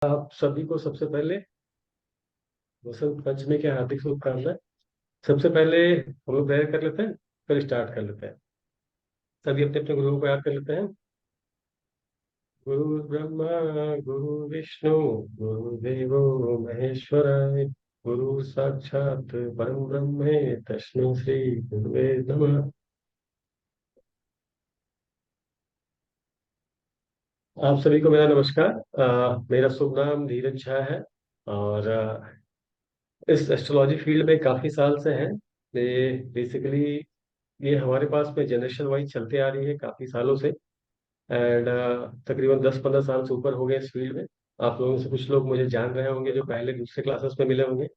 आप सभी को सबसे पहले वसंत पंचमी के हार्दिक शुभकामनाएं। सबसे पहले हम लोग प्रेयर कर लेते हैं, फिर स्टार्ट कर लेते हैं। सभी अपने अपने गुरुओं को याद कर लेते हैं। गुरु ब्रह्मा, गुरु विष्णु, गुरुदेवो महेश्वराय, गुरु साक्षात परम ब्रह्मे तस्मै श्री गुरुवे नमः। आप सभी को मेरा नमस्कार। मेरा शुभ नाम धीरज झा है। और इस एस्ट्रोलॉजी फील्ड में काफी साल से हैं। ये बेसिकली ये हमारे पास में जनरेशन वाइज चलते आ रही है काफी सालों से। एंड तकरीबन 10-15 साल से ऊपर हो गए इस फील्ड में। आप लोगों में से कुछ लोग मुझे जान रहे होंगे जो पहले दूसरे क्लासेस में मिले होंगे।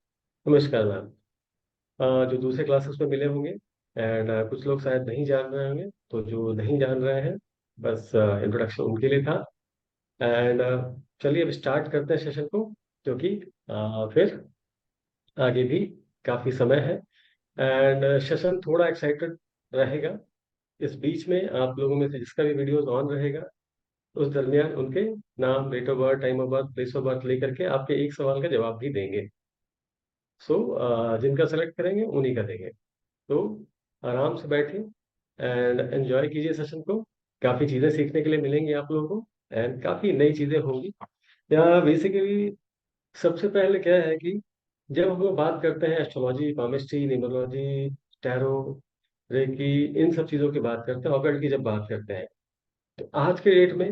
नमस्कार मैम। जो दूसरे क्लासेस में मिले होंगे। एंड कुछ लोग शायद नहीं जान रहे होंगे, तो जो नहीं जान रहे हैं, बस इंट्रोडक्शन उनके लिए था। एंड चलिए अब स्टार्ट करते हैं सेशन को, क्योंकि फिर आगे भी काफी समय है। एंड सेशन थोड़ा एक्साइटेड रहेगा। इस बीच में आप लोगों में से जिसका भी वीडियोस ऑन रहेगा, उस दरमियान उनके नाम, date of birth, time of birth, place of birth लेकर के आपके एक सवाल का जवाब भी देंगे। सो जिनका सेलेक्ट करेंगे उन्हीं का देंगे। तो आराम से बैठिए एंड एंजॉय कीजिए सेशन को। काफी चीजें सीखने के लिए मिलेंगी आप लोगों को, एंड काफी नई चीजें होंगी। या बेसिकली सबसे पहले क्या है कि जब हम लोग बात करते हैं astrology, palmistry, numerology, tarot, reiki, इन सब चीजों की बात करते हैं, ऑकल्ट की जब बात करते हैं, तो आज के डेट में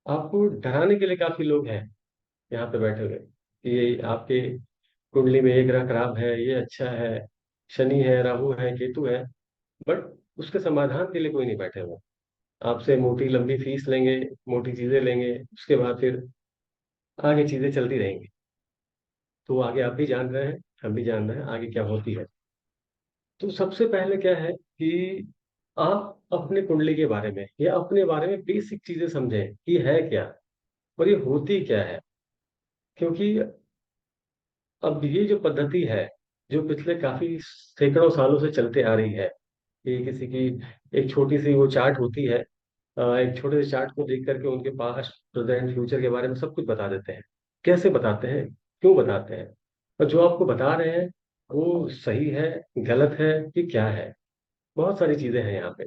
आपको डराने के लिए काफी लोग हैं यहाँ पे बैठे हुए कि ये आपके कुंडली में ये ग्रह खराब है, ये अच्छा है, शनि है, राहु है, केतु है। बट उसके समाधान के लिए कोई नहीं बैठे हुए। आपसे मोटी लंबी फीस लेंगे, मोटी चीजें लेंगे, उसके बाद फिर आगे चीजें चलती रहेंगी। तो आगे आप भी जान रहे हैं, हम भी जान रहे हैं आगे क्या होती है। तो सबसे पहले क्या है कि आप अपने कुंडली के बारे में या अपने बारे में बेसिक चीजें समझें कि है क्या और ये होती क्या है। क्योंकि अब ये जो पद्धति है, जो पिछले काफी सैकड़ों सालों से चलते आ रही है, कि किसी की एक छोटी सी वो चार्ट होती है। एक छोटे से चार्ट को देख करके उनके पास्ट, प्रेजेंट, फ्यूचर के बारे में सब कुछ बता देते हैं। कैसे बताते हैं, क्यों बताते हैं, और जो आपको बता रहे हैं वो सही है, गलत है कि क्या है। बहुत सारी चीजें हैं यहाँ पे।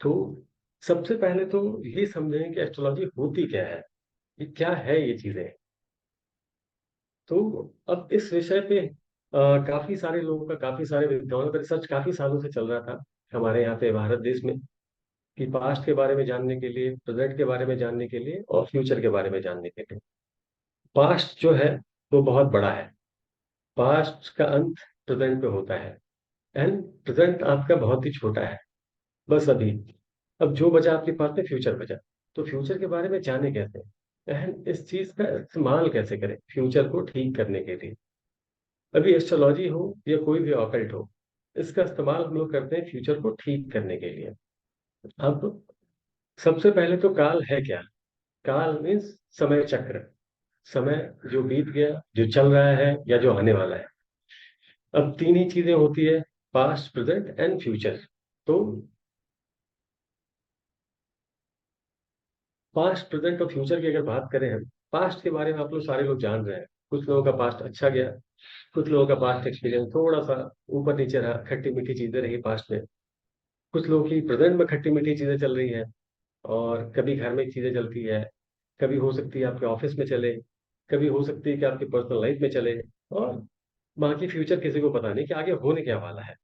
तो सबसे पहले तो ये समझें कि एस्ट्रोलॉजी होती क्या है, ये क्या है ये चीजें। तो अब इस विषय पे काफी सारे लोगों का, काफी सारे विद्वानों का रिसर्च काफी सालों से चल रहा था हमारे यहाँ पे भारत देश में, कि पास्ट के बारे में जानने के लिए, प्रेजेंट के बारे में जानने के लिए और फ्यूचर के बारे में जानने के लिए। पास्ट जो है वो बहुत बड़ा है। पास्ट का अंत प्रेजेंट पे होता है, एंड प्रेजेंट आपका बहुत ही छोटा है। बस अभी अब जो बचा आपके पास में फ्यूचर बचा। तो फ्यूचर के बारे में जाने कैसे, एंड इस चीज का इस्तेमाल कैसे करें फ्यूचर को ठीक करने के लिए। अभी एस्ट्रोलॉजी हो या कोई भी ऑकल्ट हो, इसका इस्तेमाल हम लोग करते हैं फ्यूचर को ठीक करने के लिए। अब सबसे पहले तो काल है क्या। काल मीन्स समय चक्र। समय जो बीत गया, जो चल रहा है या जो आने वाला है। अब तीन ही चीजें होती है, पास्ट, प्रेजेंट एंड फ्यूचर। तो पास्ट, प्रेजेंट और फ्यूचर की अगर बात करें हम, पास्ट के बारे में आप लोग सारे लोग जान रहे हैं। कुछ लोगों का पास्ट अच्छा गया, कुछ लोगों का पास्ट एक्सपीरियंस थोड़ा सा ऊपर नीचे रहा, खट्टी मीठी चीजें रही पास्ट में। कुछ लोगों की प्रेजेंट में खट्टी मीठी चीजें चल रही है, और कभी घर में चीजें चलती है, कभी हो सकती है आपके ऑफिस में चले, कभी हो सकती है कि आपकी पर्सनल लाइफ में चले। और बाकी फ्यूचर किसी को पता नहीं कि आगे होने क्या वाला है।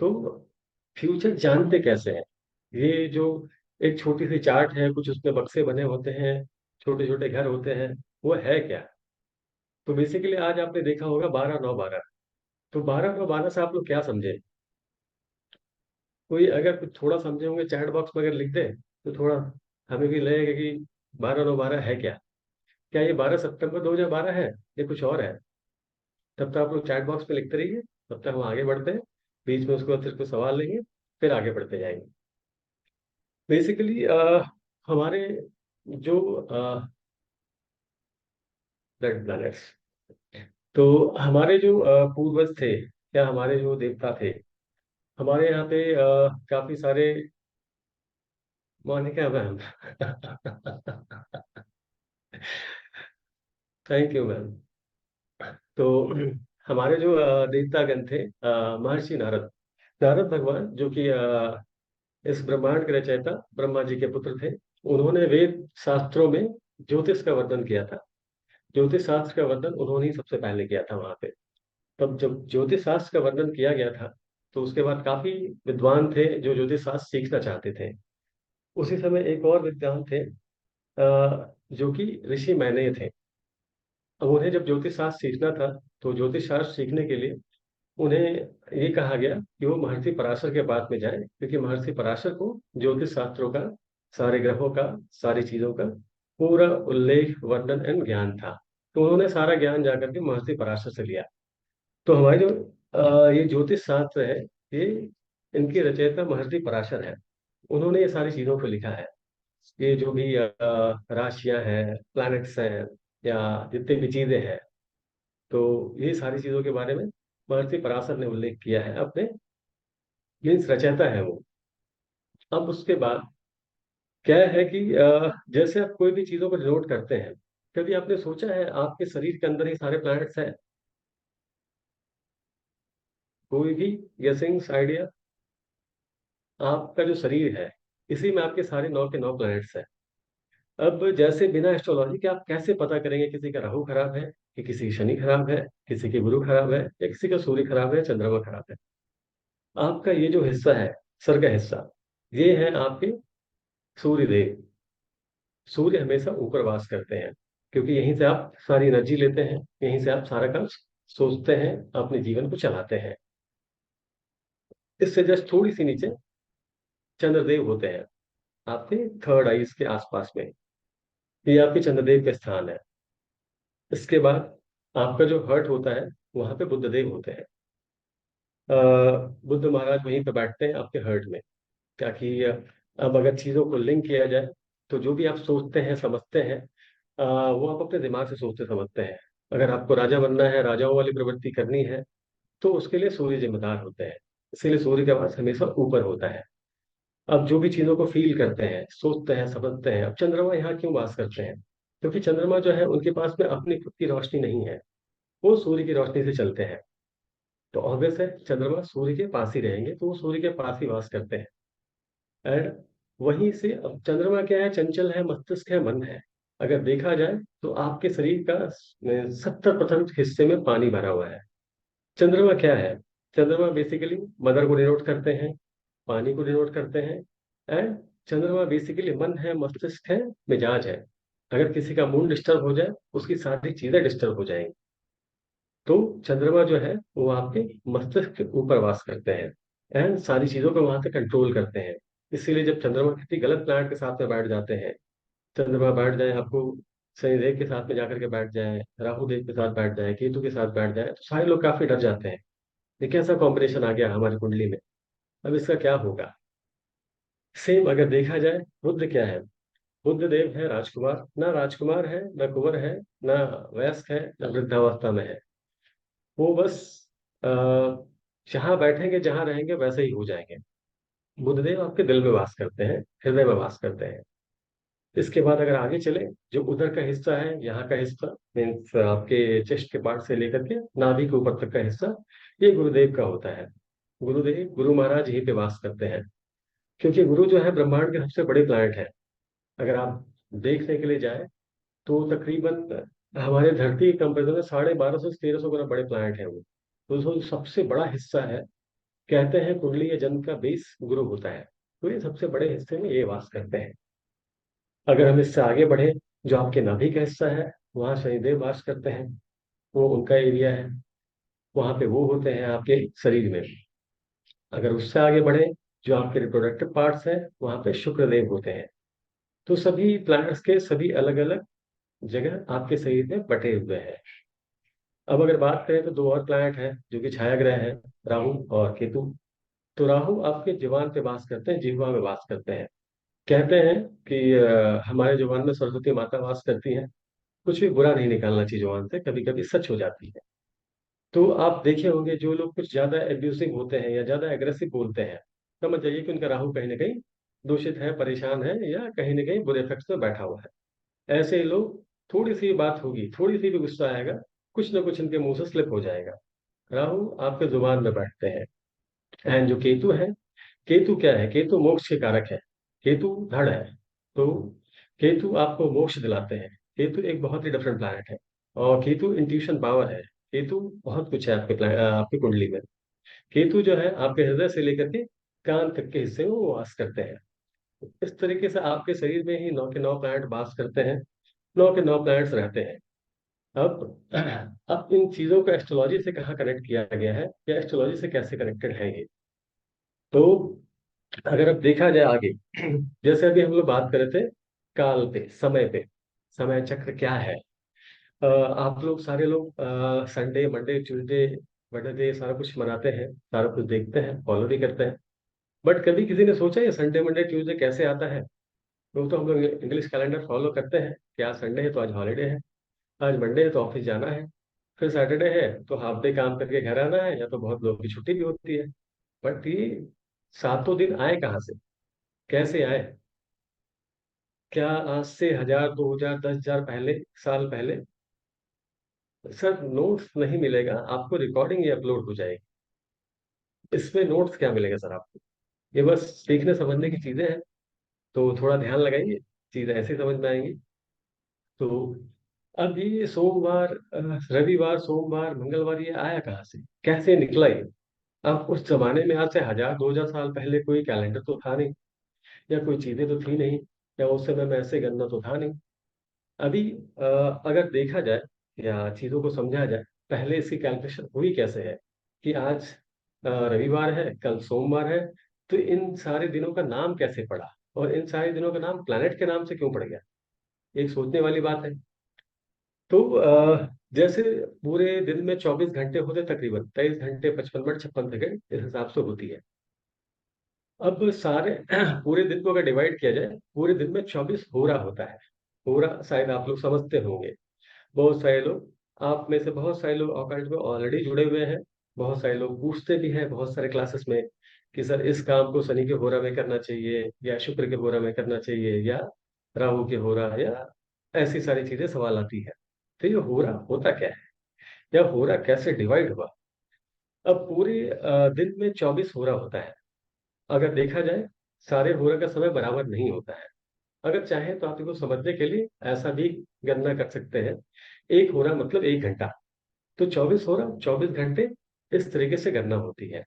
तो फ्यूचर जानते कैसे हैं, ये जो एक छोटी सी चार्ट है, कुछ उसमें बक्से बने होते हैं, छोटे छोटे घर होते हैं, वो है क्या। तो बेसिकली आज आपने देखा होगा 12-9-12। तो 12-9-12 से आप लोग क्या समझे। कोई अगर कुछ थोड़ा समझे होंगे चैट बॉक्स में अगर लिख दे, तो थोड़ा हमें भी लगेगा कि 12-9-12 है क्या। क्या ये 12 सितंबर 2012 है या कुछ और है। तब तक आप लोग चैट बॉक्स में लिखते रहिए, तब तक हम आगे बढ़ते हैं। बीच में उसके बाद फिर कुछ सवाल लेंगे, फिर आगे बढ़ते जाएंगे। बेसिकली हमारे जो ब्लड प्लैनेट्स, तो हमारे जो पूर्वज थे या हमारे जो देवता थे, हमारे यहाँ पे काफी सारे, Monika ma'am thank you ma'am. तो हमारे जो देवतागण थे, महर्षि नारद, नारद भगवान जो कि इस ब्रह्मांड के रचयिता ब्रह्मा जी के पुत्र थे। उन्होंने वेद शास्त्रों में ज्योतिष का वर्णन किया था। ज्योतिष शास्त्र का वर्णन उन्होंने ही सबसे पहले किया था वहां पे। तब जब ज्योतिष शास्त्र का वर्णन किया गया था, तो उसके बाद काफी विद्वान थे जो ज्योतिष शास्त्र सीखना चाहते थे। उसी समय एक और विद्वान थे, जो कि ऋषि मैनेय थे। अब उन्हें जब ज्योतिष शास्त्र सीखना था, तो ज्योतिष शास्त्र सीखने के लिए उन्हें ये कहा गया कि वो महर्षि पराशर के पास में जाएं, क्योंकि महर्षि पराशर को ज्योतिष शास्त्रों का, सारे ग्रहों का, सारी चीजों का पूरा उल्लेख, वर्णन एंड ज्ञान था। तो उन्होंने सारा ज्ञान जाकर के महर्षि पराशर से लिया। तो हमारे जो ये ज्योतिष शास्त्र है, ये इनके रचयिता महर्षि पराशर है। उन्होंने ये सारी चीजों को लिखा है। ये जो भी राशियां हैं, प्लैनेट्स हैं, या जितनी भी चीजें हैं, तो ये सारी चीजों के बारे में महर्षि पराशर ने उल्लेख किया है अपने, मीन्स रचयिता है वो। अब उसके बाद क्या है कि जैसे आप कोई भी चीजों को नोट करते हैं, कभी आपने सोचा है आपके शरीर के अंदर ही सारे प्लैनेट्स हैं? कोई भी गेसिंग्स आइडिया? आपका जो शरीर है, इसी में आपके सारे 9 के 9 प्लैनेट्स हैं। अब जैसे बिना एस्ट्रोलॉजी के आप कैसे पता करेंगे किसी का राहु खराब है, कि किसी की शनि खराब है, किसी की गुरु खराब है, या किसी का सूर्य खराब है, चंद्रमा खराब है? आपका ये जो हिस्सा है, सर का हिस्सा, ये है आपके सूर्य देव। सूर्य हमेशा ऊपर वास करते हैं, क्योंकि यहीं से आप सारी एनर्जी लेते हैं, यहीं से आप सारा काम सोचते हैं, अपने जीवन को चलाते हैं। इससे जस्ट थोड़ी सी नीचे चंद्रदेव होते हैं, आपके थर्ड आईज के आसपास में। ये आपके चंद्रदेव के स्थान है। इसके बाद आपका जो हर्ट होता है, वहां पे बुद्धदेव होते हैं। अ, बुद्ध महाराज वहीं पे बैठते हैं आपके हर्ट में, ताकि अब अगर चीजों को लिंक किया जाए, तो जो भी आप सोचते हैं, समझते हैं, वो आप अपने दिमाग से सोचते समझते हैं। अगर आपको राजा बनना है, राजाओं वाली प्रवृत्ति करनी है, तो उसके लिए सूर्य जिम्मेदार होते हैं। इसीलिए सूर्य का वास हमेशा ऊपर होता है। अब जो भी चीजों को फील करते हैं, सोचते हैं, समझते हैं। अब चंद्रमा यहाँ क्यों वास करते हैं? क्योंकि चंद्रमा जो है, उनके पास में अपनी खुद की रोशनी नहीं है, वो सूर्य की रोशनी से चलते हैं। तो ऑब्वियस है, चंद्रमा सूर्य के पास ही रहेंगे, तो वो सूर्य के पास ही वास करते हैं। एंड वहीं से अब चंद्रमा क्या है? चंचल है, मस्तिष्क है, मन है। अगर देखा जाए, तो आपके शरीर का 70% हिस्से में पानी भरा हुआ है। चंद्रमा क्या है? चंद्रमा बेसिकली मदर को डिनोट करते हैं, पानी को डिनोट करते हैं। एंड चंद्रमा बेसिकली मन है, मस्तिष्क है, मिजाज है। अगर किसी का मूड डिस्टर्ब हो जाए, उसकी सारी चीजें डिस्टर्ब हो जाएंगी। तो चंद्रमा जो है, वो आपके मस्तिष्क के ऊपर वास करते हैं, एंड सारी चीजों को वहां से कंट्रोल करते हैं। इसीलिए जब चंद्रमा किसी गलत प्लैनेट के साथ में बैठ जाते हैं, चंद्रमा बैठ जाए आपको, शनिदेव के साथ में जाकर के बैठ जाए, राहु देव के साथ बैठ जाए, केतु के साथ बैठ जाए, तो सारे लोग काफी डर जाते हैं। ये कैसा कॉम्बिनेशन आ गया हमारी कुंडली में? अब इसका क्या होगा? सेम अगर देखा जाए, बुद्ध क्या है? बुद्ध देव है राजकुमार, ना राजकुमार है, ना कुंवर है, ना वयस्क है, ना वृद्धावस्था में है। वो बस आ, जहाँ बैठेंगे, जहाँ रहेंगे, वैसे ही हो जाएंगे। बुद्धदेव आपके दिल में वास करते हैं, हृदय में वास करते हैं। इसके बाद अगर आगे चले, जो उधर का हिस्सा है, यहाँ का हिस्सा, मीन्स आपके चेस्ट के पार्ट से लेकर के नाभि के ऊपर तक का हिस्सा, ये गुरुदेव का होता है। गुरुदेव, गुरु महाराज यहीं पे वास करते हैं। क्योंकि गुरु जो है ब्रह्मांड के सबसे बड़े प्लैनेट है। अगर आप देखने के लिए जाए, तो तकरीबन हमारे धरती के कंपेरिजन में 1250 से 1300 गुना बड़े प्लैनेट है वो। तो जो सबसे बड़ा हिस्सा है, कहते हैं कुंडली या जन्म का बेस गुरु होता है। तो ये सबसे बड़े हिस्से में ये वास करते हैं। अगर हम इससे आगे बढ़े, जो आपके नाभि का हिस्सा है, वहाँ शनिदेव वास करते हैं। वो उनका एरिया है, वहां पे वो होते हैं आपके शरीर में। अगर उससे आगे बढ़े, जो आपके रिप्रोडक्टिव पार्ट्स हैं, वहां पे शुक्रदेव होते हैं। तो सभी प्लैनेट्स के सभी अलग अलग जगह आपके शरीर में बटे हुए हैं। अब अगर बात करें, तो दो और प्लैनेट हैं जो कि छाया ग्रह हैं, राहु और केतु। तो राहु आपके जुबान पे वास करते हैं, जिह्वा में वास करते हैं। कहते हैं कि हमारे जुबान में सरस्वती माता वास करती हैं। कुछ भी बुरा नहीं निकालना चाहिए जुबान से, कभी कभी सच हो जाती है। तो आप देखे होंगे, जो लोग कुछ ज्यादा एब्यूसिव होते हैं या ज्यादा एग्रेसिव बोलते हैं, समझ जाइए कि उनका राहु कहीं ना कहीं दूषित है, परेशान है, या कहीं ना कहीं बुरे इफेक्ट्स में बैठा हुआ है। ऐसे लोग थोड़ी सी बात होगी, थोड़ी सी भी गुस्सा आएगा, कुछ ना कुछ इनके मुंह से स्लिप हो जाएगा। राहु आपके जुबान में बैठते हैं। एंड जो केतु है, केतु क्या है? केतु मोक्ष के कारक है। केतु धड़ है। तो केतु आपको मोक्ष दिलाते हैं। केतु एक बहुत ही डिफरेंट प्लैनेट है। और केतु इंट्यूशन पावर है। केतु बहुत कुछ है आपकी कुंडली में। केतु जो है आपके हृदय से लेकर के कान तक के हिस्से में वो वास करते हैं। इस तरीके से आपके शरीर में ही 9 के 9 प्लैनेट वास करते हैं। 9 के 9 प्लैनेट्स रहते हैं। अब इन चीजों को एस्ट्रोलॉजी से कहाँ कनेक्ट किया गया है, या एस्ट्रोलॉजी से कैसे कनेक्टेड है ये? तो अगर अब देखा जाए आगे, जैसे अभी हम लोग बात कर रहे थे काल पे, समय पे, समय चक्र क्या है। आप लोग सारे लोग संडे मंडे ट्यूसडे वेडनेसडे सारा कुछ मनाते हैं, सारा कुछ देखते हैं, फॉलो भी करते हैं। बट कभी किसी ने सोचा ये संडे मंडे ट्यूसडे कैसे आता है? तो हम लोग इंग्लिश कैलेंडर फॉलो करते हैं कि आज संडे है तो आज हॉलीडे है, आज मंडे है तो ऑफिस जाना है, फिर सैटरडे है तो हाफ डे काम करके घर आना है, या तो बहुत लोगों की छुट्टी भी होती है। बट ये 7 दिन आए कहाँ से, कैसे आए? क्या आज से 1000 2000 10,000 पहले, साल पहले? सर नोट्स नहीं मिलेगा आपको, रिकॉर्डिंग ये अपलोड हो जाएगी। इसमें नोट्स क्या मिलेगा सर आपको? ये बस सीखने समझने की चीजें हैं। तो थोड़ा ध्यान लगाइए, चीजें ऐसे समझ में आएंगी। तो अब ये सोमवार रविवार सोमवार मंगलवार ये आया कहाँ से, कैसे निकला ये? अब उस जमाने में आज से 1000 2000 साल पहले कोई कैलेंडर तो था नहीं, या कोई चीजें तो थी नहीं, या उस समय में ऐसे गणना तो था नहीं। अभी अगर देखा जाए या चीजों को समझा जाए, पहले इसकी कैलकुलेशन हुई कैसे है कि आज रविवार है, कल सोमवार है, तो इन सारे दिनों का नाम कैसे पड़ा, और इन सारे दिनों का नाम प्लैनेट के नाम से क्यों पड़ गया? एक सोचने वाली बात है। तो जैसे पूरे दिन में 24 घंटे होते, तकरीबन 23 घंटे 55 मिनट 56 सेकंड इस हिसाब से होती है। अब सारे पूरे दिन को अगर डिवाइड किया जाए, पूरे दिन में 24 होरा होता है। होरा शायद आप लोग समझते होंगे। बहुत सारे लोग, आप में से बहुत सारे लोग अकाउंट में ऑलरेडी जुड़े हुए हैं। बहुत सारे लोग पूछते भी हैं बहुत सारे क्लासेस में कि सर इस काम को शनि के होरा में करना चाहिए, या शुक्र के होरा में करना चाहिए, या राहु के होरा, या ऐसी सारी चीजें सवाल आती है। तो ये होरा होता क्या है, या होरा कैसे डिवाइड हुआ? अब पूरे दिन में 24 होरा होता है। अगर देखा जाए, सारे होरा का समय बराबर नहीं होता है। अगर चाहें तो आप इसको समझने के लिए ऐसा भी गणना कर सकते हैं, एक होरा मतलब 1 घंटा। तो 24 होरा 24 घंटे, इस तरीके से गणना होती है।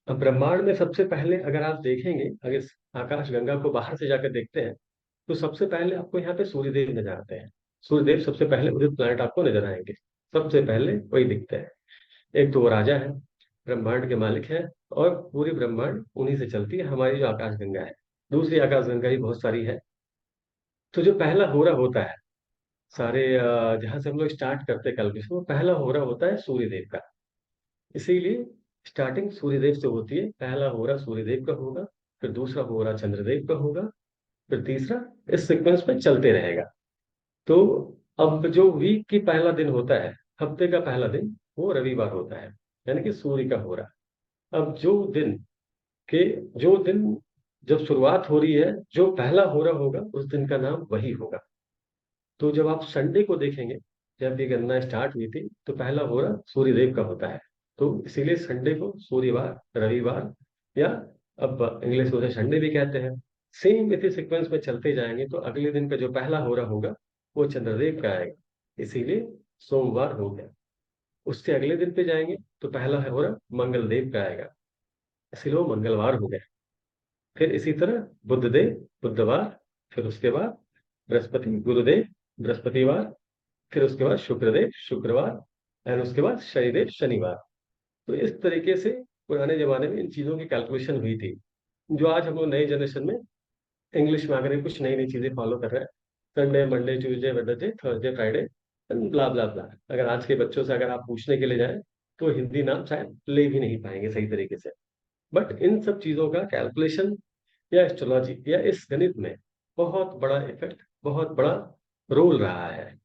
अब ब्रह्मांड में सबसे पहले अगर आप देखेंगे, अगर इस आकाश गंगा को बाहर से जाकर देखते हैं, तो सबसे पहले आपको यहाँ पे सूर्यदेव नजर आते हैं। सूर्यदेव सबसे पहले उदित प्लैनेट आपको नजर आएंगे। सबसे पहले वही दिखते हैं। एक तो वो राजा है, ब्रह्मांड के मालिक है, और पूरी ब्रह्मांड उन्हीं से चलती है, हमारी जो आकाश गंगा है। दूसरी आकाश गंगा ही बहुत सारी है। तो जो पहला होरा होता है, सारे जहां से हम लोग स्टार्ट करते हैं कैलकुलेशन, वो पहला होरा होता है सूर्यदेव का। इसीलिए स्टार्टिंग सूर्यदेव से होती है। पहला होरा सूर्यदेव का होगा, फिर दूसरा होरा चंद्रदेव का होगा, फिर तीसरा, इस सीक्वेंस में चलते रहेगा। तो अब जो वीक की पहला दिन होता है, हफ्ते का पहला दिन, वो रविवार होता है, यानी कि सूर्य का होरा। अब के जो दिन जब शुरुआत हो रही है, जो पहला होरा होगा उस दिन का नाम वही होगा। तो जब आप संडे को देखेंगे, जब ये गणना स्टार्ट हुई थी, तो पहला होरा सूर्यदेव का होता है। तो इसीलिए संडे को सूर्यवार, रविवार, या अब इंग्लिश में उसे संडे भी कहते हैं। सेम इसी सीक्वेंस में चलते जाएंगे तो अगले दिन का जो पहला होरा होगा वो चंद्रदेव का आएगा, इसीलिए सोमवार हो गया। उससे अगले दिन पे जाएंगे तो पहला होरा मंगलदेव का आएगा, इसीलिए वो मंगलवार हो गया। फिर इसी तरह बुधदेव बुधवार, फिर उसके बाद बृहस्पति गुरुदेव बृहस्पतिवार, फिर उसके बाद शुक्रदेव शुक्रवार, एंड उसके बाद शनिदेव शनिवार। तो इस तरीके से पुराने जमाने में इन चीजों की कैलकुलेशन हुई थी, जो आज हम लोग नए जनरेशन में इंग्लिश में आकर के कुछ नई नई चीजें फॉलो कर रहे हैं। Sunday Monday Tuesday Wednesday Thursday Friday, blah blah blah. अगर आज के बच्चों से अगर आप पूछने के लिए जाएं, तो हिंदी नाम शायद ले भी नहीं पाएंगे सही तरीके से। बट इन सब चीजों का कैलकुलेशन या एस्ट्रोलॉजी या इस गणित में बहुत बड़ा इफेक्ट, बहुत बड़ा रोल रहा है।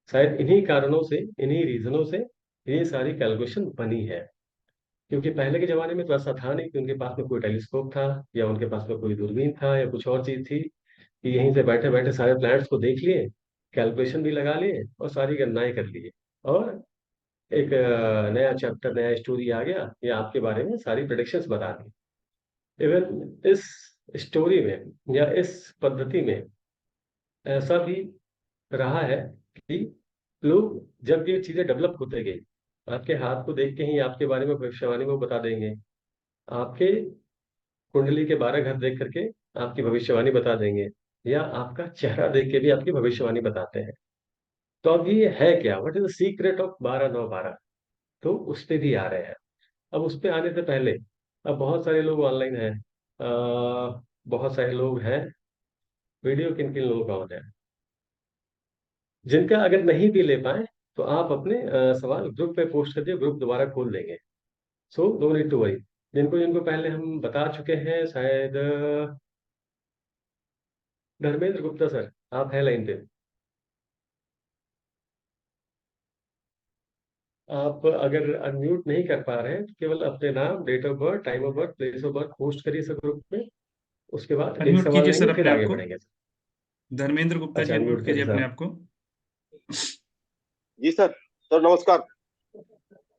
शायद इन्हीं कारणों से, इन्हीं रीजनों से ये सारी कैलकुलेशन बनी है। क्योंकि पहले के जमाने में तो ऐसा था नहीं कि उनके पास में कोई टेलीस्कोप था, या उनके पास में कोई दूरबीन था, या कुछ और चीज थी कि यहीं से बैठे बैठे सारे प्लैनेट्स को देख लिए, कैलकुलेशन भी लगा लिए और सारी गणनाएं कर लिए, और एक नया चैप्टर, नया स्टोरी आ गया, ये आपके बारे में सारी प्रेडिक्शंस बता दी। इवन इस स्टोरी में या इस पद्धति में ऐसा भी रहा है कि लोग जब ये चीजें डेवलप होते गई, आपके हाथ को देख के ही आपके बारे में भविष्यवाणी वो बता देंगे, आपके कुंडली के 12 घर देख करके आपकी भविष्यवाणी बता देंगे, या आपका चेहरा देख के भी आपकी भविष्यवाणी बताते हैं। तो अब ये है क्या, what is the secret of 12 9 12? तो उस पे भी आ रहे हैं। अब उस पे आने से पहले, अब बहुत सारे लोग ऑनलाइन हैं, बहुत सारे लोग हैं, वीडियो किन किन लोगों का होता है, जिनका अगर नहीं भी ले पाए तो आप अपने सवाल ग्रुप पे पोस्ट कर दिए, ग्रुप दोबारा खोल देंगे। So no need to worry. जिनको जिनको पहले हम बता चुके हैं, शायद धर्मेंद्र गुप्ता सर, आप हैं लाइन पे? आप अगर अनम्यूट नहीं कर पा रहे हैं तो केवल अपने नाम, date of birth, time of birth, place of birth post करिए सर ग्रुप में। उसके बाद एक अनम्यूट सवाल कीजिए लेंगे, सर फिर अपने आप आगे को। बढ़ेंगे सर। धर्मेंद्र गुप्ता जी, अच्छा, अनम्यूट अनम्यूट कीजिए करिए अपने साहब। आप को। जी सर। सर नमस्कार।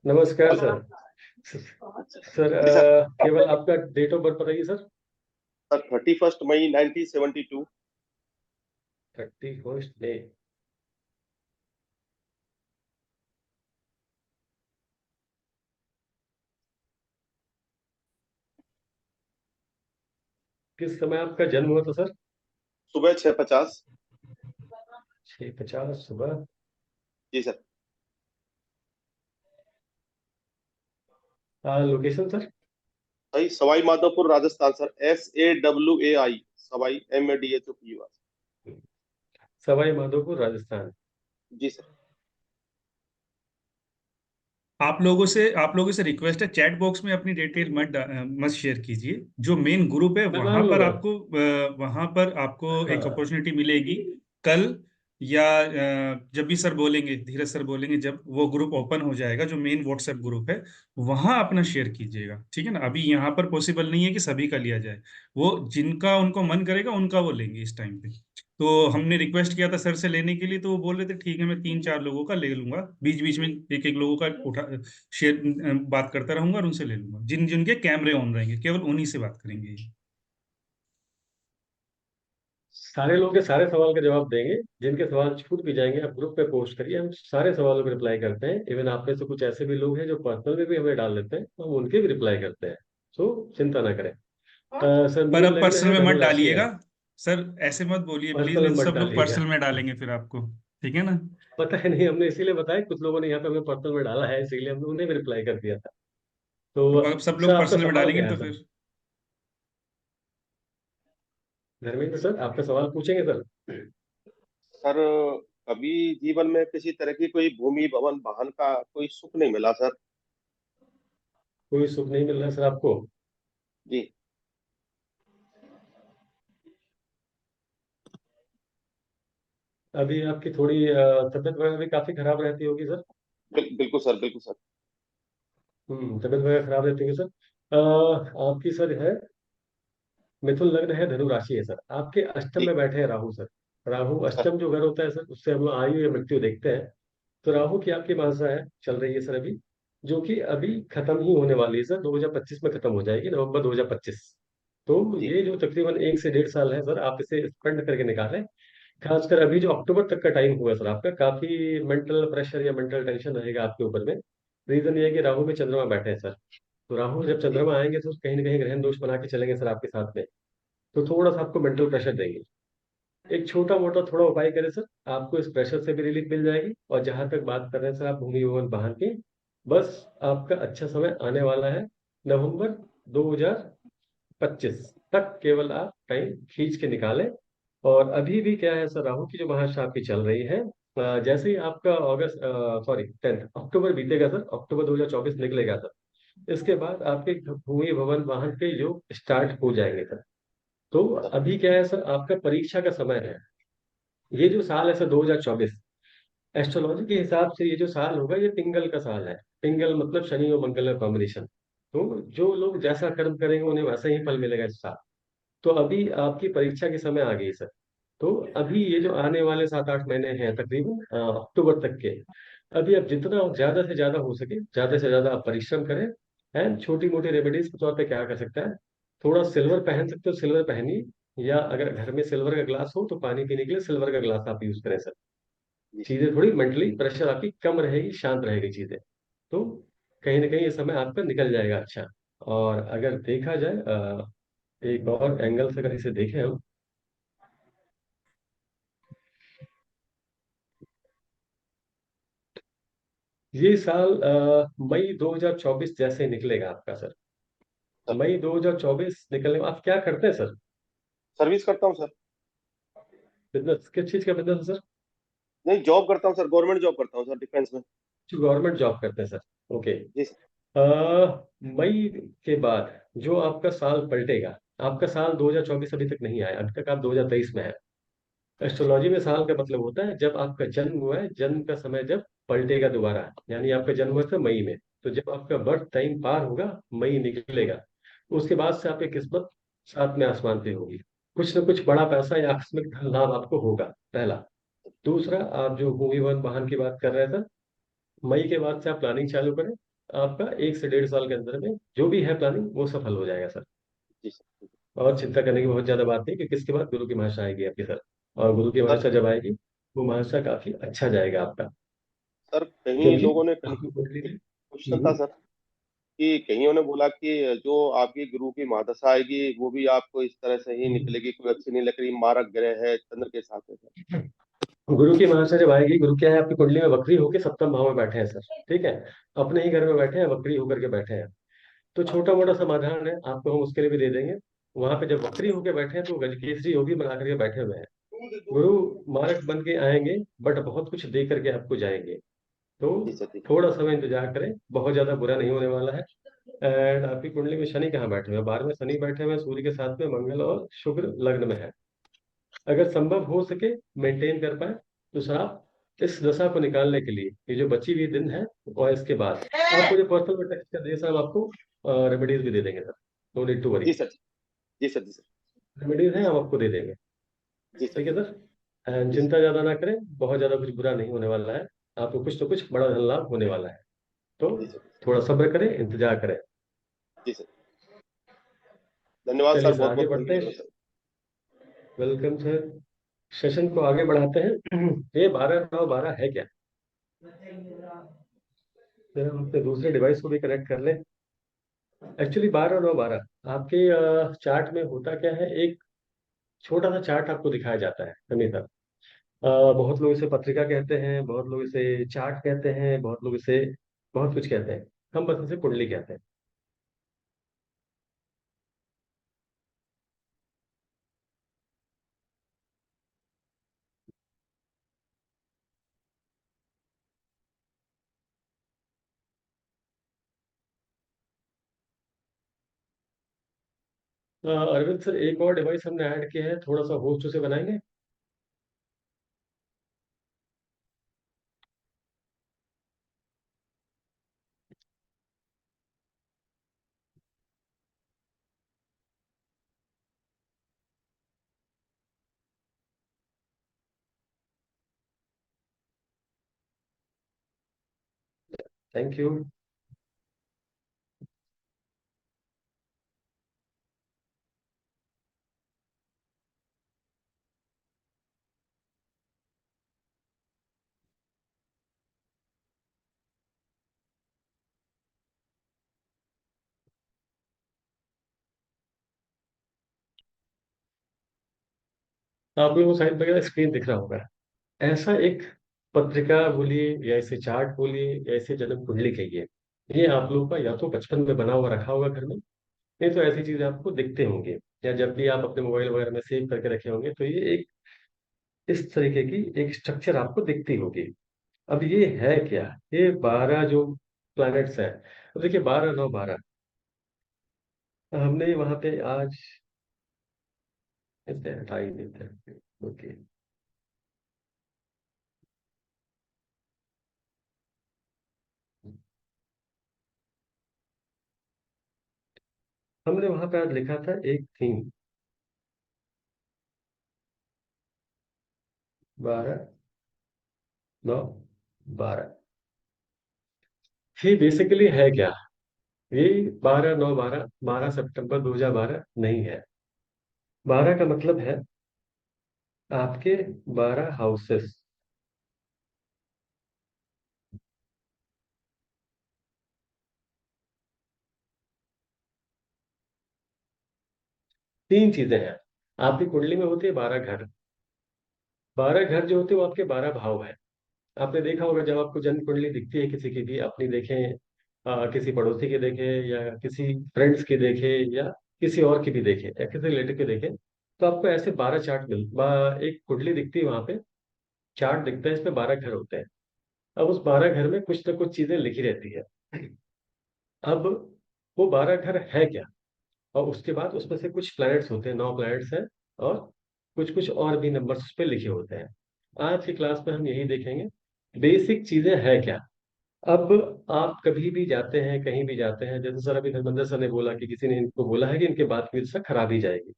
नमस्कार हेलो। सर। सर जी सर। केवल आपका डेट ऑफ बर्थ बताइए सर। सर 31 मई 1972। 31 मई। किस समय आपका जन्म हुआ था सर? सुबह 6:50। 6:50 सुबह। जी सर। Location sir? सही, Sawai Madhopur Rajasthan sir. SAWAI, Sawai, MADHOPUR। Sawai Madhopur Rajasthan. जी सर। आप लोगों से रिक्वेस्ट है, चैट बॉक्स में अपनी डिटेल मत शेयर कीजिए। जो मेन ग्रुप है मैं मान लूंगा। वहां पर आपको एक हाँ। अपॉर्चुनिटी मिलेगी कल, या जब भी सर बोलेंगे, धीरज सर बोलेंगे, जब वो ग्रुप ओपन हो जाएगा, जो मेन व्हाट्सएप ग्रुप है, वहां अपना शेयर कीजिएगा, ठीक है ना। अभी यहाँ पर पॉसिबल नहीं है कि सभी का लिया जाए। वो जिनका उनको मन करेगा उनका वो लेंगे इस टाइम पे। तो हमने रिक्वेस्ट किया था सर से लेने के लिए, तो वो बोल रहे थे ठीक है, मैं 3 4 लोगों का ले लूंगा, बीच बीच में एक एक लोगों का उठा शेयर बात करता रहूंगा और उनसे ले लूंगा, जिन जिनके कैमरे ऑन रहेंगे केवल उन्हीं से बात करेंगे। सारे लोग के सारे सवाल का जवाब देंगे, जिनके सवाल छूट भी जाएंगे आप ग्रुप पे पोस्ट करिए, हम सारे सवालों को रिप्लाई करते हैं। इवन आप में से कुछ ऐसे भी लोग हैं जो पर्सनल में भी हमें डाल देते हैं, तो हम उनके भी रिप्लाई करते हैं। सो चिंता ना करें। सर पर मीन अब लग्न पर्सनल है, में मत धनु राशि है। डालिएगा सर, ऐसे मत बोलिए प्लीज, पर्सनल नहीं में तो मत सब लोग डालिएगा। पर्सनल में डालेंगे फिर आपको, ठीक है ना। पता है नहीं, हमने इसीलिए बताया, कुछ लोगों ने यहाँ पे हमें पर्सनल में डाला है, इसीलिए हमने उन्हें भी रिप्लाई कर दिया था। तो अब सब सर लोग आपका पर्सनल में सवाल डालेंगे क्या है तो सर? फिर। धर्मेंद्र सर, आपका सवाल पूछेंगे सर? सर अभी जीवन में किसी तरह की कोई भूमि, भवन, वाहन का कोई सुख नहीं मिला सर। कोई सुख नहीं मिल रहा सर आपको? जी। अभी आपकी थोड़ी तबीयत वगैरह भी काफी खराब रहती होगी सर? बिल्कुल सर, बिल्कुल सर। तबीयत वगैरह खराब रहती होगी सर। आपकी सर है मिथुन लग्न है, धनु राशि है सर, आपके अष्टम जी। में बैठे हैं राहु सर। राहु सर। अष्टम जो घर होता है सर, उससे हम लोग आयु या मृत्यु देखते हैं। तो राहु की आपकी मासा है, चल रही है सर अभी, जो कि अभी खत्म ही होने वाली है सर, 2025 में खत्म हो जाएगी, नवंबर 2025। तो जी। ये जो तकरीबन 1 से 1.5 साल है सर, आप इसे स्पेंड करके निकालें। खासकर अभी जो अक्टूबर तक का टाइम हुआ सर आपका, काफी मेंटल प्रेशर या मेंटल टेंशन रहेगा आपके ऊपर में। रीजन ये है कि राहु में चंद्रमा बैठे हैं सर। तो राहु जब जी। चंद्रमा आएंगे तो कहीं ना कहीं ग्रहण दोष बना के चलेंगे सर आपके साथ में। तो थोड़ा सा आपको मेंटल प्रेशर देंगे। एक छोटा मोटा थोड़ा उपाय करें सर, आपको इस प्रेशर से भी रिलीफ मिल जाएगी। और जहां तक बात कर रहे हैं सर आप भूमि भवन वाहन की, बस आपका अच्छा समय आने वाला है, नवंबर 2025 तक केवल आप टाइम खींच के निकालें। और अभी भी क्या है सर, राहु की जो महादशा आपकी चल रही है, जैसे ही आपका अगस्त, सॉरी 10 अक्टूबर बीतेगा सर, अक्टूबर 2024 निकलेगा सर, इसके बाद आपके भूमि भवन वाहन के योग स्टार्ट हो जाएंगे सर। तो सर। अभी क्या है सर, आपका परीक्षा का समय है। ये जो साल है सर 2024, एस्ट्रोलॉजी के हिसाब से ये जो साल होगा ये पिंगल का साल है। पिंगल मतलब शनि और मंगल का कॉम्बिनेशन। तो जो लोग जैसा कर्म करेंगे उन्हें वैसा ही फल मिलेगा इस साल। तो अभी आपकी परीक्षा के समय आ गई सर। तो अभी ये जो आने वाले 7-8 महीने हैं तकरीबन अक्टूबर तक के, अभी आप जितना ज्यादा से ज्यादा हो सके ज्यादा से ज्यादा आप परिश्रम करें। एंड छोटी मोटी रेमेडीज के तौर पे क्या कर सकता है, थोड़ा सिल्वर पहन सकते हो सिल्वर पहनिए, या अगर घर में सिल्वर का ग्लास हो तो पानी पीने के लिए सिल्वर का ग्लास आप यूज करें सर। जी सर। चीजें थोड़ी मेंटली प्रेशर आपकी कम रहेगी, शांत रहेगी चीजें। तो कहीं ना कहीं ये समय आपका निकल जाएगा अच्छा। और अगर देखा जाए एक और एंगल से अगर इसे देखें हम, ये साल मई 2024 जैसे निकलेगा आपका सर। सर मई 2024 निकलने में आप क्या करते हैं सर? सर्विस करता हूँ सर। बिजनेस किस चीज का बिजनेस है सर? नहीं, जॉब करता हूँ सर, गवर्नमेंट जॉब करता हूँ सर, डिफेंस में। गवर्नमेंट जॉब करते हैं सर, ओके। जी सर। मई के बाद जो आपका साल पलटेगा, आपका साल 2024 अभी तक नहीं आया, अभी तक आप 2023 में है। एस्ट्रोलॉजी में साल का मतलब होता है जब आपका जन्म हुआ है, जन्म का समय जब पलटेगा दोबारा, यानी आपका जन्म हुआ था मई में, तो जब आपका बर्थ टाइम पार होगा, मई निकलेगा, उसके बाद से आपकी किस्मत सातवें आसमान पे होगी। कुछ ना कुछ बड़ा पैसा या आकस्मिक धन लाभ आपको होगा, पहला। दूसरा, आप जो भूमि वन वाहन की बात कर रहे थे, मई के बाद से आप प्लानिंग चालू करें, आपका 1 से 1.5 साल के अंदर में जो भी है प्लानिंग वो सफल हो जाएगा सर। जी सर। और चिंता करने की बहुत ज्यादा बात नहीं, क्योंकि इसके बाद गुरु की महाशा आएगी आपके सर, और गुरु की सर महाशा जब आएगी, वो महाशा काफी अच्छा जाएगा आपका। सर कहीं क्योंकि लोगों ने आपकी कुंडली में क्वेश्चन था सर, कि कईयों ने बोला कि जो आपकी गुरु की महादशा आएगी वो भी आपको इस तरह से ही हम्म, निकलेगी, कोई अच्छी नहीं लग रही, मारक ग्रह है चंद्र के साथ है सर। गुरु की महाशा जब आएगी, गुरु क्या है आपकी कुंडली में वक्री होकर सप्तम भाव में बैठे हैं सर, ठीक है, अपने ही घर में बैठे हैं, वक्री होकर के बैठे हैं। तो छोटा मोटा समाधान है आपको, हम उसके लिए भी दे देंगे। वहां पे जब वक्री होकर बैठे हैं तो गजकेसरी योगी बना करके बैठे हुए हैं। गुरु मारक बन के आएंगे, बट बहुत कुछ दे करके आपको जाएंगे। तो जी सर। जी थोड़ा समय इंतजार करें, बहुत ज्यादा बुरा नहीं होने वाला है। एंड आपकी कुंडली में शनि कहाँ बैठे हुए हैं? 12वें शनि बैठे हुए हैं, सूर्य के साथ में मंगल और शुक्र लग्न में है। अगर संभव हो सके, मेंटेन कर पाए, तो सर आप इस दशा को निकालने के लिए ये जो बची हुई दिन है, और इसके बाद आपको जो पर्सनल में टेक्स्ट कर दिए सर, हम आपको रेमेडीज भी दे देंगे sir, no need to worry. जी सर। जी सर। जी सर। रेमेडीज हैं, हम आपको दे देंगे। जी सर। ठीक है सर, एंड जी सर। चिंता ज्यादा ना करें, बहुत ज्यादा कुछ बुरा नहीं होने वाला है। आपको कुछ तो कुछ बड़ा धन लाभ होने वाला है। तो जी सर। थोड़ा सब्र करें, इंतजार करें। जी सर। धन्यवाद चलिए सर, सर, बहुत आगे बहुत बढ़ते थैंक यू हैं। सर। Welcome sir. सेशन को आगे बढ़ाते हैं। ये 12 9 12 है क्या? फिर हम अपने दूसरे डिवाइस को भी कनेक्ट कर लें। एक्चुअली 12 9 12 आपके चार्ट में होता क्या है, एक छोटा सा चार्ट आपको दिखाया जाता है हमेशा। बहुत लोग इसे पत्रिका कहते हैं, बहुत लोग इसे चार्ट कहते हैं, बहुत लोग इसे बहुत कुछ कहते हैं। हम बस इसे कुंडली कहते हैं। अरविंद सर, एक और डिवाइस हमने ऐड किया है, थोड़ा सा होस्ट उसे बनाएंगे। Thank you. आप लोगों को साइड वगैरह स्क्रीन दिख रहा होगा। ऐसा एक पत्रिका बोलिए, या इसे चार्ट बोलिए, या इसे जन्म कुंडली कहिए, ये आप लोगों का या तो बचपन में बना हुआ रखा होगा घर में, नहीं तो ऐसी चीजें आपको दिखते होंगे, या जब भी आप अपने मोबाइल वगैरह में सेव करके रखे होंगे, तो ये एक इस तरीके की एक स्ट्रक्चर आपको दिखती होगी। अब ये है क्या? ये 12 जो प्लैनेट्स हैं, अब देखिए 12 9 12, हमने वहां पे आज इसे हटा ही देते हैं, ओके। हमने वहां पे आज लिखा था एक थीम, 12 9 12। ये बेसिकली है क्या? ये 12 9 12 12 सितंबर 2012 नहीं है। 12 का मतलब है आपके 12 हाउसेस। तीन चीजें हैं। आपकी कुंडली में होती है 12 घर। 12 घर जो होते हैं वो आपके 12 भाव है। आपने देखा होगा जब आपको जन्म कुंडली दिखती है किसी की भी, अपनी देखें, किसी पड़ोसी की देखें, या किसी फ्रेंड्स की देखें, या किसी और की भी देखें, या किसी रिलेटिव की देखें, तो आपको ऐसे 12 चार्ट एक कुंडली दिखती है, वहां पे चार्ट दिखता है, इसमें 12 घर होते हैं। अब उस 12 घर में कुछ ना कुछ चीजें लिखी रहती है। अब वो 12 घर है क्या? और उसके बाद उसमें से कुछ प्लैनेट्स होते हैं, 9 प्लैनेट्स हैं, और कुछ कुछ और भी नंबर्स उस पे लिखे होते हैं। आज की क्लास में हम यही देखेंगे, बेसिक चीजें है क्या। अब आप कभी भी जाते हैं, कहीं भी जाते हैं, जैसे सर अभी धर्मेंद्र सर ने बोला कि किसी ने इनको बोला है कि इनके बात की वजह से खराब ही जाएगी।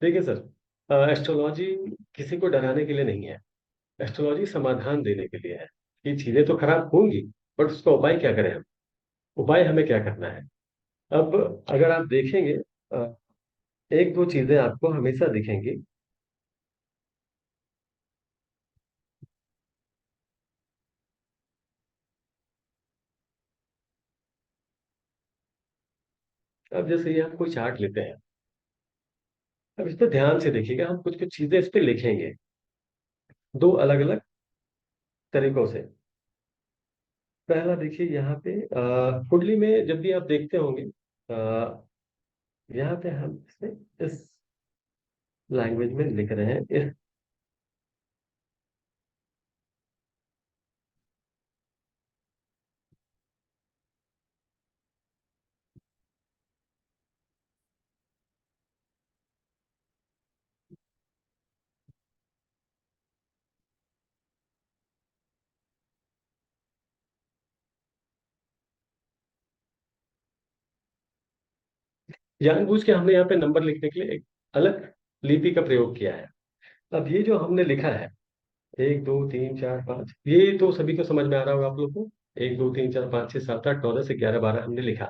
देखिए सर, एस्ट्रोलॉजी किसी को डराने के लिए नहीं है। एस्ट्रोलॉजी समाधान देने के लिए है कि चीजें तो खराब होंगी, बट उसका उपाय क्या करें हम। उपाय हमें क्या करना है। अब अगर आप देखेंगे, अ, एक दो चीजें आपको हमेशा दिखेंगी। अब जैसे ये हम कोई चार्ट लेते हैं, अब इस पर ध्यान से देखिएगा, हम कुछ कुछ चीजें इस पे लिखेंगे, दो अलग अलग तरीकों से। पहला देखिए यहाँ पे, कुंडली में जब भी आप देखते होंगे, यहाँ पे हम इसे इस लैंग्वेज में लिख रहे हैं, इस। जानबूझ के हमने यहाँ पे नंबर लिखने के लिए एक अलग लिपि का प्रयोग किया है। अब ये जो हमने लिखा है, 1 2 3 4 5, ये तो सभी को समझ में आ रहा होगा आप लोग को। 1 2 3 4 5 6 7 8 9 10 11 हमने लिखा।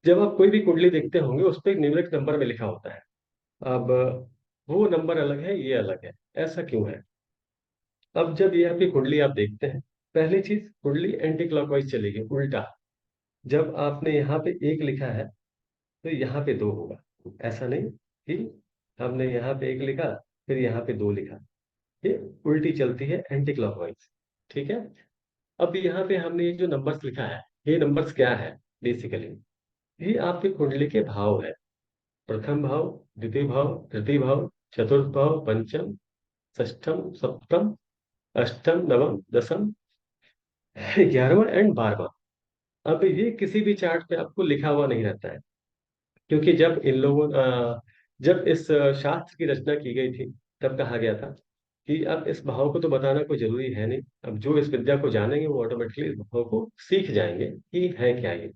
जब आप कोई भी कुंडली देखते होंगे, उस पर एक निम्नलिखित नंबर में लिखा होता है। अब वो नंबर अलग है, ये अलग है। ऐसा क्यों है? अब जब ये आपकी कुंडली आप देखते हैं, पहली चीज, कुंडली एंटी क्लॉकवाइज चलेगी, उल्टा। जब आपने यहाँ पे एक लिखा है, तो यहाँ पे दो होगा। ऐसा नहीं कि हमने यहाँ पे एक लिखा, फिर यहाँ पे दो लिखा। ये उल्टी चलती है, एंटी क्लॉकवाइज। ठीक है। अब यहाँ पे हमने ये जो नंबर्स लिखा है, ये नंबर्स क्या है बेसिकली? ये आपकी कुंडली के भाव है। प्रथम भाव, द्वितीय भाव, तृतीय भाव, चतुर्थ भाव, पंचम, षष्ठम, सप्तम, अष्टम, नवम, दसम, 11वां एंड 12वां। अब ये किसी भी चार्ट पे आपको लिखा हुआ नहीं रहता है, क्योंकि जब इस शास्त्र की रचना की गई थी, तब कहा गया था कि अब इस भाव को तो बताना कोई जरूरी है नहीं। अब जो इस विद्या को जानेंगे वो ऑटोमेटिकली इस भाव को सीख जाएंगे कि है क्या ये।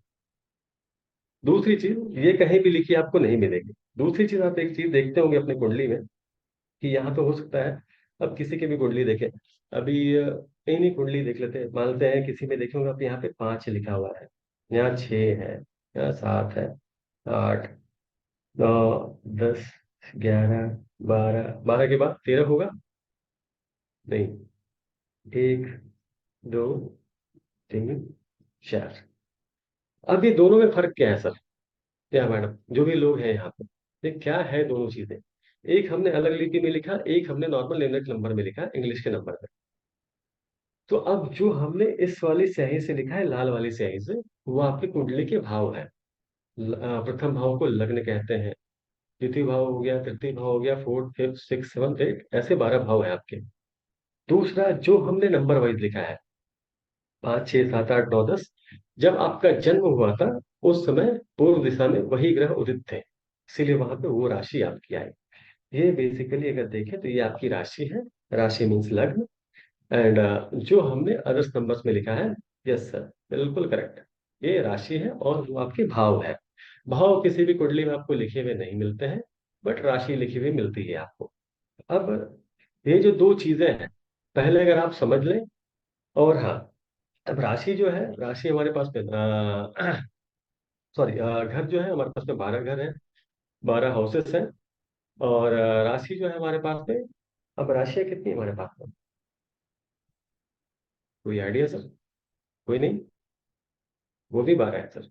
दूसरी चीज, ये कहीं भी लिखी आपको नहीं मिलेगी। दूसरी चीज, आप एक चीज देखते होंगे अपनी कुंडली में, कि यहाँ पे हो सकता है, अब किसी की भी कुंडली देखें, अभी इन्हीं कुंडली देख लेते हैं, मानते हैं किसी में देखेंगे आप, यहाँ पे 5 लिखा हुआ है, यहाँ 6 है, यहाँ 7 है, 8 9 10 11 12, 12 के बाद 13 होगा? नहीं। 1 2 3 4। अब ये दोनों में फर्क क्या है सर, या मैडम, जो भी लोग हैं यहाँ पे, ये क्या है दोनों चीजें? एक हमने अलग लिपि में लिखा, एक हमने नॉर्मल यूनिट नंबर में लिखा, इंग्लिश के नंबर में। तो अब जो हमने इस वाली स्याही से लिखा है, लाल वाली स्याही से, वो आपकी कुंडली के भाव है। प्रथम भाव को लग्न कहते हैं, द्वितीय भाव हो गया, तृतीय भाव हो गया, fourth, fifth, six, seventh, eight, ऐसे 12 भाव है आपके। दूसरा जो हमने नंबर वाइज लिखा है, 5 6 7 8 9 10, जब आपका जन्म हुआ था, उस समय पूर्व दिशा में वही ग्रह उदित थे, इसीलिए वहां पे वो राशि आपकी आई। ये बेसिकली अगर देखें तो ये आपकी राशि है। राशि मीन्स लग्न। एंड जो हमने अदर्स नंबर्स में लिखा है, यस सर, बिल्कुल करेक्ट। ये राशि है और वो आपके भाव है। भाव किसी भी कुंडली में आपको लिखे हुए नहीं मिलते हैं, बट राशि लिखी हुई मिलती है आपको। अब ये जो दो चीजें हैं, पहले अगर आप समझ लें। और हाँ, अब राशि जो है, राशि हमारे पास में सॉरी, घर जो है हमारे पास में 12 घर है, 12 हाउसेस हैं। और राशि जो है हमारे पास में, अब राशियां कितनी है हमारे पास में? कोई आइडिया सर? कोई नहीं? वो भी 12 है सर।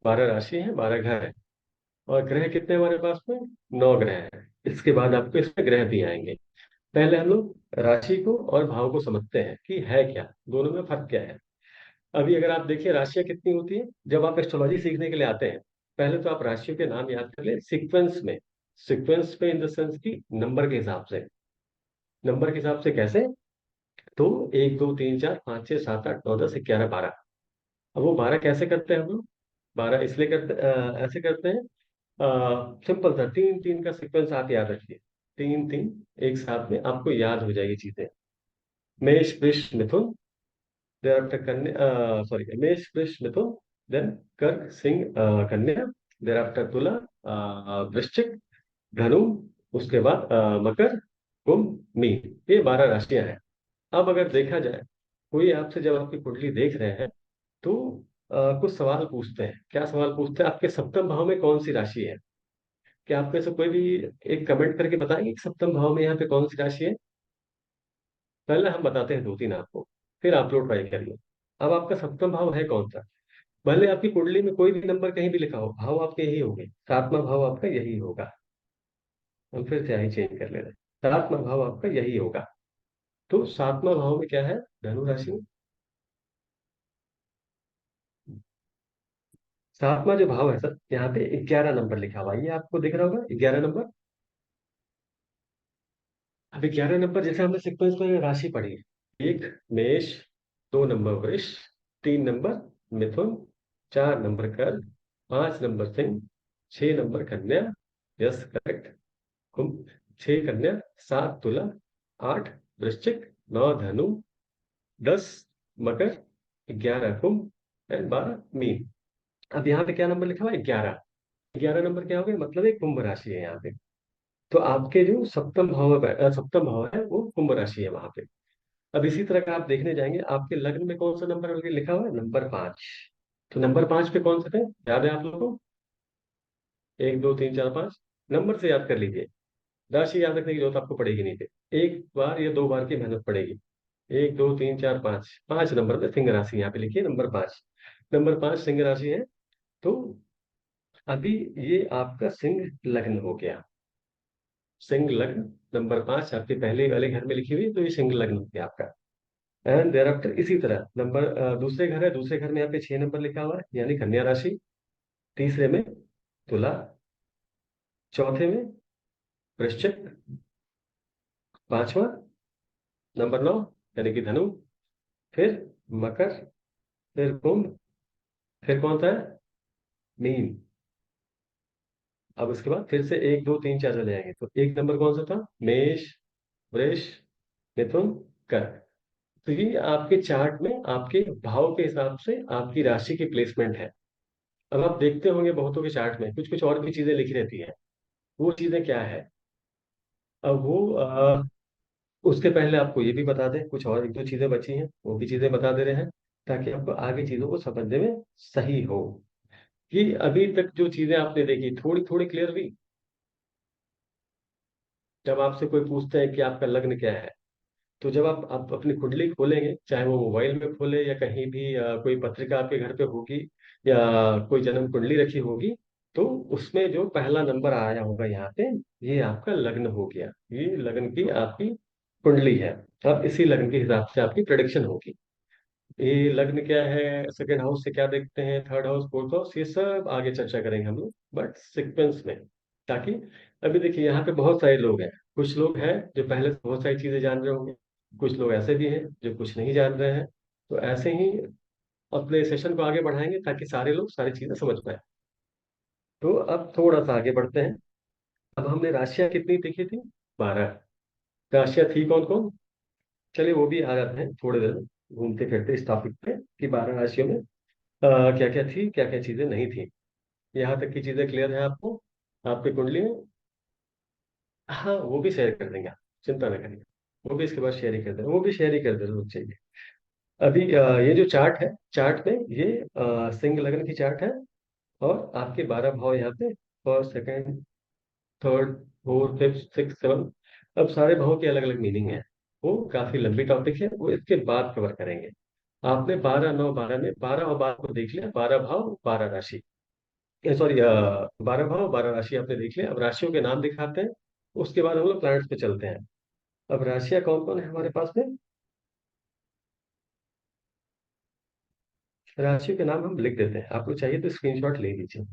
12 राशि है, 12 घर है। और ग्रह कितने हमारे पास में? 9 ग्रह हैं। इसके बाद आपको इसमें ग्रह भी आएंगे। पहले हम लोग राशि को और भाव को समझते हैं कि है क्या, दोनों में फर्क क्या है। अभी अगर आप देखिए राशियां कितनी होती है, जब आप एस्ट्रोलॉजी सीखने के लिए आते हैं, पहले तो आप राशियों के नाम याद कर ले सीक्वेंस में। सीक्वेंस में इन द सेंस की नंबर के हिसाब से। नंबर के हिसाब से कैसे? तो 1 2 3 4 5 6 7 8 9 10 11 12। अब वो 12 कैसे करते हैं हम लोग? 12 इसलिए करते, ऐसे करते हैं। सिंपल था, 3 3 का सीक्वेंस आप याद रखिए। 3 3 एक साथ में आपको याद हो जाएगी चीजें। मेष वृष मिथुन, देर आफ्टर कन्या, सॉरी, मेष वृष मिथुन, देन कर्क सिंह कन्या, देर आफ्टर तुला, वृश्चिक, धनु, उसके बाद मकर, कुंभ, मीन। ये 12 राशियां हैं। अब अगर देखा जाए, कोई आपसे जब आपकी कुंडली देख रहे हैं तो कुछ सवाल पूछते हैं। क्या सवाल पूछते हैं? आपके सप्तम भाव में कौन सी राशि है? क्या आप में से कोई भी एक कमेंट करके बताएंगे कि सप्तम भाव में यहाँ पे कौन सी राशि है? पहले हम बताते हैं 2 3 आपको, फिर आप लोग ट्राई करिए। अब आपका सप्तम भाव है कौन सा? भले आपकी कुंडली में कोई भी नंबर कहीं भी लिखा हो, भाव आपके यही होंगे। 7वां भाव आपका यही होगा। हम फिर से यही चेंज कर ले रहे हैं। 7वां भाव आपका यही होगा। तो 7वां भाव में क्या है? धनु राशि में। 7वां जो भाव है सर, यहाँ पे 11 नंबर लिखा हुआ है, ये आपको दिख रहा होगा 11 नंबर। अब 11 नंबर, जैसे हमने सीक्वेंस में राशि पढ़ी है, 1 मेष, 2 नंबर वृष, 3 नंबर मिथुन, 4 नंबर कर्क, 5 नंबर सिंह, 6 नंबर कन्या, यस करेक्ट, कुंभ, 6 कन्या, 7 तुला, 8 वृश्चिक, 9 धनु, 10 मकर, 11 कुंभ एंड 12 मीन। अब यहाँ पे क्या नंबर लिखा हुआ है? 11। 11 नंबर क्या हो गया? मतलब एक कुंभ राशि है यहाँ पे। तो आपके जो सप्तम भाव है, सप्तम भाव है वो कुंभ राशि है वहां पे। अब इसी तरह का आप देखने जाएंगे, आपके लग्न में कौन सा नंबर लिखा हुआ है? नंबर 5। तो नंबर 5 पे कौन से थे, याद है आप लोगों को? 1 2 3 4 5 नंबर से याद कर लीजिए। राशि याद रखने की जरूरत आपको पड़ेगी नहीं थे, एक बार या 2 बार की मेहनत पड़ेगी। 1 2 3 4 5, 5 नंबर पे सिंह राशि यहाँ पे लिखिए, नंबर 5। नंबर 5 सिंह राशि है। तो अभी ये आपका सिंह लग्न हो गया। सिंह लग्न, नंबर 5 आपके पहले वाले घर में लिखी हुई, तो ये सिंह लग्न हो गया आपका। एंड देयर आफ्टर इसी तरह नंबर, दूसरे घर है, दूसरे घर में यहाँ पे 6 नंबर लिखा हुआ है, यानी कन्या राशि। तीसरे में तुला, चौथे में वृश्चिक, पांचवा नंबर 9 यानी कि धनु, फिर मकर, फिर कुंभ, फिर कौन सा है? मीन। अब उसके बाद फिर से 1 2 3 4 चले जाएंगे, तो एक नंबर कौन सा था? मेष, वृष, मिथुन, कर्क। तो ये आपके चार्ट में आपके भाव के हिसाब से आपकी राशि की प्लेसमेंट है। अब आप देखते होंगे बहुतों के चार्ट में कुछ कुछ और भी चीजें लिखी रहती है। वो चीजें क्या है? अब वो उसके पहले आपको ये भी बता दें, कुछ और 1 2 चीजें बची हैं, वो भी चीजें बता दे रहे हैं, ताकि आपको आगे चीजों को समझने में सही हो। कि अभी तक जो चीजें आपने देखी थोड़ी थोड़ी क्लियर हुई? जब आपसे कोई पूछता है कि आपका लग्न क्या है, तो जब आप अपनी कुंडली खोलेंगे, चाहे वो मोबाइल में खोले या कहीं भी कोई पत्रिका आपके घर पे होगी, या कोई जन्म कुंडली रखी होगी, तो उसमें जो पहला नंबर आया होगा यहाँ पे, ये आपका लग्न हो गया। ये लग्न की आपकी कुंडली है। अब इसी लग्न के हिसाब से आपकी प्रेडिक्शन होगी। ये लग्न क्या है, सेकंड हाउस से क्या देखते हैं, थर्ड हाउस, फोर्थ हाउस, ये सब आगे चर्चा करेंगे हम लोग, बट सीक्वेंस में। ताकि अभी देखिए यहाँ पे बहुत सारे लोग हैं। कुछ लोग हैं जो पहले से बहुत सारी चीजें जान रहे होंगे, कुछ लोग ऐसे भी हैं जो कुछ नहीं जान रहे हैं। तो ऐसे ही अपने सेशन को आगे बढ़ाएंगे ताकि सारे लोग सारी चीजें समझ पाए। तो अब थोड़ा सा आगे बढ़ते हैं। अब हमने राशियां कितनी देखी थी? 12 राशियां थी कौन कौन? चलिए वो भी आ जाते हैं थोड़ी देर में, घूमते फिरते इस टॉपिक पे कि 12 राशियों में क्या क्या थी, क्या क्या चीजें नहीं थी। यहाँ तक की चीजें क्लियर है आपको आपकी कुंडली में? हाँ, वो भी शेयर कर देंगे आप, चिंता न करिए। वो भी इसके बाद शेयर ही कर देना, वो भी शेयर ही कर देना, वो चाहिए। अभी ये जो चार्ट है, चार्ट में ये सिंह लग्न की चार्ट है। और आपके 12 भाव यहाँ पे, first, second, third, fourth, fifth, six, seven. अब सारे भावों की अलग अलग मीनिंग है। वो काफी लंबी टॉपिक है, वो इसके बाद कवर करेंगे। आपने 12, 9, 12 में 12 और 12 को देख लिया, 12 भाव 12 राशि, सॉरी, 12 भाव 12 राशि आपने देख लिया। अब राशियों के नाम दिखाते हैं, उसके बाद हम लोग प्लैनेट्स पे चलते हैं। अब राशियां कौन कौन है हमारे पास में? राशियों के नाम हम लिख देते हैं, आपको चाहिए तो स्क्रीनशॉट ले लीजिए।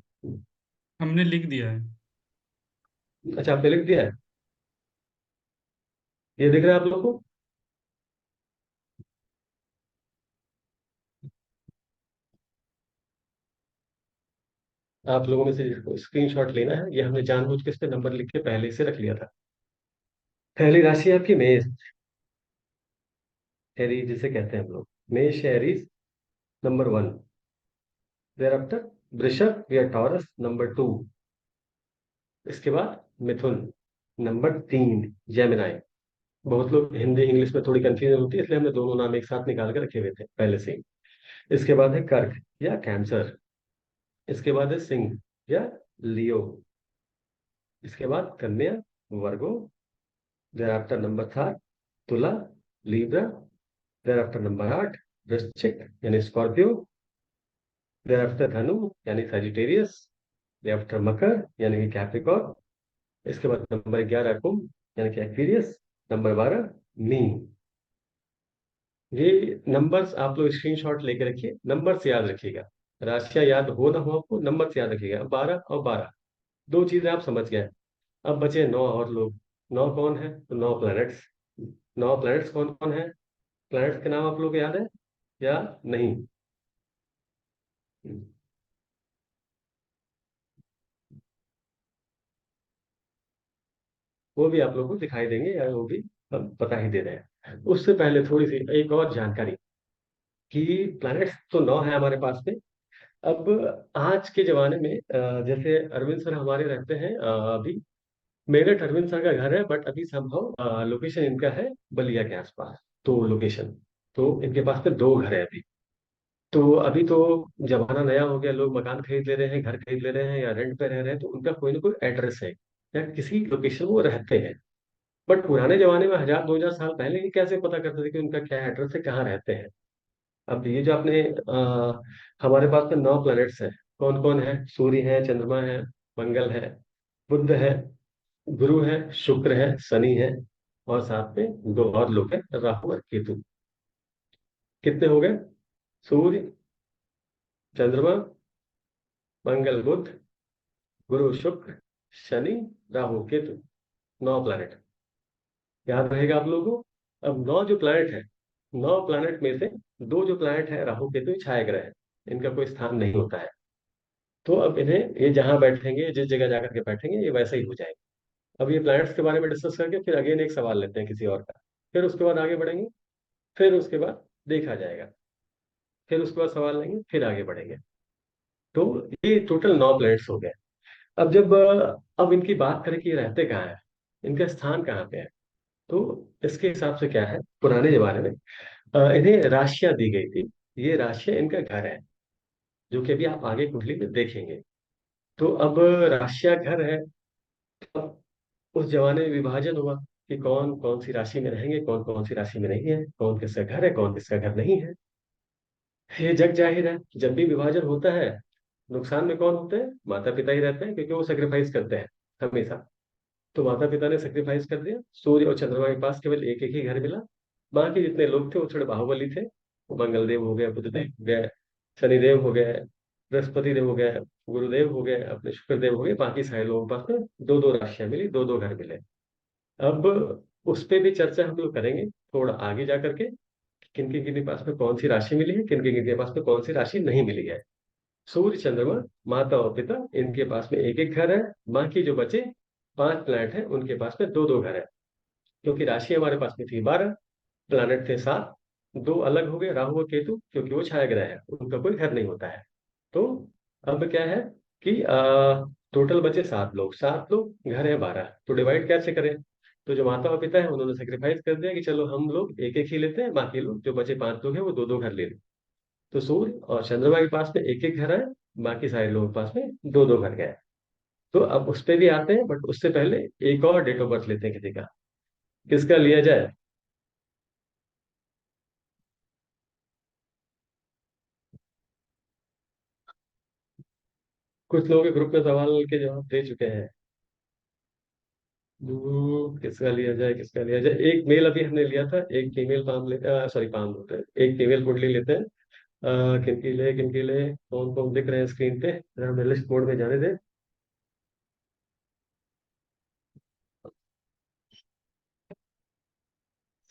हमने लिख दिया है। अच्छा, आपने लिख दिया है, ये दिख रहा है आप लोगों को? आप लोगों में से जिसको स्क्रीनशॉट लेना है, ये हमने जानबूझ के इस पे नंबर लिख के पहले से रख लिया था। पहली राशि है आपकी मेष, एरीज जिसे कहते हैं हम लोग, मेष एरीज, नंबर 1। देयर आफ्टर वृषभ या टॉरस, नंबर 2। इसके बाद मिथुन, नंबर 3। जेमिनाई। बहुत लोग हिंदी इंग्लिश में थोड़ी कंफ्यूजन होती है, इसलिए हमने दोनों नाम एक साथ निकाल के रखे हुए थे पहले से ही। इसके बाद है कर्क या कैंसर। इसके बाद है सिंह या लियो। इसके बाद कन्या, वर्गो। देयर आफ्टर नंबर 7, तुला, लीब्रा। देयर आफ्टर नंबर 8, वृश्चिक यानी स्कॉर्पियो। देयर आफ्टर धनु यानी सजिटेरियस। देयर आफ्टर मकर यानी कि कैप्रिकॉर्न। इसके बाद नंबर 11 कुंभ यानी कि एक्वेरियस। Number 12 mean. ये नंबर्स आप लोग स्क्रीनशॉट लेके रखिए, नंबर से याद रखिएगा। राशियां याद हो ना हो आपको, नंबर से याद रखिएगा। 12 और 12, दो चीजें आप समझ गए। अब बचे 9 और लोग। 9 कौन है? तो 9 प्लैनेट्स। 9 प्लैनेट्स कौन कौन है? प्लैनेट्स के नाम आप लोग को याद है या नहीं? वो भी आप लोग को दिखाई देंगे, या वो भी हम बता ही दे रहे हैं। उससे पहले थोड़ी सी एक और जानकारी, कि प्लैनेट्स तो 9 है हमारे पास में। अब आज के जमाने में जैसे अरविंद सर हमारे रहते हैं अभी, मेरठ अरविंद सर का घर है, बट अभी संभव लोकेशन इनका है बलिया के आसपास। तो लोकेशन, तो इनके पास में दो घर है अभी। तो अभी तो जमाना नया हो गया, लोग मकान खरीद ले रहे हैं, घर खरीद ले रहे हैं, या रेंट पे रह रहे हैं, तो उनका कोई ना कोई एड्रेस है, या किसी लोकेशन वो रहते हैं। बट पुराने जमाने में 1000 2000 साल पहले ये कैसे पता करते थे कि उनका क्या एड्रेस है, कहाँ रहते हैं? अब ये जो आपने हमारे पास में 9 प्लैनेट्स हैं, कौन कौन है? सूर्य है, चंद्रमा है, मंगल है, बुध है, गुरु है, शुक्र है, शनि है, और साथ में दो और लोग हैं, राहु और केतु। कितने हो गए? सूर्य, चंद्रमा, मंगल, बुध, गुरु, शुक्र, शनि, राहु, केतु। 9 प्लैनेट याद रहेगा आप लोगों को। अब 9 जो प्लैनेट है, 9 प्लैनेट में से दो जो प्लैनेट है राहु केतु, ये छाया ग्रह है, इनका कोई स्थान नहीं होता है। तो अब इन्हें, ये जहां बैठेंगे, जिस जगह जाकर के बैठेंगे, ये वैसे ही हो जाएंगे। अब ये प्लैनेट्स के बारे में डिस्कस करके फिर अगेन एक सवाल लेते हैं किसी और का, फिर उसके बाद आगे बढ़ेंगे, फिर उसके बाद देखा जाएगा, फिर उसके बाद सवाल लेंगे, फिर आगे बढ़ेंगे। तो ये टोटल 9 प्लैनेट्स हो गए। अब जब अब इनकी बात करें कि ये रहते कहाँ है, इनका स्थान कहाँ पे है, तो इसके हिसाब से क्या है, पुराने जमाने में इन्हें राशियां दी गई थी। ये राशियां इनका घर है, जो कि अभी आप आगे कुंडली में देखेंगे। तो अब राशियां घर है। अब उस जमाने में विभाजन हुआ कि कौन कौन सी राशि में रहेंगे, कौन कौन सी राशि में नहीं है, कौन किसका घर है, कौन किसका घर नहीं है। ये जग जाहिर है, जब भी विभाजन होता है, नुकसान में कौन होते हैं? माता पिता ही रहते हैं, क्योंकि वो सेक्रीफाइस करते हैं हमेशा। तो माता पिता ने सेक्रीफाइस कर दिया, सूर्य और चंद्रमा के पास केवल एक एक ही घर मिला। बाकी जितने लोग थे वो थोड़े बाहुबली थे। वो मंगल देव हो गए, बुध देव हो गए, शनिदेव हो गए, बृहस्पति देव हो गए, गुरुदेव हो गए, अपने शुक्रदेव हो गए। बाकी सारे लोगों के पास में दो दो राशियां मिली, दो दो घर मिले। अब उस पे भी चर्चा हम लोग करेंगे थोड़ा आगे जा करके, किन किन के पास में कौन सी राशि मिली है, किन किन के पास में कौन सी राशि नहीं मिली है। सूर्य, चंद्रमा, माता और पिता, इनके पास में एक एक घर है। बाकी जो बचे 5 प्लैनेट हैं, उनके पास में दो दो घर है। क्योंकि राशि हमारे पास में थी 12, प्लैनेट थे 7, दो अलग हो गए, राहु और केतु, क्योंकि वो छाया ग्रह है, उनका कोई घर नहीं होता है। तो अब क्या है कि टोटल बचे 7 लोग, 7 लोग, घर है 12, तो डिवाइड कैसे करें? तो जो माता और पिता है उन्होंने सेक्रीफाइस कर दिया कि चलो हम लोग एक एक ही लेते हैं, बाकी लोग जो बचे 5 लोग हैं वो दो दो घर ले लें। तो सूर्य और चंद्रमा के पास में एक एक घर है, बाकी सारे लोगों के पास में दो दो घर गए। तो अब उस पे भी आते हैं, बट उससे पहले एक और डेट ऑफ बर्थ लेते हैं किसी का। किसका लिया जाए? कुछ लोग के ग्रुप में सवाल के जवाब दे चुके हैं। किसका लिया जाए, किसका लिया जाए? एक मेल अभी हमने लिया था, एक फीमेल पाम ले, सॉरी पाम होते हैं, एक फीमेल कुंडली लेते हैं। किनकी ले, किनकी ले? कौन कौन दिख रहे हैं स्क्रीन पे? जरा हमें लिस्ट बोर्ड में जाने दें।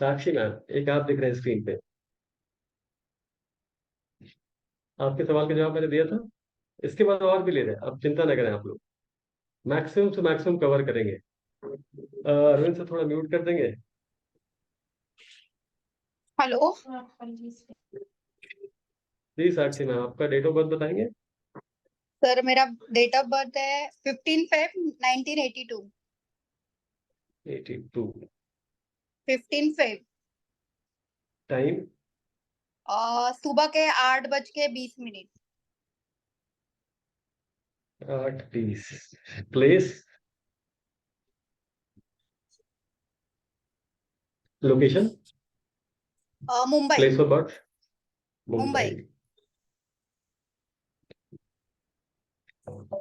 साक्षी मैम, एक आप दिख रहे हैं स्क्रीन पे। आपके सवाल का जवाब मैंने दिया था। इसके बाद और भी ले रहे हैं, अब चिंता न करें आप लोग। मैक्सिमम से मैक्सिमम कवर करेंगे। अरविंद से थोड़ा म्यूट कर देंगे। हेलो। जी साक्षी मैम, आपका डेट ऑफ बर्थ बताएंगे? सर मेरा डेट ऑफ बर्थ है 15 फेब 1982। 82। 15 फेब। टाइम? सुबह के 8:20 8:20। Place? Location? Mumbai. Place of birth? Mumbai. Mumbai.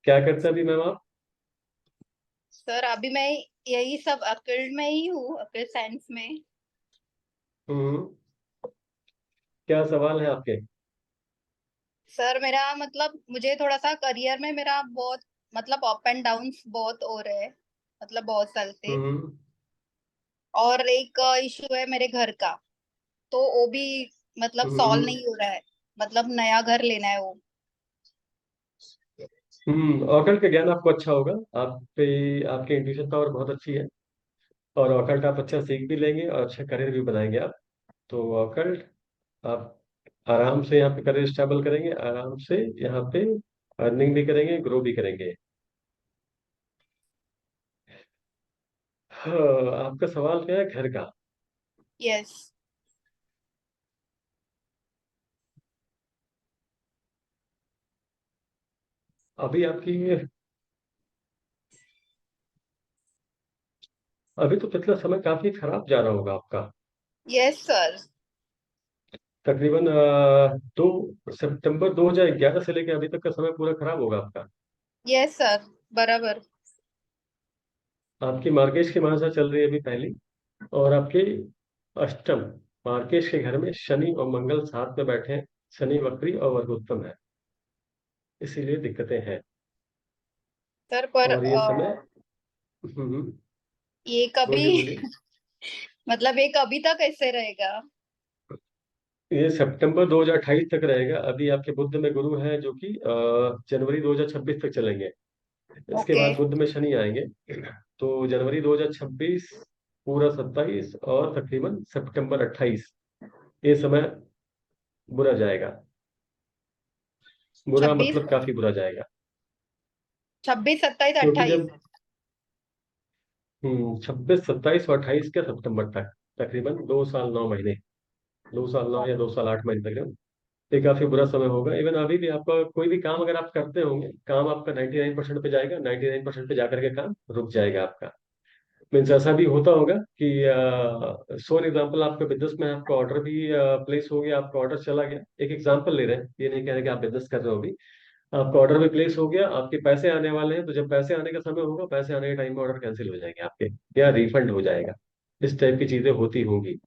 क्या करते हैं अभी मैम आप? सर अभी मैं यही सब अकल्ड में ही हूँ, अकल्ड साइंस में। हम्म। क्या सवाल है आपके? सर मेरा मतलब मुझे थोड़ा सा करियर में मेरा बहुत मतलब अप एंड डाउन्स बहुत हो रहे हैं, मतलब बहुत साल से। हम्म। और एक इशू है मेरे घर का, तो वो भी मतलब सॉल्व हम्म। नहीं हो रहा है। मतलब नया घर लेना है वो। ऑकल्ट का ज्ञान आपको अच्छा होगा। आप पे आपकी इंट्यूशन पावर बहुत अच्छी है। और ऑकल्ट आप अच्छा सीख भी लेंगे और अच्छा करियर भी बनाएंगे आप। तो ऑकल्ट आप आराम से यहाँ पे करियर स्टेबल करेंगे, आराम से यहाँ पे अर्निंग भी करेंगे, ग्रो भी करेंगे। हाँ, आपका सवाल क्या है घर का? यस। अभी आपकी अभी तो पिछला समय काफी खराब जा रहा होगा आपका। Yes sir. तकरीबन 2 सितंबर 2011 से लेकर अभी तक का समय पूरा खराब होगा आपका। यस सर, बराबर। आपकी मार्केश की महादशा चल रही है अभी पहली। और आपके अष्टम मार्केश के घर में शनि और मंगल साथ में बैठे हैं। शनि वक्री और वर्गोत्तम है, इसीलिए दिक्कतें हैं। सर पर और ये समय हम्म, ये कभी बोलिए बोलिए। मतलब ये कभी तक ऐसे रहेगा? ये सितंबर 2028 तक रहेगा। अभी आपके बुध में गुरु है जो कि जनवरी 2026 तक चलेंगे। इसके ओके। बाद बुध में शनि आएंगे। तो जनवरी 2026, पूरा 27 और तकरीबन सितंबर 28, ये समय बुरा जाएगा। बुरा 26, मतलब काफी बुरा जाएगा। 26, 27, क्योंकि 28। जब 26, 27 और 28 के सितंबर तक, तकरीबन 2 साल 9 महीने, 2 साल 9 या 2 साल 8 महीने तक ये काफी बुरा समय होगा। इवन अभी भी आपका कोई भी काम अगर आप करते होंगे, काम आपका 99% पे जाएगा, 99% पे जाकर के काम रुक जाएगा आपका। मीन्स ऐसा भी होता होगा कि सो एग्जाम्पल, आपका बिजनेस में आपका ऑर्डर भी प्लेस हो गया, आपका ऑर्डर चला गया। एक एग्जाम्पल ले रहे हैं, ये नहीं कह रहे कि आप बिजनेस कर रहे हो अभी। आपका ऑर्डर भी प्लेस हो गया, आपके पैसे आने वाले हैं, तो जब पैसे आने का समय होगा, पैसे आने के टाइम में ऑर्डर कैंसिल हो जाएंगे आपके, या रिफंड हो जाएगा। इस टाइप की चीजें होती होंगी।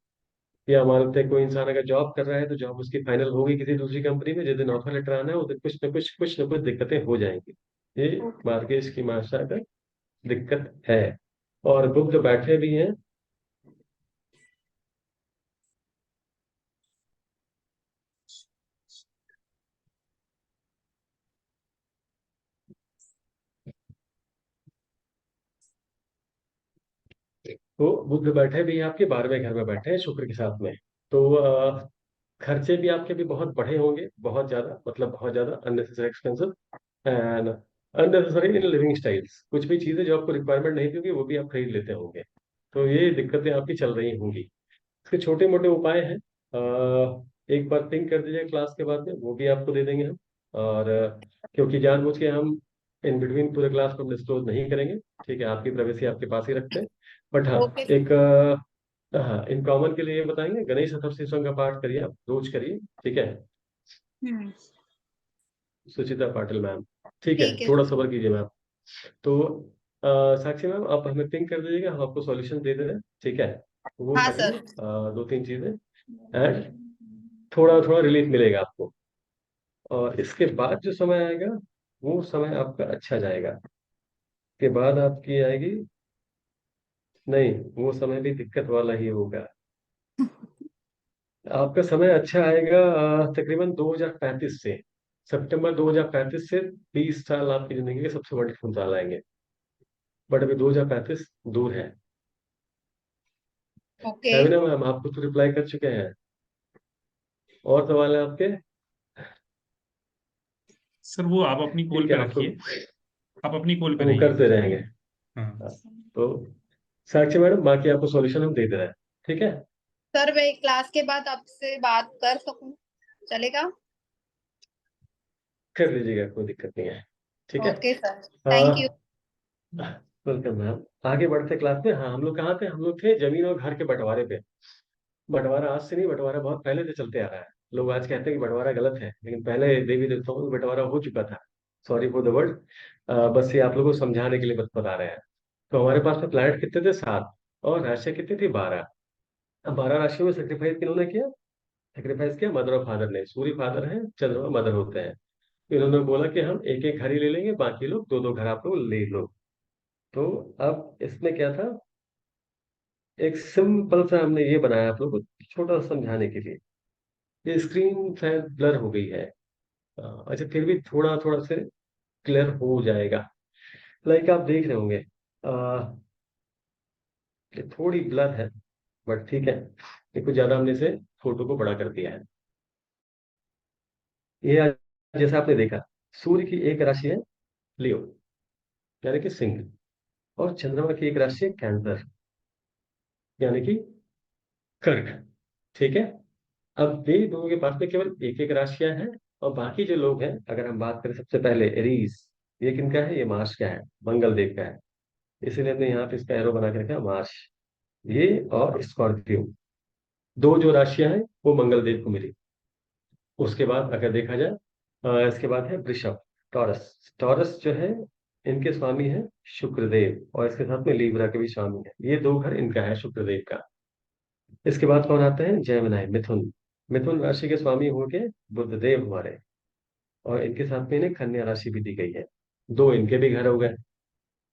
या मानते हैं कोई इंसान अगर जॉब कर रहा है तो जॉब उसकी फाइनल होगी किसी दूसरी कंपनी में, जिस दिन ऑफर लेटर आना है उस दिन कुछ न कुछ दिक्कतें हो जाएंगी। ये मार्केट की माशा का दिक्कत है। और बुध बैठे भी हैं। तो बुध बैठे भी हैं आपके 12वें घर में बैठे हैं शुक्र के साथ में। तो खर्चे भी आपके भी बहुत बढ़े होंगे, बहुत ज्यादा, मतलब बहुत ज्यादा unnecessary expensive and unnecessary in living styles. कुछ भी चीजें जो आपको रिक्वायरमेंट नहीं थी होगी वो भी आप खरीद लेते होंगे। तो ये दिक्कतें आपकी चल रही होंगी। इसके छोटे मोटे उपाय हैं। एक बार थिंक कर दीजिए क्लास के बाद में, वो भी आपको दे देंगे हम। और क्योंकि जानबूझ के हम इन बिटवीन पूरे क्लास को डिस्क्लोज नहीं करेंगे, ठीक है, आपकी प्राइवेसी आपके पास ही रखते हैं। बट हाँ, ओके। एक हाँ, इन कॉमन के लिए ये बताएंगे, गणेश चतुर्थी का पाठ करिए, आप रोज करिए, ठीक है। हम्म। सुचिता पाटिल मैम, ठीक है, ठीक है थोड़ा सर। सब्र कीजिए मैम। तो साक्षी मैम, आप हमें पिंक कर दीजिएगा, हम आपको सॉल्यूशन दे दे रहे हैं, ठीक है। वो हाँ करिए, सर। दो तीन चीजें, एंड थोड़ा थोड़ा रिलीफ मिलेगा आपको। और इसके बाद जो समय आएगा, वो समय आपका अच्छा जाएगा। के बाद आपकी आएगी, नहीं, वो समय भी दिक्कत वाला ही होगा। आपका समय अच्छा आएगा तकरीबन 2035 से, सितंबर 2035 से 20 साल आपकी जिंदगी के सबसे वंडरफुल साल आएंगे। बट अभी 2035 दूर है। ओके। है भी ना मैम, आपको तो रिप्लाई कर चुके हैं। और सवाल है आपके? सर वो आप अपनी कॉल ठीक है, पे आपको रखिए, आप अपनी कॉल पे वो रहिए। करते रहेंगे। हाँ। हाँ, तो साक्षी मैडम, बाकी आपको सॉल्यूशन हम दे दे रहे हैं, ठीक है। सर मैं क्लास के बाद आपसे बात कर सकूं, चलेगा? कर लीजिएगा, कोई दिक्कत नहीं है, ठीक है। Okay sir. Thank you. हाँ, वेलकम मैम। आगे बढ़ते क्लास में। हाँ, हम लोग कहाँ थे? हम लोग थे जमीन और घर के बंटवारे पे। बंटवारा आज से नहीं, बंटवारा बहुत पहले से चलते आ रहा है। लोग आज कहते हैं कि बंटवारा गलत है, लेकिन पहले देवी देवताओं में बंटवारा हो चुका था। Sorry for the word. बस ये आप लोगों को समझाने के लिए बस बता रहे हैं। तो हमारे पास में प्लैनेट कितने थे? 7। और राशियां कितनी थी? 12। अब 12 राशियों में सेक्रीफाइस किन्होंने किया? सेक्रीफाइस किया मदर और फादर ने। सूर्य फादर है, चंद्रमा मदर होते हैं। तो इन्होंने बोला कि हम एक एक घर ही ले लेंगे, बाकी लोग दो दो घर आप लोग ले लो। तो अब इसमें क्या था, एक सिंपल सा हमने ये बनाया आप लोगों को छोटा सा समझाने के लिए। ये स्क्रीन शायद ब्लर हो गई है। अच्छा, फिर भी थोड़ा थोड़ा से क्लियर हो जाएगा। लाइक आप देख रहे होंगे, ये थोड़ी ब्लर है, बट ठीक है। ये कुछ ज्यादा हमने इसे फोटो को बड़ा कर दिया है। ये जैसा आपने देखा, सूर्य की एक राशि है लियो, यानी कि सिंह। और चंद्रमा की एक राशि है कैंसर, यानी कि कर्क, ठीक है। अब ये दोनों के पास में केवल एक एक राशियां हैं। और बाकी जो लोग हैं, अगर हम बात करें सबसे पहले एरीज, ये किनका है? ये मार्स का है, मंगल देव का है। इसीलिए हमने यहाँ पे इसका एरो बना के रखा है, मार्स। ये और स्कॉर्पियो, दो जो राशियां हैं वो मंगल देव को मिली। उसके बाद अगर देखा जाए, इसके बाद है वृषभ, टॉरस। टॉरस जो है, इनके स्वामी है शुक्रदेव, और इसके साथ में लीब्रा के भी स्वामी है। ये दो घर इनका है, शुक्रदेव का। इसके बाद कौन आते हैं? जेमिनी, मिथुन। मिथुन राशि के स्वामी होंगे बुधदेव हमारे। और इनके साथ में इन्हें कन्या राशि भी दी गई है। दो इनके भी घर हो गए।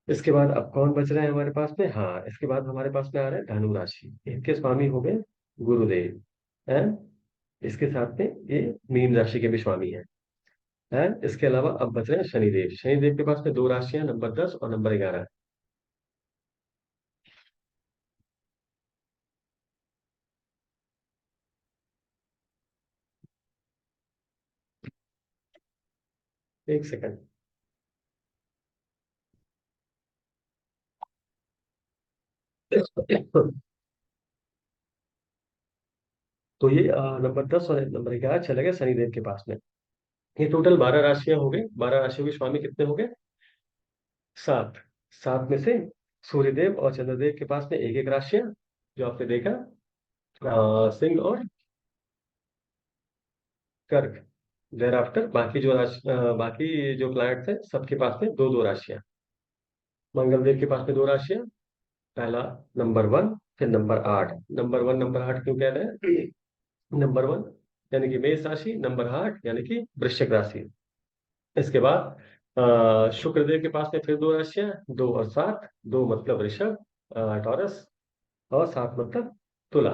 इसके बाद अब कौन बच रहे हैं हमारे पास में? हाँ, इसके बाद हमारे पास में आ रहा है धनु राशि। इनके स्वामी हो गए गुरुदेव है। इसके साथ में ये मीन राशि के भी स्वामी हैं। है, इसके अलावा अब बच रहे हैं शनिदेव। शनिदेव के पास में दो राशियां, नंबर 10 और नंबर 11। एक सेकंड। तो ये नंबर 10 और नंबर 11 चले गए शनिदेव के पास में। ये टोटल 12 राशियां हो गई। 12 राशियों के स्वामी कितने हो गए? 7। 7 में से सूर्यदेव और चंद्रदेव के पास में एक एक राशियां, जो आपने देखा, सिंह और कर्क। देर आफ्टर बाकी जो बाकी जो प्लैनेट थे सबके पास में दो दो राशियां। मंगल देव के पास में दो राशियां, पहला नंबर 1, फिर नंबर 8। नंबर 1 नंबर 8 क्यों कह रहे हैं? नंबर 1 यानी कि मेष राशि, नंबर 8 यानी कि वृश्चिक राशि। इसके बाद शुक्रदेव के पास में फिर दो राशियां, 2 और 7। 2 मतलब ऋषभ, टॉरस, और 7 मतलब तुला।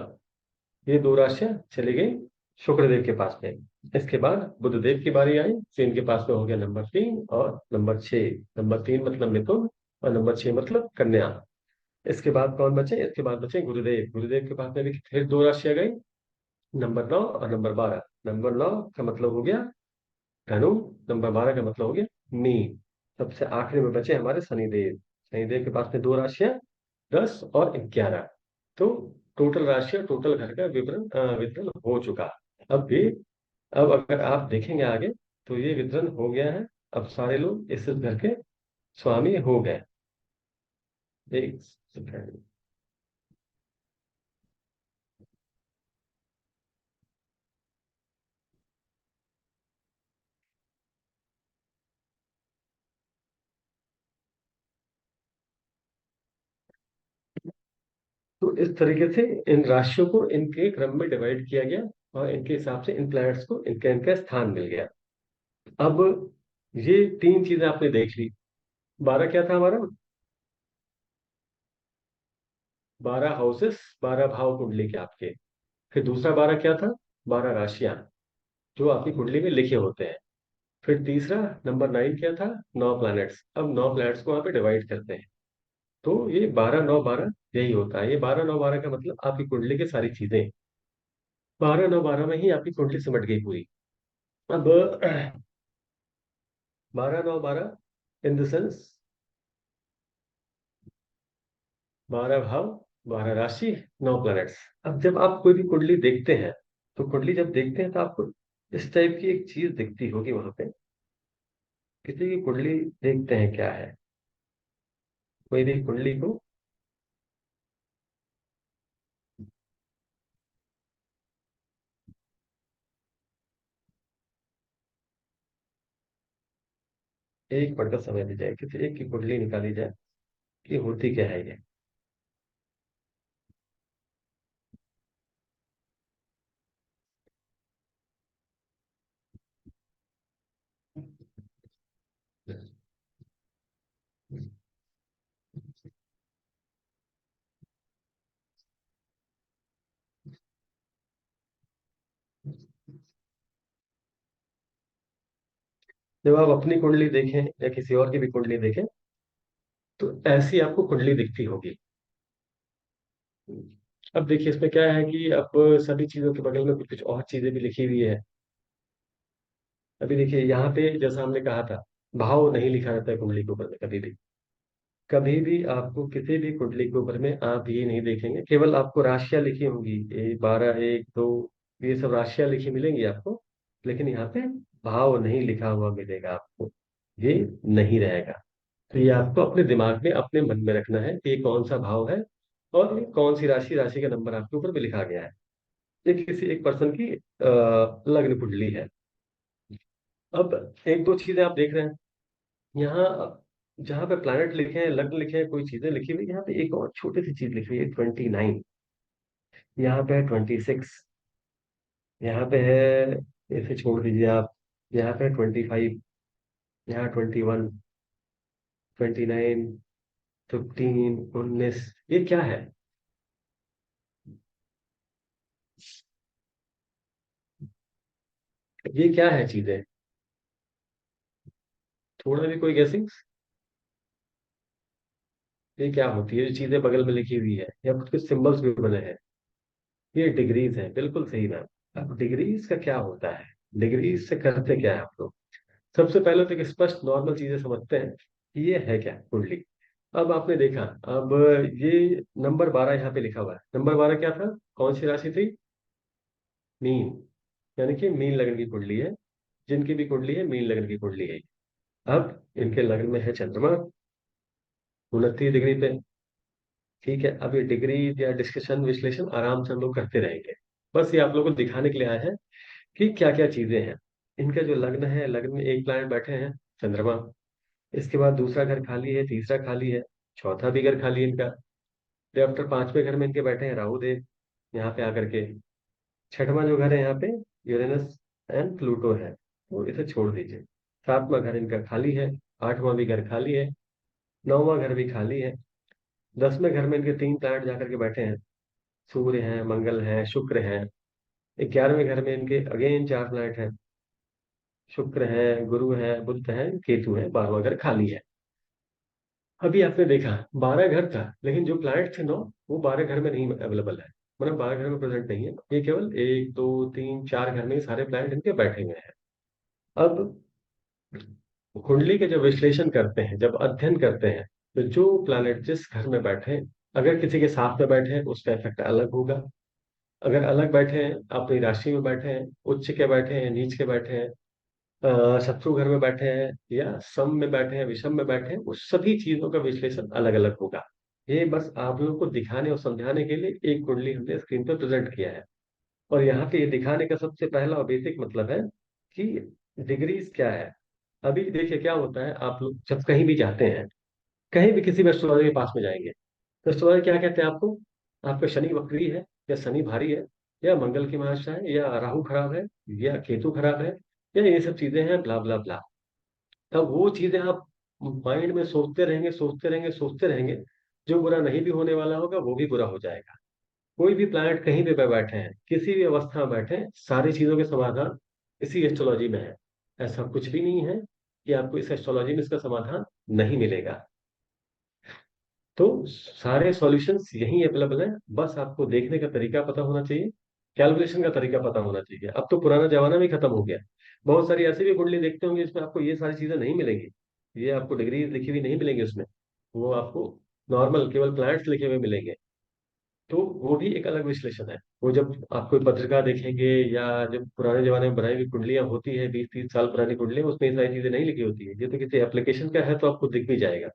ये दो राशियां चली गई शुक्रदेव के पास में। इसके बाद बुधदेव की बारी आई, तो इनके पास में हो गया नंबर 3 और नंबर 6। नंबर 3 मतलब मिथुन, और नंबर 6 मतलब कन्या। इसके बाद कौन बचे? इसके बाद बचे गुरुदेव। गुरुदेव के पास में भी फिर दो राशियां गई, नंबर 9 और नंबर 12। नंबर 9 का मतलब हो गया धनु, नंबर 12 का मतलब हो गया मीन। सबसे आखिरी में बचे हमारे शनिदेव। शनिदेव के पास में दो राशियां 10 और 11। तो टोटल राशियां, टोटल घर का विवरण वितरण हो चुका। अब भी, अब अगर आप देखेंगे आगे तो ये वितरण हो गया है। अब सारे लोग इस घर के स्वामी हो गए। एक सेकंड। तो इस तरीके से इन राशियों को इनके क्रम में डिवाइड किया गया और इनके हिसाब से इन प्लैनेट्स को इनका इनका स्थान मिल गया। अब ये तीन चीजें आपने देख ली। 12 क्या था हमारा? 12 हाउसेस, 12 भाव कुंडली के आपके। फिर दूसरा 12 क्या था? 12 राशियां जो आपकी कुंडली में लिखे होते हैं। फिर तीसरा नंबर 9 क्या था? 9 प्लैनेट्स। अब 9 प्लैनेट्स को वहां पे डिवाइड करते हैं। तो ये 12 9 12 यही होता है। ये 12 9 12 का मतलब आपकी कुंडली की सारी चीजें 12 9 12 में ही आपकी कुंडली सिमट गई पूरी। अब 12 9 12 इन द सेंस 12 भाव, 12 राशि, 9 प्लैनेट्स। अब जब आप कोई भी कुंडली देखते हैं, तो कुंडली जब देखते हैं तो आपको इस टाइप की एक चीज दिखती होगी वहां पे। किसी की कुंडली देखते हैं क्या है, कोई भी कुंडली को एक पढ़कर समझ ली जाए, किसी एक की कुंडली निकाली जाए कि होती क्या है ये। जब आप अपनी कुंडली देखें या किसी और की भी कुंडली देखें तो ऐसी आपको कुंडली दिखती होगी। अब देखिए इसमें क्या है कि अब सभी चीजों के बगल में कुछ कुछ और चीजें भी लिखी हुई है। अभी देखिए यहाँ पे जैसा हमने कहा था, भाव नहीं लिखा रहता है कुंडली के ऊपर में कभी भी। कभी भी आपको किसी भी कुंडली के ऊपर में आप ये नहीं देखेंगे, केवल आपको राशियां लिखी होंगी, 12 1 2, ये सब राशियां लिखी मिलेंगी आपको। लेकिन यहाँ पे भाव नहीं लिखा हुआ मिलेगा आपको, ये नहीं रहेगा। तो ये आपको अपने दिमाग में, अपने मन में रखना है कि ये कौन सा भाव है और ये कौन सी राशि, राशि का नंबर आपके ऊपर में लिखा गया है। ये किसी एक पर्सन की लग्न कुंडली है। अब एक दो चीजें आप देख रहे हैं यहाँ, जहाँ पे प्लैनेट लिखे हैं, लग्न लिखे हैं, कोई चीजें लिखी हुई, यहाँ पे एक और छोटी सी चीज लिखी हुई है 29। यहाँ पे है 26। यहाँ पे है, इसे छोड़ दीजिए आप। यहाँ पे 25। यहाँ 21, 29, 15, 19। ये क्या है? ये क्या है चीजें? थोड़ा भी कोई गेसिंग? ये क्या होती है जो चीजें बगल में लिखी हुई है या कुछ कुछ सिंबल्स भी बने हैं? ये डिग्रीज है, बिल्कुल सही मैम। अब डिग्रीज का क्या होता है, डिग्रीज से करते क्या है आप लोग? सबसे पहले तो एक स्पष्ट नॉर्मल चीजें समझते हैं कि ये है क्या कुंडली। अब आपने देखा, अब ये नंबर 12 यहाँ पे लिखा हुआ है। नंबर 12 क्या था, कौन सी राशि थी? मीन। यानी कि मीन लगन की कुंडली है। जिनकी भी कुंडली है, मीन लगन की कुंडली है। अब इनके लगन में है चंद्रमा 29 डिग्री पे। ठीक है, अब ये डिग्री या डिस्कशन विश्लेषण आराम से हम लोग करते रहेंगे। बस ये आप लोगों को दिखाने के लिए आए हैं कि क्या क्या चीजें हैं। इनका जो लग्न है, लग्न में एक प्लैनेट बैठे हैं, चंद्रमा। इसके बाद दूसरा घर खाली है, तीसरा खाली है, चौथा भी घर खाली है इनका। फिर आफ्टर पांचवें घर में इनके बैठे हैं राहु देव, यहाँ पे आकर के। छठवां जो घर है यहाँ पे यूरेनस एंड प्लूटो है, तो इसे छोड़ दीजिए। सातवां घर इनका खाली है, आठवां भी घर खाली है, नौवां घर भी खाली है। 10वें घर में इनके तीन प्लैनेट जाकर के बैठे हैं, सूर्य है, मंगल है, शुक्र है। 11वें घर में इनके अगेन चार प्लैनेट हैं, शुक्र है, गुरु है, बुध है, केतु है। 12वां घर खाली है। अभी आपने देखा 12 घर था, लेकिन जो प्लैनेट थे 9, वो 12 घर में नहीं अवेलेबल है। मतलब 12 घर में प्रेजेंट नहीं है, ये केवल 1 2 3 4 घर में ही सारे प्लैनेट इनके बैठे हुए हैं। अब कुंडली के जब विश्लेषण करते हैं, जब अध्ययन करते हैं, तो जो प्लैनेट जिस घर में बैठे हैं, अगर किसी के साथ में बैठे हैं उसका इफेक्ट अलग होगा। अगर अलग बैठे हैं, अपनी राशि में बैठे हैं, उच्च के बैठे हैं, नीच के बैठे हैं, शत्रु घर में बैठे हैं या सम में बैठे हैं, विषम में बैठे हैं, उस सभी चीजों का विश्लेषण अलग अलग होगा। ये बस आप लोगों को दिखाने और समझाने के लिए एक कुंडली हमने स्क्रीन पर प्रेजेंट किया है। और यहाँ पे ये दिखाने का सबसे पहला और बेसिक मतलब है कि डिग्रीज क्या है। अभी देखिए क्या होता है, आप लोग जब कहीं भी जाते हैं, कहीं भी किसी भी एस्ट्रोलॉजर के पास में जाएंगे, तो एस्ट्रोलॉजर क्या कहते हैं आपको? आपका शनि वक्री है, या शनि भारी है, या मंगल की महादशा है, या राहु खराब है, या केतु खराब है, या ये सब चीजें हैं, ब्ला ब्ला ब्ला। तब वो चीजें आप माइंड में सोचते रहेंगे, सोचते रहेंगे, सोचते रहेंगे, जो बुरा नहीं भी होने वाला होगा वो भी बुरा हो जाएगा। कोई भी प्लैनेट कहीं भी पे बैठे हैं, किसी भी अवस्था में बैठे हैं, सारी चीजों के समाधान इसी एस्ट्रोलॉजी में है। ऐसा कुछ भी नहीं है कि आपको इस एस्ट्रोलॉजी में इसका समाधान नहीं मिलेगा। तो सारे सॉल्यूशंस यहीं अवेलेबल है, बस आपको देखने का तरीका पता होना चाहिए, कैलकुलेशन का तरीका पता होना चाहिए। अब तो पुराना जमाना भी खत्म हो गया। बहुत सारी ऐसी भी कुंडली देखते होंगे जिसमें आपको ये सारी चीजें नहीं मिलेंगी, ये आपको डिग्री लिखी हुई नहीं मिलेंगी उसमें। वो आपको नॉर्मल केवल प्लैनेट्स लिखे हुए मिलेंगे। तो वो भी एक अलग विश्लेषण है। वो जब आप कोई पत्रिका देखेंगे, या जब पुराने जमाने में बनाई हुई कुंडलियां होती है, 20 30 साल पुरानी कुंडलियां, उसमें ये सारी चीजें नहीं लिखी होती है। ये तो किसी एप्लीकेशन का है तो आपको दिख भी जाएगा।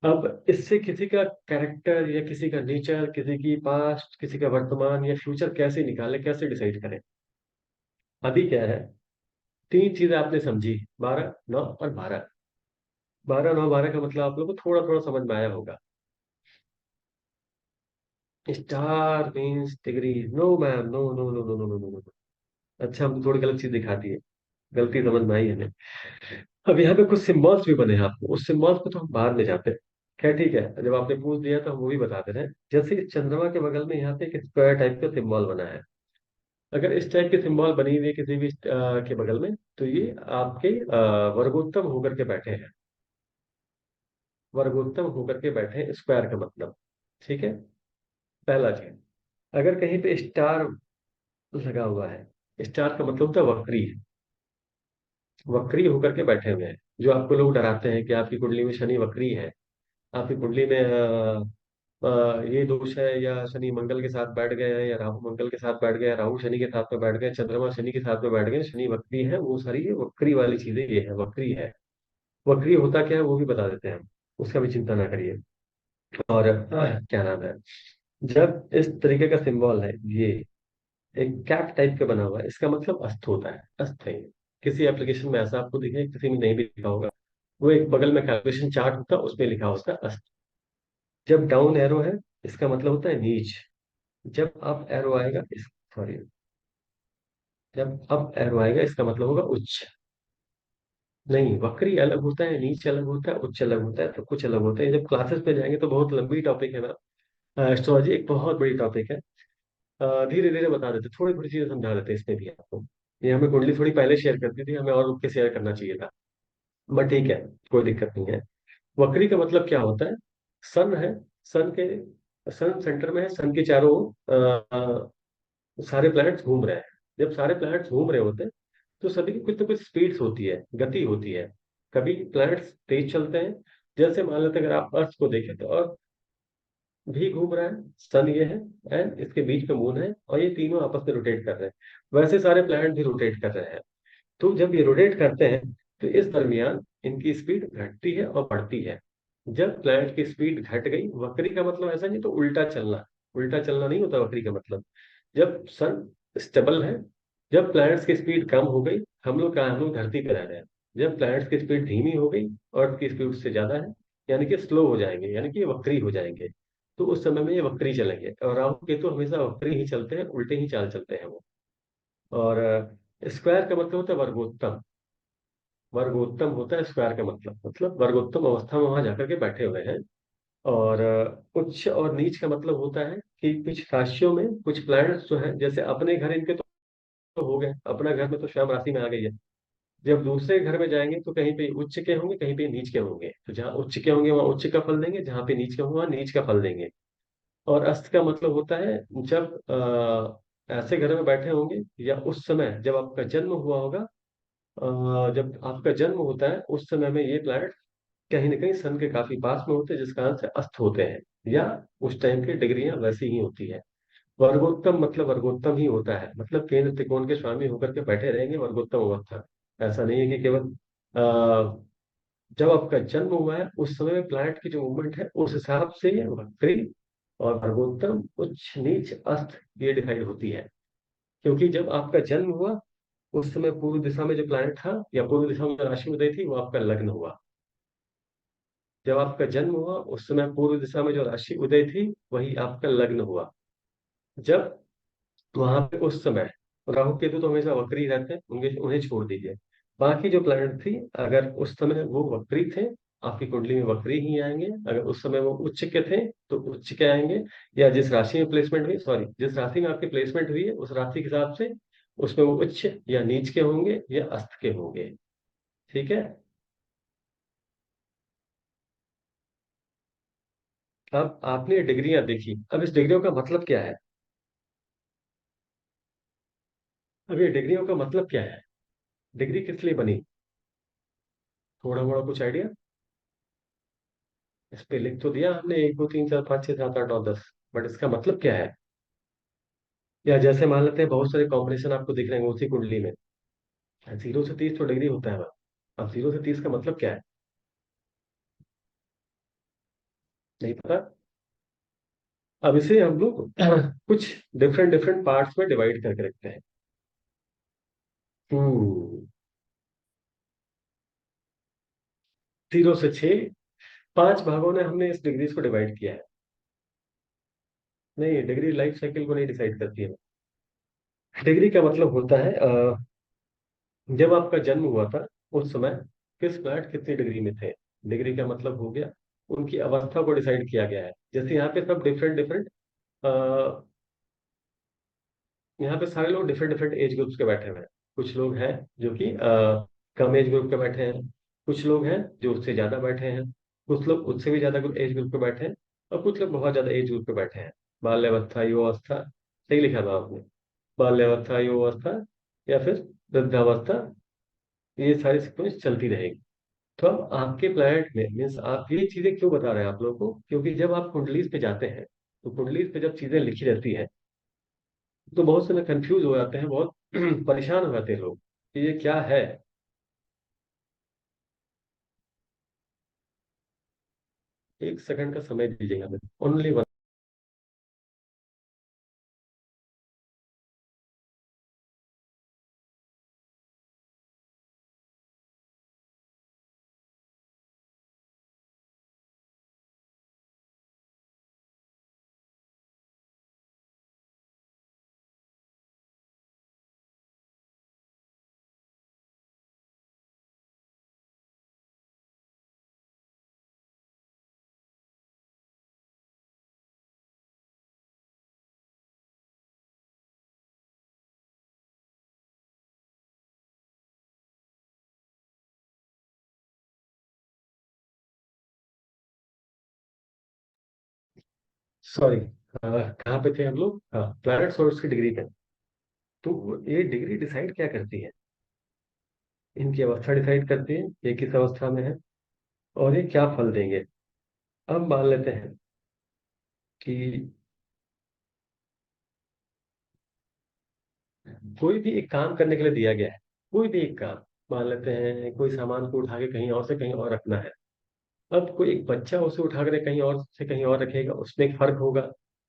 अब इससे किसी का कैरेक्टर या किसी का नेचर, किसी की पास्ट, किसी का वर्तमान या फ्यूचर कैसे निकाले, कैसे डिसाइड करें? अभी क्या है, तीन चीजें आपने समझी, 12 9 और 12। 12 9 12 का मतलब आप लोगों को थोड़ा थोड़ा समझ में आया होगा। Star means degree, no ma'am, no no no no no no no no. अच्छा, हम थोड़ी गलत चीज दिखा दी है, गलती समझ में आई हमें। अब यहाँ पे कुछ सिम्बॉल्स भी बने हैं, आपको उस सिम्बॉल्स पे तो हम बाद में जाते हैं। खैर ठीक है, जब आपने पूछ दिया तो हम वो भी बता दे रहे हैं। जैसे इस चंद्रमा के बगल में यहाँ पे एक स्क्वायर टाइप का सिम्बॉल बना है। अगर इस टाइप के सिम्बॉल बनी हुई है किसी भी के बगल में, तो ये आपके वर्गोत्तम होकर के बैठे हैं। वर्गोत्तम होकर के बैठे हैं, स्क्वायर का मतलब। ठीक है, पहला चीज। अगर कहीं पे स्टार लगा हुआ है, स्टार का मतलब होता है वक्री। वक्री होकर के बैठे हुए हैं, जो आपको लोग डराते हैं कि आपकी कुंडली में शनि वक्री है, आपकी कुंडली में ये दोष है, या शनि मंगल के साथ बैठ गए हैं, या राहु मंगल के साथ बैठ गए, राहु शनि के साथ में बैठ गए, चंद्रमा शनि के साथ में बैठ गए, शनि वक्री है, वो सारी ये वक्री वाली चीजें ये है, वक्री है। वक्री होता क्या है वो भी बता देते हैं हम, उसका भी चिंता ना करिए। और क्या नाम है, जब इस तरीके का सिंबल है ये, एक कैप टाइप का बना हुआ है, इसका मतलब अस्त होता है, अस्त है। किसी एप्लीकेशन में ऐसा आपको दिखे, किसी में नहीं भी लिखा होगा। वो एक बगल में कैलकुलेशन चार्ट होता है, उसमें लिखा होता है अस्त। जब डाउन एरो है, इसका मतलब होता है नीच। जब अप एरो आएगा इस सॉरी जब अप एरो आएगा इसका मतलब होगा उच्च। नहीं, वक्री अलग होता है, नीच अलग होता है, उच्च अलग होता है, तो कुछ अलग होता है। जब क्लासेस पे जाएंगे तो बहुत लंबी टॉपिक है ना, एस्ट्रोलॉजी एक बहुत बड़ी टॉपिक है। धीरे धीरे बता देते, थोड़ी थोड़ी चीजें समझा देते हैं इसमें भी आपको। ये हमें कुंडली थोड़ी पहले शेयर कर दी थी, हमें और रुक के शेयर करना चाहिए था, बट ठीक है, कोई दिक्कत नहीं है। वक्री का मतलब क्या होता है? सन है, सन के सन सेंटर में है, सन के चारों सारे प्लैनेट्स घूम रहे हैं। जब सारे प्लैनेट्स घूम रहे होते हैं, तो सभी की कुछ ना कुछ स्पीड्स होती है, गति होती है। कभी प्लैनेट्स तेज चलते हैं, जैसे मान लेते हैं अगर आप अर्थ को देखें तो अर्थ भी घूम रहा है, सन ये है, एंड इसके बीच में मून है, और ये तीनों आपस में रोटेट कर रहे हैं। वैसे सारे प्लैनेट भी रोटेट कर रहे हैं। तो जब ये रोटेट करते हैं, तो इस दरमियान इनकी स्पीड घटती है और बढ़ती है। जब प्लैनेट की स्पीड घट गई, वक्री का मतलब ऐसा नहीं तो उल्टा चलना, उल्टा चलना नहीं होता वक्री का मतलब। जब सन स्टेबल है, जब प्लैनेट्स की स्पीड कम हो गई, हम लोग धरती पे रह रहे हैं। जब प्लैनेट्स की स्पीड धीमी हो गई, अर्थ की स्पीड उससे ज्यादा है, यानी कि स्लो हो जाएंगे, यानी कि ये वक्री हो जाएंगे। तो उस समय में ये वक्री चलेंगे। और राहु केतु हमेशा वक्री ही चलते हैं, उल्टे ही चाल चलते हैं वो। और स्क्वायर का मतलब होता है वर्गोत्तम। वर्गोत्तम होता है स्क्वायर का मतलब वर्गोत्तम अवस्था में वहां जाकर के बैठे हुए हैं। और उच्च और नीच का मतलब होता है कि कुछ राशियों में कुछ प्लैनेट्स जो है, जैसे अपने घर इनके तो हो गए, अपना घर में तो स्वयं राशि में आ गई है। जब दूसरे घर में जाएंगे तो कहीं पे उच्च के होंगे, कहीं पे नीच के होंगे। तो जहाँ उच्च के होंगे वहां उच्च का फल देंगे, जहाँ पे नीच के होंगे वहां नीच का फल देंगे। और अस्त का मतलब होता है जब ऐसे घर में बैठे होंगे या उस समय जब आपका जन्म हुआ होगा, जब आपका जन्म होता है उस समय में ये प्लैनेट कहीं ना कहीं सन के काफी पास में होते हैं, जिस कारण से अस्त होते हैं, या उस टाइम की डिग्रियां वैसी ही होती है। वर्गोत्तम मतलब वर्गोत्तम ही होता है, मतलब केंद्र त्रिकोण के स्वामी होकर के बैठे रहेंगे वर्गोत्तम अवस्था। ऐसा नहीं है कि केवल जब आपका जन्म हुआ है उस समय में प्लैनेट की जो मूवमेंट है उस हिसाब से ये वक्री और वर्गोत्तम उच्च नीच अस्त ये डिसाइड होती है। क्योंकि जब आपका जन्म हुआ उस समय पूर्व दिशा में जो प्लैनेट था या पूर्व दिशा में जो राशि उदय थी वो आपका लग्न हुआ। जब आपका जन्म हुआ उस समय पूर्व दिशा में जो राशि उदय थी वही आपका लग्न हुआ। जब वहां पे उस समय राहु केतु तो हमेशा वक्री रहते हैं, उनके उन्हें छोड़ दीजिए। बाकी जो प्लैनेट थी अगर उस समय वो वक्री थे, आपकी कुंडली में वक्री ही आएंगे। अगर उस समय वो उच्च के थे तो उच्च के आएंगे, या जिस राशि में प्लेसमेंट हुई, सॉरी, जिस राशि में आपकी प्लेसमेंट हुई है उस राशि के हिसाब से उसमें वो उच्च या नीच के होंगे या अस्त के होंगे। ठीक है। अब आपने डिग्रियां देखी, अब इस डिग्रियों का मतलब क्या है? अब ये डिग्रियों का मतलब क्या है? डिग्री किस लिए बनी? थोड़ा मोड़ा कुछ आइडिया? इस पे लिख तो दिया हमने 1 2 3 4 5 6 7 8 9 10, बट इसका मतलब क्या है? या जैसे मान लेते हैं बहुत सारे कॉम्बिनेशन आपको दिख रहे हैं उसी कुंडली में, 0 से 30 तो डिग्री होता है वहाँ। अब 0 से 30 का मतलब क्या है? नहीं पता। अब इसे हम लोग कुछ डिफरेंट डिफरेंट पार्ट्स में डिवाइड करके रखते हैं। हम्म 0 से 6, 5 भागों में हमने इस डिग्रीज को डिवाइड किया है। नहीं, डिग्री लाइफ साइकिल को नहीं डिसाइड करती है। डिग्री का मतलब होता है जब आपका जन्म हुआ था उस समय किस प्लैनेट कितनी डिग्री में थे। डिग्री का मतलब हो गया उनकी अवस्था को डिसाइड किया गया है। जैसे यहाँ पे सब डिफरेंट डिफरेंट, यहाँ पे सारे लोग डिफरेंट डिफरेंट एज ग्रुप्स के बैठे हुए हैं। कुछ लोग हैं जो कि कम एज ग्रुप के बैठे हैं, कुछ लोग हैं जो उससे ज्यादा बैठे हैं, कुछ लोग उससे भी ज्यादा एज ग्रुप पे बैठे हैं, और कुछ लोग बहुत ज्यादा एज ग्रुप पे बैठे हैं। बाल्यावस्था, युवावस्था, सही लिखा था आपने, बाल्यावस्था, युवावस्था या फिर वृद्धावस्था, ये सारी सीक्वेंस चलती रहेगी। तो अब आपके प्लैनेट में मीन्स आप ये चीजें क्यों बता रहे हैं आप लोगों को, क्योंकि जब आप कुंडलीज पे जाते हैं तो कुंडलीज पे जब चीजें लिखी रहती है तो बहुत से लोग कंफ्यूज हो जाते हैं, बहुत परेशान हो जाते हैं लोग कि ये क्या है। 1 सेकंड का समय दीजिएगा, मैं ओनली वन। सॉरी, कहाँ पे थे हम लोग? हाँ, प्लैनेट्स और उसकी डिग्री पे। तो ये डिग्री डिसाइड क्या करती है? इनकी अवस्था डिसाइड करती है ये किस अवस्था में है और ये क्या फल देंगे। अब मान लेते हैं कि कोई भी एक काम करने के लिए दिया गया है, कोई भी एक काम, मान लेते हैं कोई सामान को उठा के कहीं और से कहीं और रखना है। अब कोई एक बच्चा उसे उठा कर कहीं और से कहीं और रखेगा, उसमें एक फर्क होगा।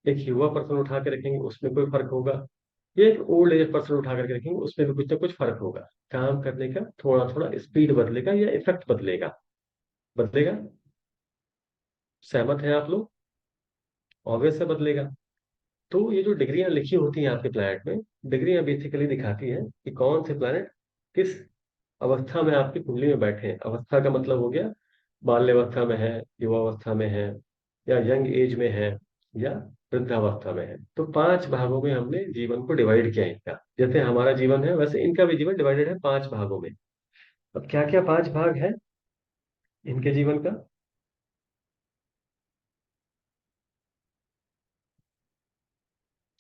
एक युवा पर्सन उठा के रखेंगे उसमें कोई फर्क होगा। ये एक ओल्ड एज पर्सन उठा करके रखेंगे उसमें भी कुछ ना कुछ फर्क होगा। काम करने का थोड़ा थोड़ा स्पीड बदलेगा या इफेक्ट बदलेगा। बदलेगा। सहमत हैं आप लोग? ऑब्वियस से बदलेगा। तो ये जो डिग्रियां लिखी होती हैं आपके प्लैनेट में, डिग्रियां बेसिकली दिखाती हैं कि कौन से प्लैनेट किस अवस्था में आपकी कुंडली में बैठे हैं। अवस्था का मतलब हो गया बाल्यावस्था में है, युवावस्था में है, या यंग एज में है, या वृद्धावस्था में है। तो 5 भागों में हमने जीवन को डिवाइड किया है इनका। जैसे हमारा जीवन है वैसे इनका भी जीवन डिवाइडेड है 5 भागों में। अब क्या क्या 5 भाग है इनके जीवन का?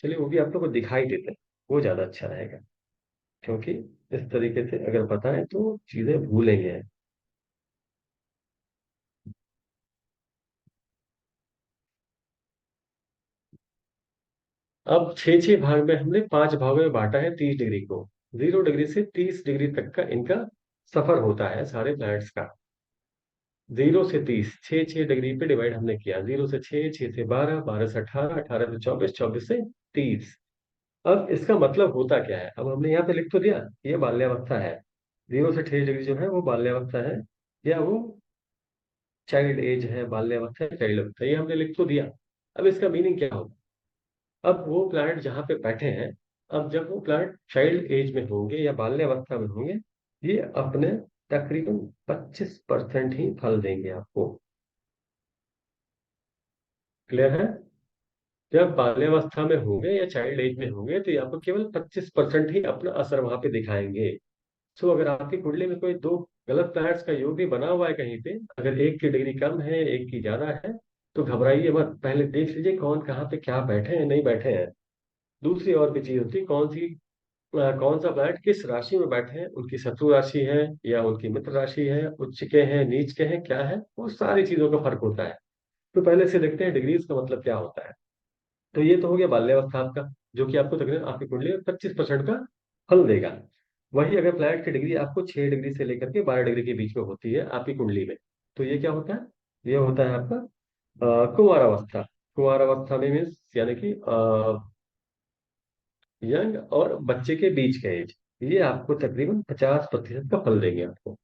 चलिए वो भी आप लोग को दिखाई देते हैं, वो ज्यादा अच्छा रहेगा, क्योंकि इस तरीके से अगर बताएं तो चीजें भूलेंगे। अब छह छह भाग में हमने पांच भागों में बांटा है 30 डिग्री को। 0 डिग्री से 30 डिग्री तक का इनका सफर होता है सारे प्लैनेट्स का। 0 से 30, 6 6 डिग्री पे डिवाइड हमने किया। 0 से 6, 6 से 12, 12 से 18, 18 से 24, 24 से 30। अब इसका मतलब होता क्या है, अब हमने यहाँ पे लिख तो दिया, ये बाल्यावस्था है। 0 से 6 डिग्री जो है वो बाल्यावस्था है, या वो चाइल्ड एज है, बाल्यावस्था है, चाइल्ड अवस्था, ये हमने लिख तो दिया। अब इसका मीनिंग क्या होगा? अब वो प्लांट जहाँ पे बैठे हैं, अब जब वो प्लांट चाइल्ड एज में होंगे या बाल्यावस्था में होंगे, ये अपने तकरीबन 25% ही फल देंगे आपको। क्लियर है? जब बाल्यावस्था में होंगे या चाइल्ड एज में होंगे तो ये आपको केवल 25% ही अपना असर वहां पे दिखाएंगे। सो अगर आपकी कुंडली में कोई दो गलत प्लैनेट्स का योग भी बना हुआ है कहीं पे, अगर एक की डिग्री कम है एक की ज्यादा है, तो घबराइए मत, पहले देख लीजिए कौन कहाँ पे क्या बैठे हैं नहीं बैठे हैं। दूसरी और भी चीज होती है, कौन सा प्लैनेट किस राशि में बैठे हैं, उनकी शत्रु राशि है या उनकी मित्र राशि है, उच्च के हैं नीच के हैं क्या है, वो सारी चीजों का फर्क होता है। तो पहले से देखते हैं डिग्रीज का मतलब क्या होता है। तो ये तो हो गया बाल्यावस्था आपका, जो कि आपको तकरीबन आपकी कुंडली में 25% का फल देगा। वही अगर प्लैनेट की डिग्री आपको 6 डिग्री से लेकर के 12 डिग्री के बीच में होती है आपकी कुंडली में, तो ये क्या होता है? ये होता है आपका कुंवारावस्था। कुंवारावस्था में मीन्स यानी कि यंग और बच्चे के बीच का एज। ये आपको तकरीबन 50% का फल देंगे आपको।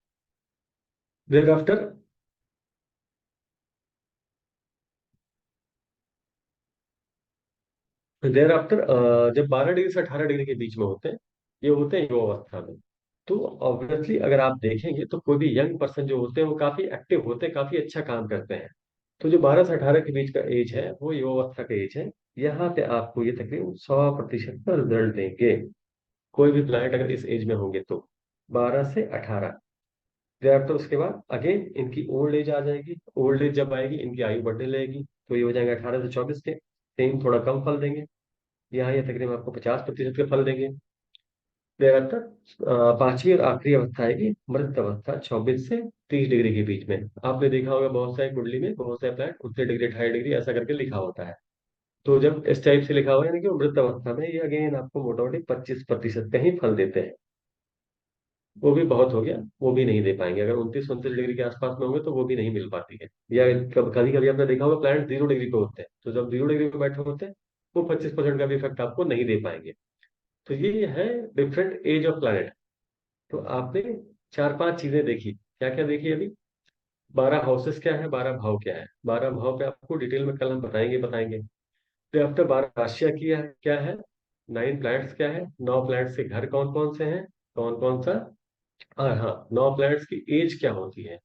देर आफ्टर देर आफ्टर जब 12 डिग्री से 18 डिग्री के बीच में होते हैं, ये होते हैं युवावस्था में। तो ऑब्वियसली अगर आप देखेंगे तो कोई भी यंग पर्सन जो होते हैं वो काफी एक्टिव होते हैं, काफी अच्छा काम करते हैं। तो जो 12 से 18 के बीच का एज है वो युवावस्था का एज है। यहाँ पे आपको ये तकरीबन 100% का रिजल्ट देंगे, कोई भी प्लैनेट अगर इस एज में होंगे तो। 12 से 18, तो उसके बाद अगेन इनकी ओल्ड एज आ जाएगी। ओल्ड एज जब आएगी इनकी आयु बढ़ने लगेगी, तो ये हो जाएंगे 18 से 24 के। सेम थोड़ा कम फल देंगे, यहाँ ये तकरीबन आपको 50% के फल देंगे। thereafter पांचवी और आखिरी अवस्था आएगी मृत अवस्था, 24 से 30 डिग्री के बीच में। आपने देखा होगा बहुत सारी कुंडली में बहुत सारे प्लैनेट 19 डिग्री 28 डिग्री ऐसा करके लिखा होता है। तो जब इस टाइप से लिखा हुआ है यानी कि वो मृत अवस्था में, ये अगेन आपको मोटा मोटी 25% का ही फल देते हैं। वो भी बहुत हो गया, वो भी नहीं दे पाएंगे। अगर 29 29 डिग्री के आसपास में होंगे तो वो भी नहीं मिल पाती है। या कभी कभी आपने देखा होगा प्लैनेट 0 डिग्री पे होते हैं, तो जब 0 डिग्री पे बैठे होते हैं वो 25% का भी इफेक्ट आपको नहीं दे पाएंगे। तो ये है डिफरेंट एज ऑफ प्लैनेट। तो आपने चार पांच चीजें देखी, क्या क्या देखी अभी? 12 हाउसेस क्या है, 12 भाव क्या है, 12 भाव पे आपको डिटेल में कल हम बताएंगे। फिर आफ्टर 12 राशियां क्या है, 9 प्लैनेट्स क्या है, 9 प्लैनेट्स के घर कौन कौन से हैं, कौन कौन सा, और हाँ 9 प्लैनेट्स की एज क्या होती है,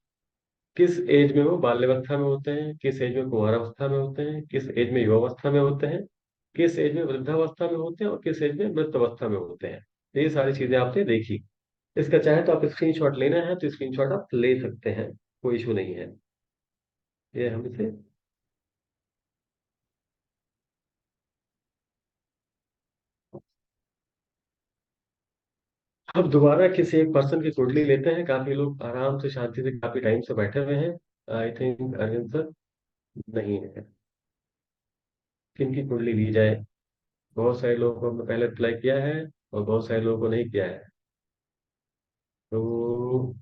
किस एज में वो बाल्यावस्था में होते हैं, किस एज में कुमारावस्था में होते हैं, किस एज में युवावस्था में होते हैं, किस एज में वृद्धावस्था में होते हैं, और किस एज में मृत अवस्था में होते हैं। ये सारी चीजें आपने देखी। इसका चाहे तो आप स्क्रीनशॉट लेना है तो स्क्रीनशॉट आप ले सकते हैं, कोई इशू नहीं है। ये हम इसे अब दोबारा किसी एक पर्सन की कुंडली लेते हैं। काफी लोग आराम से शांति से काफी टाइम से बैठे हुए हैं। आई थिंक अरविंद सर नहीं है, किनकी कुंडली ली जाए? बहुत सारे लोगों को हमने पहले अप्लाई किया है और बहुत सारे लोगों को नहीं किया है। तो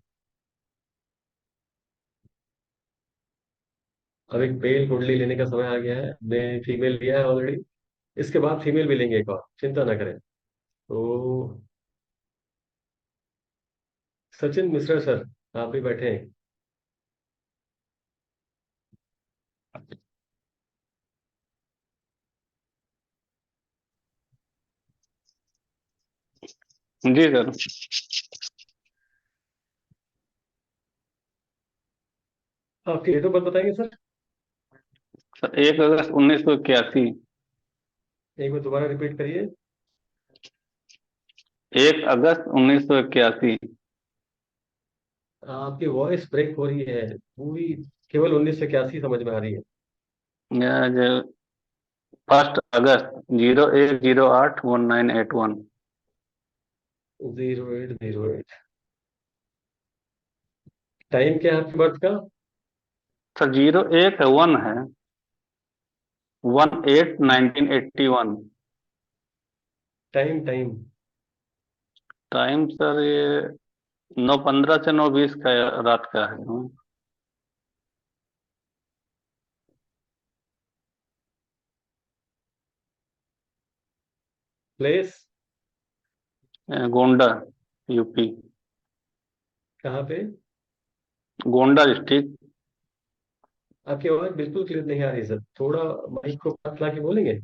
अब एक मेल कुंडली लेने का समय आ गया है। हमने फीमेल लिया है ऑलरेडी, इसके बाद फीमेल भी लेंगे एक और, चिंता ना करें। तो सचिन मिश्रा सर, आप भी बैठे हैं? जी सर। आपकी डेट ऑफ बर्थ बताएंगे सर? सर 1 अगस्त 1981। एक बार दोबारा रिपीट करिए। 1 अगस्त 1981। आपकी वॉइस ब्रेक हो रही है पूरी, केवल 1981 समझ में आ रही है। या जो 1 अगस्त 01081981। 0808। टाइम क्या है आपकी बर्थ का? सर 01 है 18 1981। Time time. टाइम सर ये 9:15 से 9:20 का रात का है। प्लेस? गोंडा, यूपी। कहाँ पे? गोंडा डिस्ट्रिक्ट। आपकी आवाज बिल्कुल क्लियर नहीं आ रही सर, थोड़ा माइक को पास ला के बोलेंगे?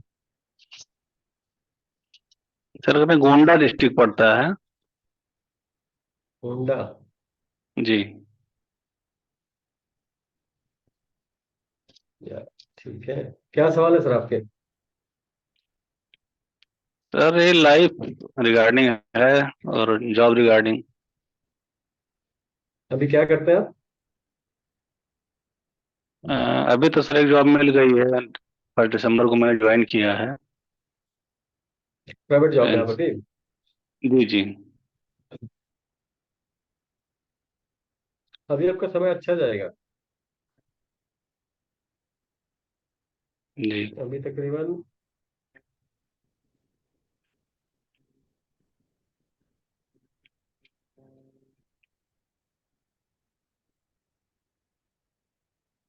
सर में गोंडा डिस्ट्रिक्ट पड़ता है। होंडा। जी। या ठीक है। क्या सवाल है सर आपके? सर ये लाइफ रिगार्डिंग है और जॉब रिगार्डिंग। अभी क्या करते हैं आप? अभी तो सर एक जॉब मिल गई है, 1 दिसंबर को मैंने ज्वाइन किया है। प्राइवेट जॉब में आप एंड- अभी? जी जी। अभी आपका समय अच्छा जाएगा। जी अभी तकरीबन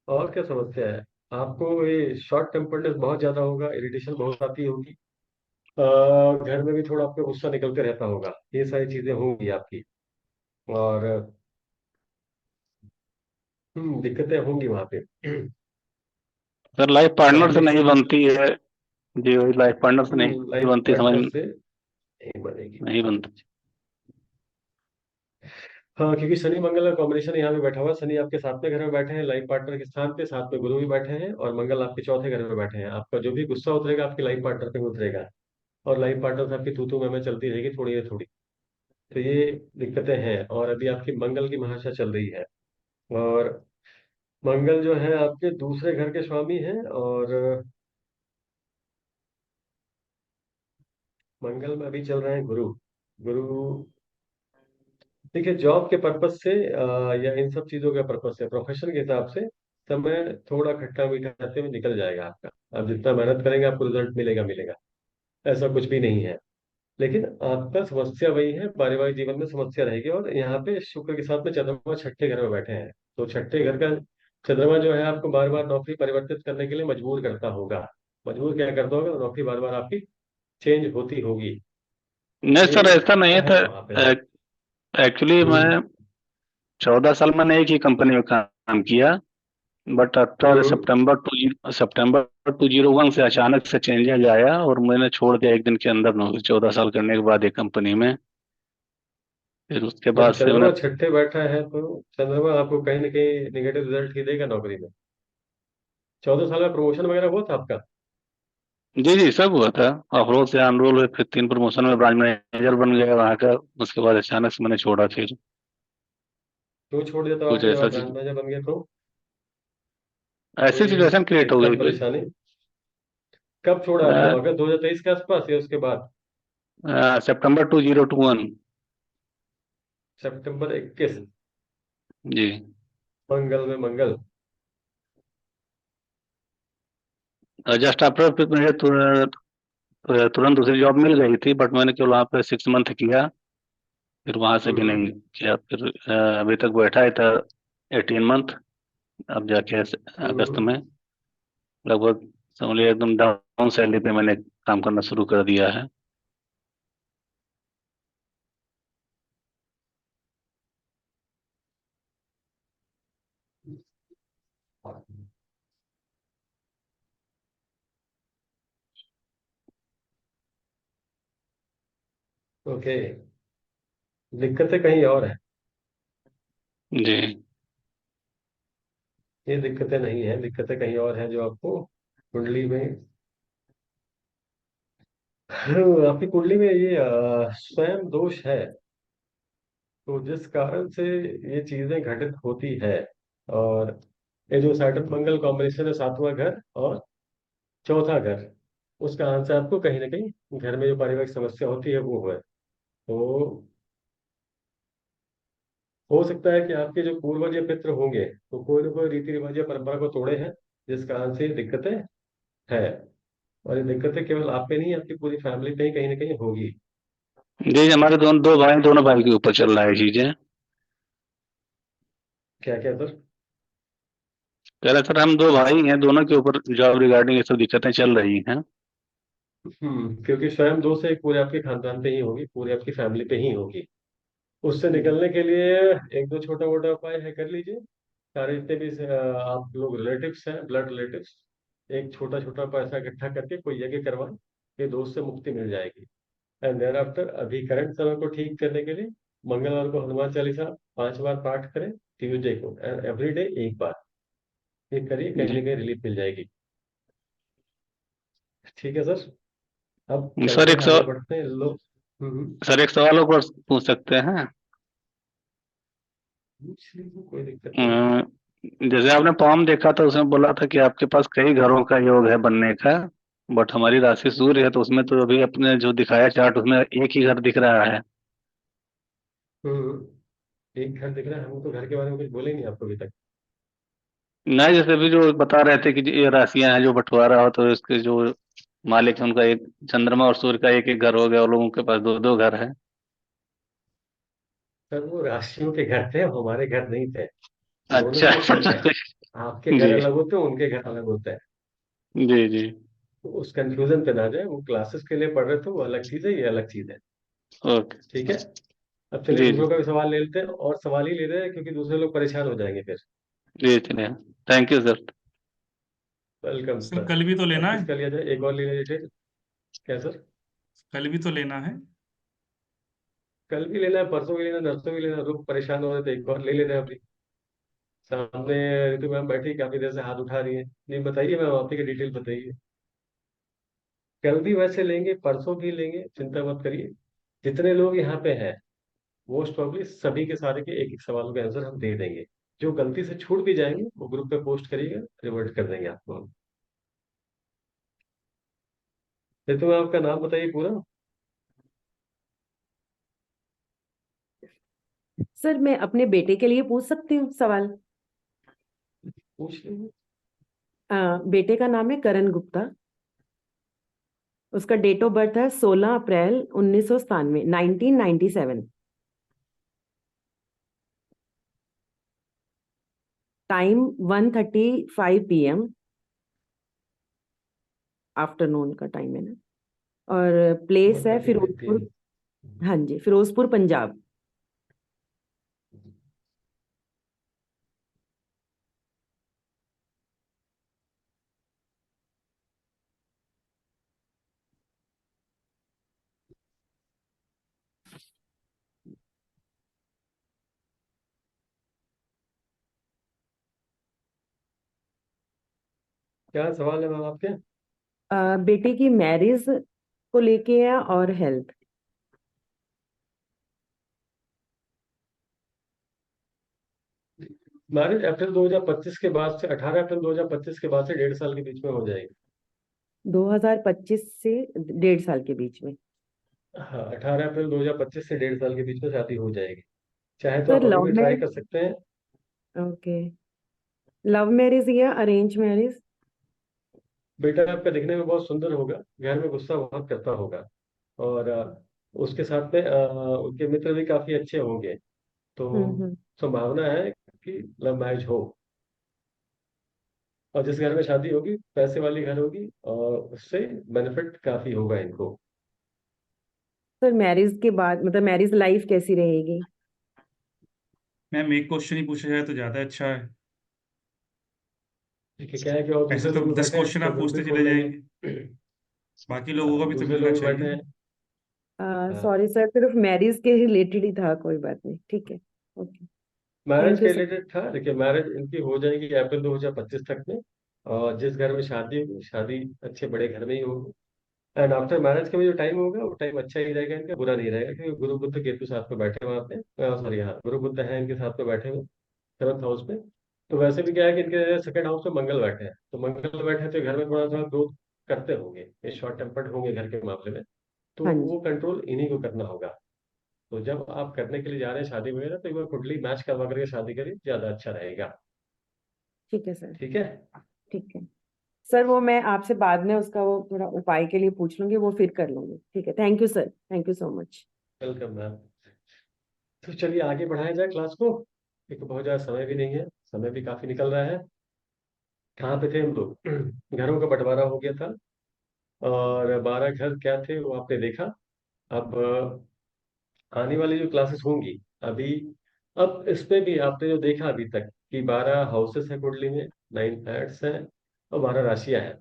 और क्या समस्या है आपको? ये शॉर्ट टेम्पर्डनेस बहुत ज्यादा होगा, इरिटेशन बहुत आती होगी, घर में भी थोड़ा आपका गुस्सा निकलते रहता होगा, ये सारी चीजें होंगी आपकी। और दिक्कतें होंगी वहां पे। सर, लाइफ पार्टनर से काफी नहीं बनती है। जी वही, लाइफ पार्टनर से नहीं लाइफ बनती, समझ पार्टनर में से नहीं बनेगी। नहीं बनती। हाँ, क्योंकि शनि मंगल का कॉम्बिनेशन यहाँ पे बैठा हुआ है। शनि आपके सातवें घर में बैठे हैं लाइफ पार्टनर के स्थान पे, साथ में गुरु भी बैठे हैं, और मंगल आपके चौथे घर में बैठे हैं। आपका जो भी गुस्सा उतरेगा आपके लाइफ पार्टनर पे उतरेगा, और लाइफ पार्टनर से आपकी तू तू मैं चलती रहेगी थोड़ी या थोड़ी। तो ये दिक्कतें हैं। और अभी आपकी मंगल की महादशा चल रही है, और मंगल जो है आपके दूसरे घर के स्वामी हैं। और मंगल में अभी चल रहे हैं गुरु। गुरु देखिए, जॉब के पर्पज से या इन सब चीजों के पर्पज से, प्रोफेशन के हिसाब से समय थोड़ा खट्टा मीठा रहते हुए निकल जाएगा आपका। आप जितना मेहनत करेंगे आपको रिजल्ट मिलेगा मिलेगा, ऐसा कुछ भी नहीं है। लेकिन आपका समस्या वही है, पारिवारिक जीवन में समस्या रहेगी। और यहाँ पे शुक्र के साथ में चंद्रमा छठे घर में बैठे हैं, तो छठे घर का चंद्रमा जो है आपको बार बार नौकरी परिवर्तित करने के लिए मजबूर करता होगा। मजबूर क्या करता होगा? नौकरी बार बार आपकी चेंज होती होगी। नहीं ये सर, ऐसा नहीं है था। वहां पे सर। एक्चुअली मैं हम्म 14 साल मैंने एक ही कंपनी में काम किया। But after hmm. September 2001 से अचानक से चेंजेस आया और मैंने छोड़ दिया एक दिन के अंदर नौकरी, 14 साल करने के बाद एक कंपनी में। फिर उसके जब बाद से मैंने। चंद्रमा छठे बैठा है तो चंद्रमा आपको कहीं ना कहीं निगेटिव रिजल्ट ही देगा नौकरी में। 14 साल में प्रमोशन वगैरह हुआ था आपका? जी जी, सब हुआ था। अप्रोल से अनरोल हुए, फिर 3 प्रमोशन में ब्रांच मैनेजर बन गया वहाँ का। उसके बाद अचानक से मैंने छोड़ा। फिर क्यों छोड़ दिया था कुछ आपने जब ऐसा आप ब्रांड मैनेजर बन गए तो? ऐसी कोई सिचुएशन क्रिएट हो दिक्कत गई कोई। परेशानी? कब छोड़ा आपने? अगस्त 2023 के आसपास या उसके बाद? September 2021। सितंबर 21। जी। मंगल में मंगल। जस्ट आफ्टर फिर मुझे तुरंत दूसरी जॉब मिल गई थी, बट मैंने केवल वहाँ पे 6 मंथ किया। फिर वहां से भी नहीं हम्म किया। फिर अभी तक बैठा ही था 18 मंथ। अब जाके अगस्त हम्म। में लगभग समझ लिया एकदम डाउन सैलरी पे मैंने काम करना शुरू कर दिया है। ओके। दिक्कतें कहीं और है। जी ये दिक्कतें नहीं है, दिक्कतें कहीं और है जो आपको कुंडली में आपकी कुंडली में ये स्वयं दोष है, तो जिस कारण से ये चीजें घटित होती है। और ये जो सैटर्न मंगल कॉम्बिनेशन है, सातवां घर और चौथा घर, उसका आंसर आपको कहीं ना कहीं घर में जो पारिवारिक समस्या होती है वो है। तो हो सकता है कि आपके जो पूर्वज या पितृ होंगे तो कोई ना कोई रीति रिवाज या परंपरा को तोड़े हैं, जिस कारण से ये दिक्कतें हैं। और ये दिक्कतें केवल आप पे नहीं, आपकी पूरी फैमिली पे ही कहीं ना कहीं होगी। जी हमारे दोनों भाई के ऊपर चल रहा है चीजें। क्या क्या सर? कह रहे सर हम दो भाई हैं, दोनों के ऊपर जॉब रिगार्डिंग ये सब दिक्कतें चल रही हैं। क्योंकि स्वयं दोष एक पूरे आपके खानदान पे ही होगी, पूरे आपकी फैमिली पे ही होगी। उससे निकलने के लिए एक दो छोटा मोटा उपाय है, कर लीजिए। सारे जितने भी आप लोग रिलेटिव्स हैं, ब्लड रिलेटिव्स, एक छोटा छोटा पैसा इकट्ठा करके कोई यज्ञ करवाएं, ये दोष से मुक्ति मिल जाएगी। एंड देयर आफ्टर अभी करंट समय को ठीक करने के लिए मंगलवार को हनुमान चालीसा 5 बार पाठ करें, ट्यूजडे को एवरी डे एक बार। ये करिए, कहीं जी ना कहीं रिलीफ मिल जाएगी। ठीक है सर। अब सर चलते हैं, आगे बढ़ते हैं लोग। सर एक सवाल और पूछ सकते हैं? पूछ लीजिए, कोई दिक्कत नहीं है। अ, जैसे आपने फॉर्म देखा था उसमें बोला था कि आपके पास कई घरों का योग है बनने का, बट हमारी राशि सूर्य है तो उसमें तो अभी अपने जो दिखाया चार्ट उसमें एक ही घर दिख रहा है। एक घर दिख रहा है, हम तो घर के बारे में कुछ बोले नहीं आपको अभी तक। नहीं जैसे अभी जो बता रहे थे कि ये राशियां हैं जो बंटवारा हो तो इसके जो मालिक है उनका एक चंद्रमा और सूर्य का एक एक घर हो गया और लोगों के पास दो दो घर है। सर वो राशियों के घर थे, हमारे घर नहीं थे। दोनों अच्छा ही अलग है। आपके घर जी अलग होते हैं, उनके घर अलग होते हैं। जी जी। तो उस कंफ्यूजन पे ना जाए, वो क्लासेस के लिए पढ़ रहे थे, वो अलग चीज है, ये अलग चीज है। ओके। ठीक है। अब चलिए जी जी दूसरों का भी सवाल ले लेते हैं, और सवाल ही ले रहे हैं क्योंकि दूसरे लोग परेशान हो जाएंगे फिर। जी चलिए। Thank you sir. Welcome sir sir. कल भी तो अब लेना है। किसका लिया जाए, एक और ले लीजिए। क्या सर? कल भी तो लेना है। कल भी लेना है, परसों भी लेना है, नरसों भी लेना है, लोग परेशान हो रहे थे, एक और ले लेना है अभी। सामने ऋतु मैम बैठी, काफी देर से हाथ उठा रही है। नहीं बताइए मैम, आप ही की डिटेल बताइए। कल भी वैसे लेंगे, परसों भी लेंगे, चिंता मत करिए। जितने लोग यहाँ पे हैं मोस्ट प्रोबेबली सभी के सारे के एक एक सवालों के आंसर हम दे देंगे। जो गलती से छूट भी जाएंगे वो ग्रुप पे पोस्ट करिएगा, रिवर्ट कर देंगे आपको हम। ऋतु मैम आपका नाम बताइए पूरा। सर मैं अपने बेटे के लिए पूछ सकती हूँ सवाल? पूछ लीजिए। बेटे का नाम है करण गुप्ता। उसका डेट ऑफ बर्थ है 16 अप्रैल 1997, 1997। टाइम 1:35 PM, आफ्टरनून का टाइम है ना। और प्लेस है 1:35 फिरोजपुर। PM। हाँ जी, फिरोजपुर पंजाब। क्या सवाल है मैम आपके? बेटे की मैरिज को लेके है और हेल्थ। मैरिज अप्रैल 2025 के बाद से, 18 अप्रैल 2025 के बाद से 1.5 साल के बीच में हो जाएगी। 2025 से 1.5 साल के बीच में। हाँ, 18 अप्रैल 2025 से 1.5 साल के बीच में शादी हो जाएगी। चाहे तो सर आप अभी लव भी ट्राई मैरिज। कर सकते हैं। ओके। लव मैरिज या अरेंज मैरिज? बेटा आपका दिखने में बहुत सुंदर होगा, घर में गुस्सा बहुत करता होगा। और उसके साथ में उनके मित्र भी काफी अच्छे होंगे। तो हम्म। संभावना है कि लव मैरिज हो। और जिस घर में शादी होगी पैसे वाली घर होगी, और उससे बेनिफिट काफी होगा इनको। सर मैरिज के बाद मतलब मैरिज लाइफ कैसी रहेगी? मैम एक क्वेश्चन ही पूछा जाए तो ज्यादा अच्छा है। देखिए क्या है कि और ऐसे दूसरे तो लोग भी 10 बैठे हैं क्वेश्चन तो आप ग्रुप भी पूछते चले खोल लेंगे। जाएंगे। बाकी लोगों का भी तो दूसरे मिलना लोग भी बैठे चाहिए। हैं। हाँ। सॉरी सर, सिर्फ मैरिज के रिलेटेड ही था, कोई बात नहीं, ठीक है। ओके। मैरिज थैंक यू के सर। रिलेटेड था। देखिए मैरिज इनकी हो जाएगी अप्रैल 2025 तक में। और जिस घर में शादी होगी, शादी अच्छे बड़े घर में ही होगी। एंड आफ्टर मैरिज का भी जो टाइम होगा वो टाइम अच्छा ही रहेगा इनका, बुरा नहीं रहेगा, क्योंकि गुरु बुद्ध केतु साथ में बैठे हुए वहाँ पे, सॉरी हाँ गुरु बुद्ध है इनके साथ में बैठे हुए 7th हाउस में। तो वैसे भी क्या है कि इनके 2nd हाउस में मंगल बैठे हैं, तो मंगल बैठे हैं तो घर में थोड़ा थोड़ा ग्रोथ करते होंगे, ये शॉर्ट टेम्पर्ड होंगे घर के मामले में, तो हाँ जी, वो कंट्रोल इन्हीं को करना होगा। तो जब आप करने के लिए जा रहे हैं शादी वगैरह, तो एक बार कुंडली मैच करवा करके शादी करिए, ज्यादा अच्छा रहेगा। ठीक है सर, ठीक है। ठीक है सर। वो मैं आपसे बाद में उसका वो थोड़ा उपाय के लिए पूछ लूंगी, वो फिर कर लूंगी। ठीक है, thank you sir, thank you so much. Welcome ma'am. तो चलिए आगे बढ़ाया जाए क्लास को, एक बहुत ज्यादा समय भी नहीं है, समय भी काफी निकल रहा है। कहाँ पे थे हम लोग? घरों का बंटवारा हो गया था, और 12 घर क्या थे वो आपने देखा। अब आने वाली जो क्लासेस होंगी अभी, अब इसमें भी आपने जो देखा अभी तक कि 12 हाउसेस हैं कुंडली में, 9 प्लैनेट्स हैं और 12 राशियां हैं।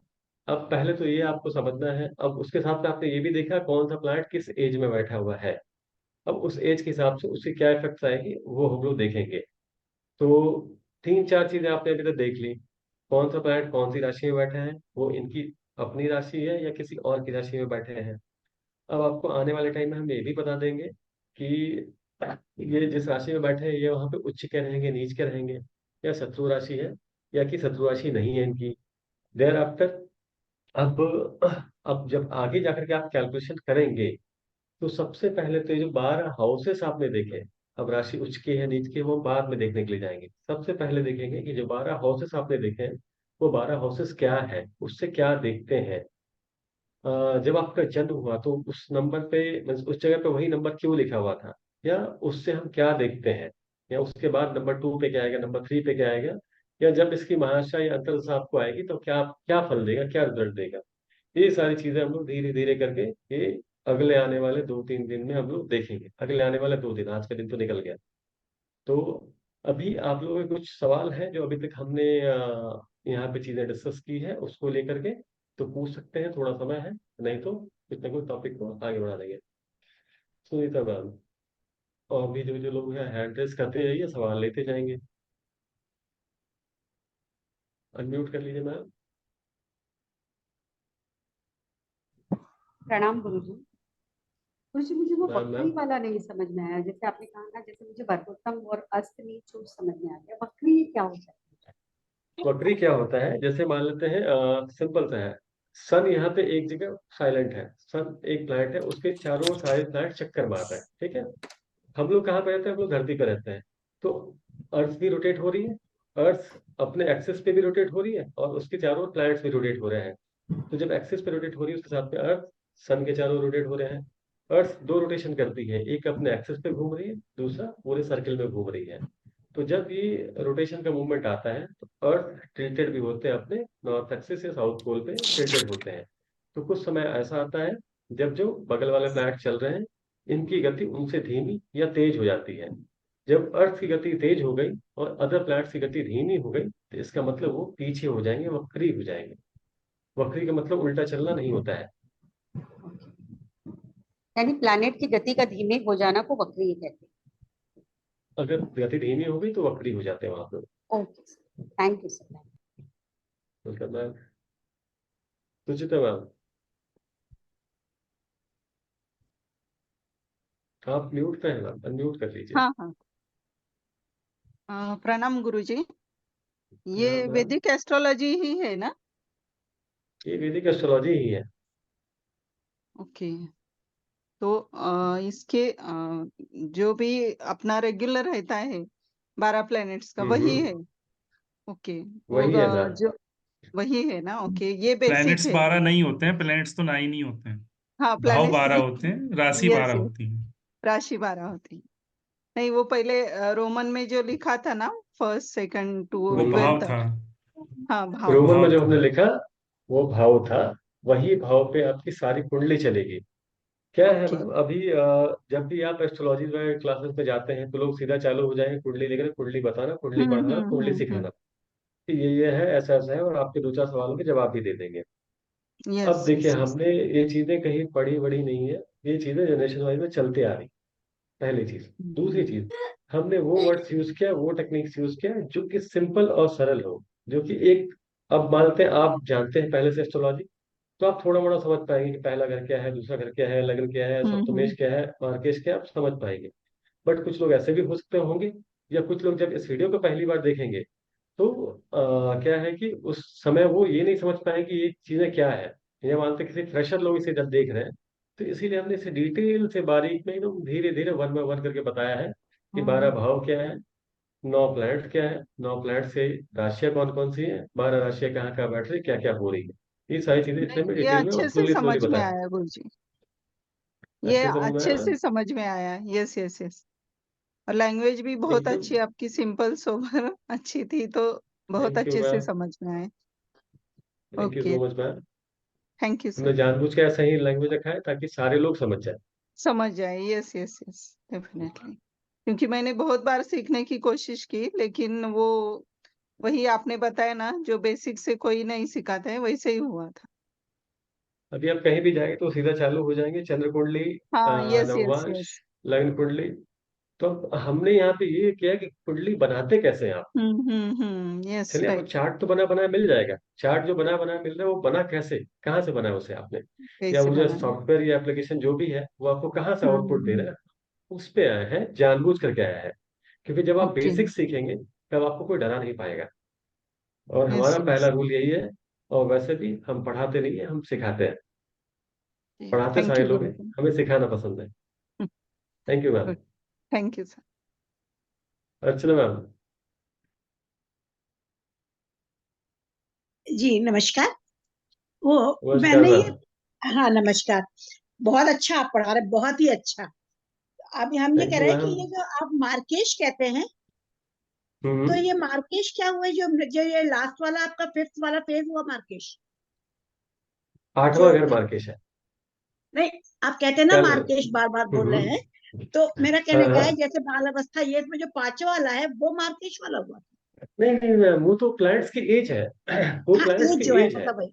अब पहले तो ये आपको समझना है, अब उसके साथ में आपने ये भी देखा कौन सा प्लैनेट किस एज में बैठा हुआ है। अब उस एज के हिसाब से उसके क्या इफेक्ट्स आएगी वो हम लोग देखेंगे। तो 3 4 चीजें आपने अभी तक देख ली, कौन सा प्लैनेट कौन सी राशि में बैठा है, वो इनकी अपनी राशि है या किसी और की राशि में बैठे हैं। अब आपको आने वाले टाइम में हम ये भी बता देंगे कि ये जिस राशि में बैठे हैं ये वहां पे उच्च के रहेंगे, नीच के रहेंगे, या शत्रु राशि है या कि शत्रु राशि नहीं है इनकी। देयर आफ्टर, अब अब जब आगे जाकर के आप कैलकुलेशन करेंगे, तो सबसे पहले तो ये जो 12 हाउसेस आपने देखे, अब राशि उच्च के है नीच के वो बाद में देखने के लिए जाएंगे। सबसे पहले देखेंगे कि जो 12 हाउसेस आपने देखे हैं, वो 12 हाउसेस क्या है, उससे क्या देखते हैं। जब आपका जन्म हुआ तो उस नंबर पे, मीन्स उस जगह पे वही नंबर क्यों लिखा हुआ था, या उससे हम क्या देखते हैं, या उसके बाद नंबर 2 पे क्या आएगा, नंबर 3 पे क्या आएगा, या जब इसकी महादशा या अंतर्दशा आपको आएगी तो क्या क्या फल देगा, क्या रिजल्ट देगा। ये सारी चीजें हम लोग धीरे धीरे करके ये अगले आने वाले 2 3 दिन में हम लोग देखेंगे। अगले आने वाले 2 दिन, आज का दिन तो निकल गया। तो अभी आप लोगों के कुछ सवाल हैं जो अभी तक हमने यहाँ पे चीजें डिस्कस की है उसको लेकर के, तो पूछ सकते हैं, थोड़ा समय है, नहीं तो कुछ ना कुछ टॉपिक को आगे बढ़ा देंगे। सुनीता मैम, और अभी जो जो लोग हैं हैंड रेस करते जाइए, सवाल लेते जाएंगे। अनम्यूट कर लीजिए मैम। प्रणाम गुरुजी। गुरुजी, मुझे वो मैम वक्री मैम वाला नहीं समझ में आया, जैसे आपने कहा ना, जैसे मुझे वर्गोत्तम और अस्त नीच वो समझ में आ गया, वक्री क्या होता है? वक्री क्या होता है, जैसे मान लेते हैं, सिंपल सा है। सन यहाँ पे एक जगह साइलेंट है, सन एक प्लैनेट है, उसके चारों ओर सारे प्लैनेट चक्कर मार रहे हैं, ठीक है। हम लोग कहाँ पे रहते हैं, हम लोग धरती पे रहते हैं। तो अर्थ भी रोटेट हो रही है, अर्थ अपने एक्सिस पे भी रोटेट हो रही है, और उसके चारों ओर प्लैनेट्स भी रोटेट हो रहे हैं। तो जब एक्सिस पे रोटेट हो रही है उसके साथ में अर्थ सन के चारों ओर रोटेट हो रहे हैं। अर्थ दो रोटेशन करती है, एक अपने एक्सिस पे घूम रही है, दूसरा पूरे सर्किल में घूम रही है। तो जब ये रोटेशन का मूवमेंट आता है तो अर्थ टिल्टेड भी होते हैं, अपने नॉर्थ एक्सिस या साउथ पोल पे टिल्टेड होते हैं। तो कुछ समय ऐसा आता है जब जो बगल वाले प्लैनेट चल रहे हैं, इनकी गति उनसे धीमी या तेज हो जाती है। जब अर्थ की गति तेज हो गई और अदर प्लैनेट्स की गति धीमी हो गई, तो इसका मतलब वो पीछे हो जाएंगे, वक्री हो जाएंगे। वक्री का मतलब उल्टा चलना नहीं होता है। यानी प्लैनेट की गति का धीमे हो जाना को वक्री कहते अगर गति धीमी हो गई तो वक्री हो जाते हैं वहां पर। हैं। Okay sir, thank you sir. Welcome ma'am. Suchita ma'am, आप म्यूट पे हैं मैम, अनम्यूट कर लीजिए। हाँ हाँ। प्रणाम गुरुजी। ये हाँ मैम, वैदिक एस्ट्रोलॉजी ही है ना? ये वैदिक एस्ट्रोलॉजी ही है। ओके। तो इसके जो भी अपना रेगुलर रहता है 12 प्लैनेट्स का वही है? हम्म, ओके। वो वही है मैम। जो वही है ना? ओके, ये बेसिक प्लैनेट्स है। 12 नहीं होते हैं, प्लैनेट्स तो 9 ही होते हैं। हाँ, भाव प्लैनेट्स 12 नहीं। होते हैं, राशि यस 12 यस, होती है। राशि 12 होती है। नहीं, वो पहले रोमन में जो लिखा था ना, फर्स्ट सेकंड टू वो भाव 12 था। तक। हाँ, भाव रोमन था। में भाव जो था। हमने लिखा वो भाव था, वही भाव पे आपकी सारी कुंडली चलेगी। क्या है ओके। मैम, अभी जब भी आप एस्ट्रोलॉजी क्लासेस में जाते हैं तो लोग सीधा चालू हो जाएंगे कुंडली लेकर, कुंडली बताना, कुंडली पढ़ाना, कुंडली सिखाना कि ये है, ऐसा है, और आपके 2 4 सवालों के जवाब भी दे देंगे। अब यस देखिए, यस यस। हमने ये चीजें कहीं पढ़ी बड़ी नहीं है, ये चीजें जनरेशन वाइज में चलते आ रही। पहली चीज। दूसरी चीज, हमने वो वर्ड्स यूज किया, वो टेक्निक्स यूज किया जो कि सिंपल और सरल हो, जो कि एक, अब मानते हैं आप जानते हैं पहले से एस्ट्रोलॉजी, तो आप थोड़ा मोड़ा समझ पाएंगे कि पहला घर क्या है, दूसरा घर क्या है, लग्न क्या है, सप्तमेश क्या है, मार्केश क्या है, आप समझ पाएंगे। बट कुछ लोग ऐसे भी हो सकते होंगे, या कुछ लोग जब इस वीडियो को पहली बार देखेंगे तो क्या है कि उस समय वो ये नहीं समझ पाएंगे कि ये चीजें क्या है। या मानते किसी फ्रेशर लोग इसे जब देख रहे हैं, तो इसीलिए हमने इसे डिटेल से बारीक में एकदम धीरे धीरे वन बाय वन करके बताया है कि 12 भाव क्या है, 9 प्लैनेट क्या है, 9 प्लैनेट से राशियां कौन कौन सी हैं, 12 राशियां कहाँ कहाँ बैठ रही, क्या क्या हो रही है, ये सारी चीजें इसलिए नहीं, हमने ये डिटेल में और अच्छे से स्लोली स्लोली समझ में बताया। आया गुरुजी, ये अच्छे समझ में अच्छे आया से समझ में आया। Yes yes yes. और लैंग्वेज भी बहुत एकदम। अच्छी आपकी, सिंपल सोबर अच्छी थी, तो बहुत थैंक यू अच्छे से मैम। समझ में आए। Thank you okay, so much ma'am. Thank you हमने सर। जानबूझ के ऐसा ही लैंग्वेज रखा है ताकि सारे लोग समझ जाए। समझ जाए, यस यस यस, डेफिनेटली। क्योंकि मैंने बहुत बार सीखने की कोशिश की, लेकिन वो वही आपने बताया ना, जो बेसिक से कोई नहीं सिखाता है, वैसे ही हुआ था। अभी आप कहीं भी जाएंगे तो सीधा चालू हो जाएंगे चंद्र कुंडली, हाँ, यस यस नववांश, यस। लग्न कुंडली। तो हमने यहाँ पे ये किया कि कुंडली बनाते कैसे हैं आप। यस, चलिए आपको राइट। चार्ट तो बना बनाया मिल जाएगा, चार्ट जो बना बनाया मिल रहा है वो बना कैसे, कहाँ से बना है उसे आपने, या कैसे वो जो बनाना। सॉफ्टवेयर या एप्लीकेशन जो भी है वो आपको कहाँ से आउटपुट दे रहा है, उस पे आया है, जानबूझ करके आया है। क्योंकि जब आप ओके, बेसिक सीखेंगे तब आपको कोई डरा नहीं पाएगा। और यस हमारा यस। पहला रूल यही है। और वैसे भी हम पढ़ाते नहीं है, हम सिखाते हैं। पढ़ाते थैंक सारे यू लोग हैं, गुरुजी। हमें सिखाना पसंद है। Thank you ma'am. Thank you sir. Archana ma'am. जी नमस्कार। वो नमस्कार मैंने ये, मैम। हाँ नमस्कार। बहुत अच्छा आप पढ़ा रहे, बहुत ही अच्छा। अब हम ये थैंक कह यू रहे हैं कि मैम। ये जो आप मार्केश कहते हैं, तो हम्म। ये मार्केश क्या हुआ, जो जो ये लास्ट वाला आपका फिफ्थ वाला फेज हुआ मार्केश, 8वां जो घर मार्केश है। नहीं, आप कहते हैं ना कल। मार्केश बार बार बोल रहे हैं, तो मेरा हाँ कहने का है हाँ। जैसे बाल अवस्था ये इसमें जो पांचवा वाला है वो मार्केश वाला हुआ। नहीं नहीं मैम, वो तो प्लैनेट्स की एज है। वो हाँ प्लैनेट्स एज की जो है, एज है। मतलब वही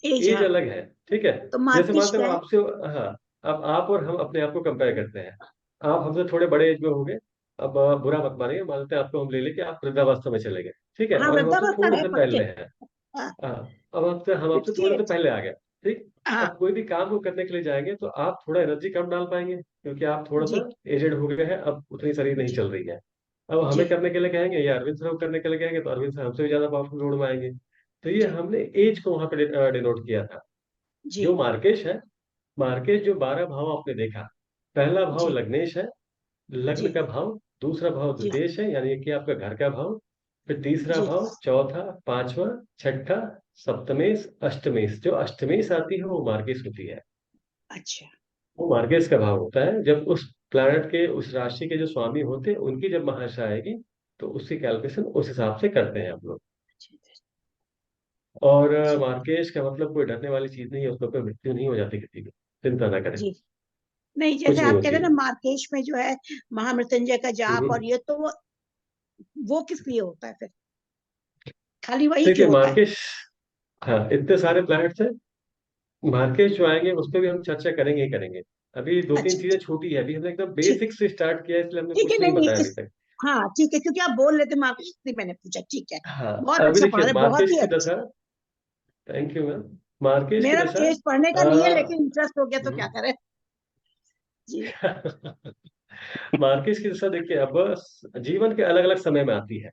एज, एज हाँ। अलग है। ठीक है। तो जैसे मार्केश मानते हो क्या है? आपसे, हाँ, अब आप और हम अपने आप को कंपेयर करते हैं। आप हमसे थोड़े बड़े एज में होंगे। अब बुरा मत मानिए, मानते हैं आपको हम ले लेके आप वृद्धावस्था में चले गए, ठीक है, हाँ और हम आपसे वृद्धावस्था थोड़े है से पक्के। पहले हैं। हाँ, हाँ। अब आपसे हम आपसे फिफ्टी थोड़े से एट। पहले आ गए। ठीक। हाँ अब कोई भी काम को करने के लिए जाएंगे तो आप थोड़ा एनर्जी कम डाल पाएंगे, क्योंकि आप थोड़ा सा जी एजेड हो गए हैं, अब उतनी शरीर नहीं जी चल रही है। अब जी हमें करने के लिए कहेंगे या अरविंद सर को करने के लिए कहेंगे तो अरविंद सर हमसे भी ज्यादा पावरफुल रोड में आएंगे। तो ये जी हमने एज को वहां पे डिनोट किया था। जी जो मार्केश है, मार्केश जो 12 भाव आपने देखा, पहला भाव जी लग्नेश है, लग्न जी का भाव। दूसरा भाव जी द्वितेश है, यानी कि आपका घर का भाव। फिर तीसरा जी। भाव, चौथा, पांचवा, छठा, सप्तमेश, अष्टमेश। जो अष्टमेश आती है वो मार्केश होती है। अच्छा वो मार्केश का भाव होता है जब उस प्लैनेट के, उस राशि के जो स्वामी होते हैं उनकी जब महादशा आएगी, तो उसकी कैलकुलेशन उस हिसाब से करते हैं आप लोग। अच्छा और जी मार्केश का मतलब कोई डरने वाली चीज नहीं है, उसके ऊपर मृत्यु नहीं हो जाती किसी की। चिंता ना करें। जी। नहीं, कुछ जैसे नहीं आप होती कहते हैं है। ना मार्केश में जो है महामृत्युंजय का जाप और हम्म। ये, तो वो किस लिए होता है फिर, खाली वही देखिए क्यों होता है? मार्केश, हाँ, इतने सारे प्लैनेट्स हैं। मार्केश जो आएंगे उस पर भी हम चर्चा करेंगे ही करेंगे। अभी दो तीन अच्छा चीजें अच्छा, छोटी है, अभी हमने एकदम ठीक बेसिक से स्टार्ट किया है, इसलिए हमने ठीक है, कुछ नहीं नहीं नहीं बताया अभी इस, तक। हाँ ठीक है, क्योंकि आप बोल रहे थे मार्केश इसलिए मैंने पूछा, ठीक है। हाँ। बहुत अभी अच्छा देखिए पढ़ा रहे, बहुत मार्केश ही की अच्छा। दशा। Thank you ma'am. मार्केश की मेरा दशा। तेज पढ़ने का नहीं है, लेकिन इंटरेस्ट हो गया तो क्या हम्म। करे। जी मार्केश की दशा देखिए, अब जीवन के अलग अलग समय में आती है।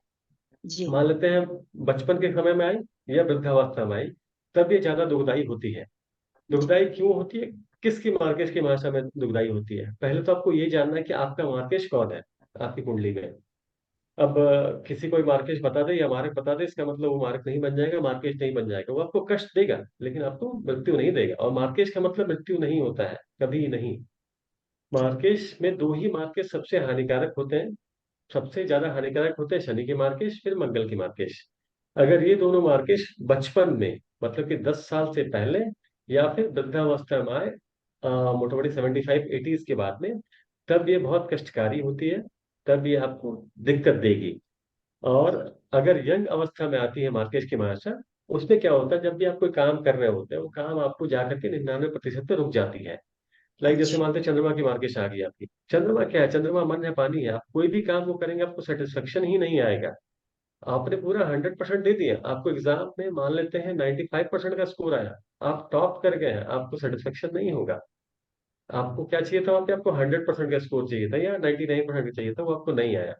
जी मान लेते हैं बचपन के समय में आई या वृद्धावस्था में आई, तब ये ज्यादा दुखदाई होती है। जी दुखदाई क्यों होती है, किसकी मार्केश की भाषा में दुखदाई होती है, पहले तो आपको ये जानना है कि आपका मार्केश कौन है आपकी कुंडली में। अब किसी कोई मार्केश बता दे या मार्क बता दे, इसका मतलब वो मार्क नहीं बन जाएगा, मार्केश नहीं बन जाएगा। वो आपको कष्ट देगा लेकिन आपको मृत्यु नहीं देगा, और मार्केश का मतलब मृत्यु नहीं होता है, कभी नहीं। मार्केश में दो ही मार्केश सबसे हानिकारक होते हैं। सबसे ज्यादा हानिकारक होते हैं शनि की मार्केश, फिर मंगल की मार्केश। अगर ये दोनों मार्केश बचपन में, मतलब कि 10 साल से पहले या फिर वृद्धावस्था में आए, मोटामोटी 75-80s के बाद में, तब ये बहुत कष्टकारी होती है। तब ये आपको दिक्कत देगी। और अगर यंग अवस्था में आती है मार्केश की महादशा, उसमें क्या होता है, जब भी आप कोई काम कर रहे होते हैं वो काम आपको जाकर के 99% पे रुक जाती है। लाइक जैसे अच्छा मानते हैं चंद्रमा की मार्केश आ गई आपकी। चंद्रमा क्या है, चंद्रमा मन है, पानी है। आप कोई भी काम वो करेंगे आपको सेटिस्फेक्शन ही नहीं आएगा। आपने पूरा 100% दे दिया, आपको एग्जाम में मान लेते हैं 95% का स्कोर आया, आप टॉप कर गए हैं, आपको सेटिस्फेक्शन नहीं होगा। आपको क्या चाहिए था वहाँ पे, आपको 100% का स्कोर चाहिए था या 99% का चाहिए था, वो आपको नहीं आया।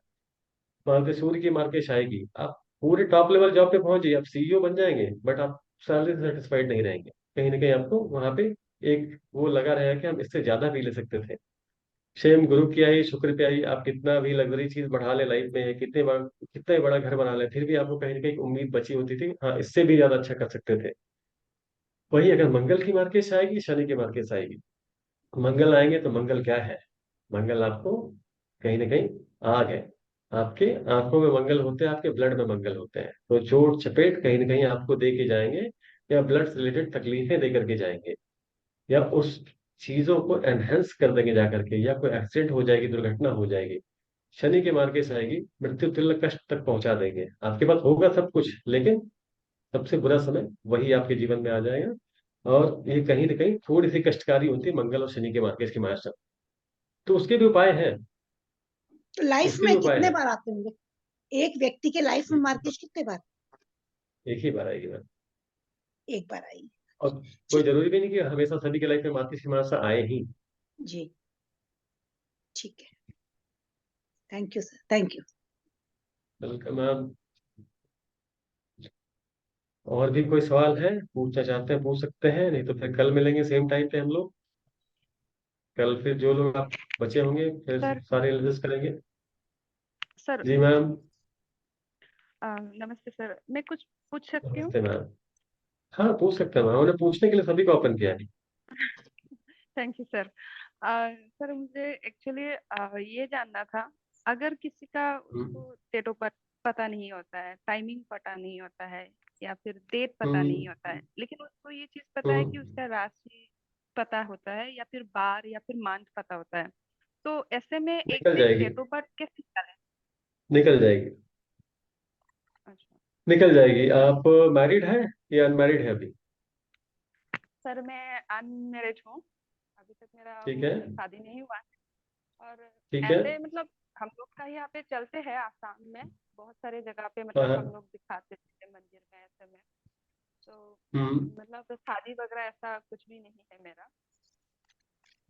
मान के सूर्य की मार्केश आएगी, आप पूरे टॉप लेवल जॉब पे पहुंच जाइए, आप सीईओ बन जाएंगे, बट आप सैलरी से सेटिस्फाइड नहीं रहेंगे। कहीं ना कहीं आपको वहां पे एक वो लगा रहेगा कि हम इससे ज्यादा भी ले सकते थे। सेम गुरु की आई, शुक्र पे आई, आप कितना भी लग्जरी चीज बढ़ा ले लाइफ में, कितना ही बड़ा घर बना ले, फिर भी आपको कहीं ना कहीं उम्मीद बची होती थी, हाँ इससे भी ज्यादा अच्छा कर सकते थे। वही अगर मंगल की मार्केट से आएगी, शनि की मार्केट से आएगी। मंगल आएंगे तो मंगल क्या है? मंगल आपको कहीं ना कहीं आग है। आपके आंखों में मंगल होते हैं, आपके ब्लड में मंगल होते हैं, तो चोट चपेट कहीं ना कहीं आपको दे के जाएंगे, या ब्लड से रिलेटेड तकलीफें दे करके जाएंगे, या उस चीजों को एनहेंस कर देंगे जा करके, या कोई एक्सीडेंट हो जाएगी, दुर्घटना हो जाएगी। शनि के मार्ग से आएगी, मृत्यु तुल्य कष्ट तक पहुंचा देंगे। आपके पास होगा सब कुछ, लेकिन सबसे बुरा समय वही आपके जीवन में आ जाएगा। और ये कहीं ना कहीं थोड़ी सी कष्टकारी होती है मंगल और शनि के मार्ग की मार्च। तो उसके भी उपाय हैं। तो लाइफ उसके भी में उपाय कितने हैं। बार आते होंगे? एक व्यक्ति के लाइफ में मार्केट कितने बार? एक ही बार आएगी मैम। एक बार आई। और कोई ठीक। जरूरी भी नहीं कि हमेशा सभी के लाइफ में मार्केट की मार्च आए ही। जी, ठीक है। Thank you sir, thank you. Welcome ma'am. और भी कोई सवाल है, पूछना चाहते हैं पूछ सकते हैं, नहीं तो फिर कल मिलेंगे सेम टाइम पे हम लोग। कल फिर जो लोग आप बचे होंगे फिर सर सारे एनालिसिस करेंगे। सर जी मैम। नमस्ते सर, मैं कुछ पूछ सकती हूँ? नमस्ते मैम। हाँ पूछ सकते हैं मैम, उन्हें पूछने के लिए सभी को ओपन किया है। Thank you sir. सर मुझे एक्चुअली ये जानना था, अगर किसी का हम्म, उसको डेट ऑफ बर्थ पता नहीं होता है, टाइमिंग पता नहीं होता है, या फिर डेट पता नहीं हम्म, होता है, लेकिन उसको ये चीज पता है कि हम्म, उसका राशि पता होता है, या फिर बार या फिर मंथ पता होता है, तो ऐसे में निकल एग्जैक्ट जाएगी। डेट ऑफ बर्थ कैसे निकालें? निकल जाएगी। अच्छा निकल जाएगी। आप मैरिड हैं या अनमैरिड है अभी? सर, मैं अनमेरिड हूँ, अभी तक मेरा ठीक है। शादी नहीं हुआ है। और ठीक है। ऐसे मतलब हम लोग का यहाँ पे चलते हैं आसाम में, बहुत सारे जगह पे हाँ मतलब हम हाँ। लोग दिखाते थे मंदिर में ऐसे में, तो हम्म। मतलब शादी वगैरह ऐसा कुछ भी नहीं है मेरा,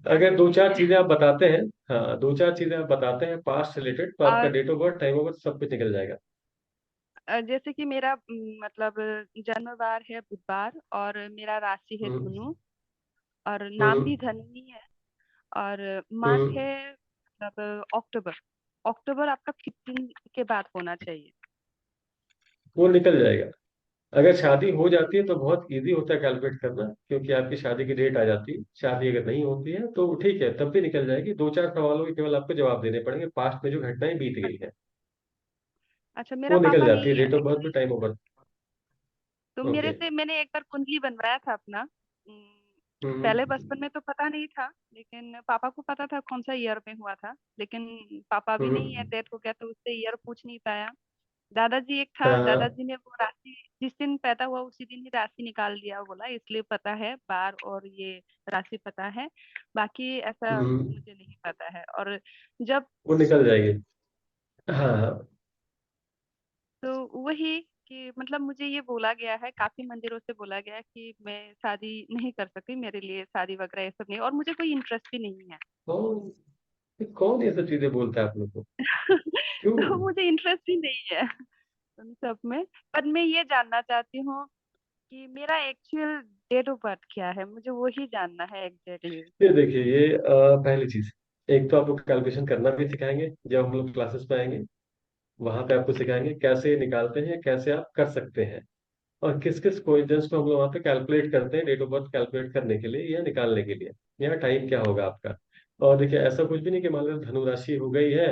अगर शादी दो भी नहीं चार है। चीजें आप बताते हैं, हाँ दो चार चीजें आप बताते हैं पास्ट रिलेटेड, तो आपका और date of birth, time of birth सब कुछ निकल जाएगा। जैसे कि मेरा मतलब जन्म वार है बुधवार, और मेरा राशि है हम्म, धनु, और नाम भी हम्म, धननी है, और मंथ हम्म। है मतलब अक्टूबर। अक्टूबर आपका कितने दिन के बाद होना चाहिए? वो निकल जाएगा। अगर शादी हो जाती है तो बहुत इजी होता है कैलकुलेट करना, क्योंकि आपकी शादी की डेट आ जाती है। शादी अगर नहीं होती है तो ठीक है, तब भी निकल जाएगी। दो चार सवालों के केवल आपको जवाब देने पड़ेंगे, पास्ट में जो घटनाएं बीत गई है अच्छा, मेरा वो निकल पापा जाती है, नहीं है डेट ऑफ बर्थ भी एक्चुअली, टाइम ऑफ बर्थ। तो ओके। मेरे से मैंने एक बार कुंडली बनवाया था अपना। पहले हम्म, बचपन में तो पता नहीं था, लेकिन पापा को पता था कौन सा ईयर में हुआ था, लेकिन पापा भी नहीं है, हम्म। डेथ हो गया, तो उससे ईयर पूछ नहीं पाया। दादाजी एक था, हाँ हाँ। दादाजी ने वो राशि जिस दिन पैदा हुआ उसी दिन ही राशि निकाल दिया, बोला इसलिए पता है बार और ये राशि पता है, बाकी ऐसा हम्म। मुझे नहीं पता है। और जब वो निकल जाएगी। हाँ हाँ। तो वही कि मतलब मुझे ये बोला गया है, काफी मंदिरों से बोला गया है कि मैं शादी नहीं कर सकती, मेरे लिए शादी वगैरह ये सब नहीं, और मुझे कोई इंटरेस्ट भी नहीं है। कौन ये सब चीजें बोलता है आप लोग को? क्यों? तो मुझे इंटरेस्ट ही नहीं है उन सब में। पर मैं ये जानना चाहती हूँ कि मेरा एक्चुअल डेट ऑफ बर्थ क्या है, मुझे वही जानना है एग्जैक्टली। ये देखिए, ये पहली चीज, एक तो आपको कैलकुलेशन करना भी सिखाएंगे जब हम लोग क्लासेस में आएंगे। वहां पे आपको सिखाएंगे कैसे निकालते हैं, कैसे आप कर सकते हैं, और किस किस कोइंसिडेंस को हम लोग वहाँ पे कैलकुलेट करते हैं डेट ऑफ बर्थ कैलकुलेट करने के लिए या निकालने के लिए, या टाइम क्या होगा आपका। और देखिए ऐसा कुछ भी नहीं कि मान लो धनु राशि हो गई है,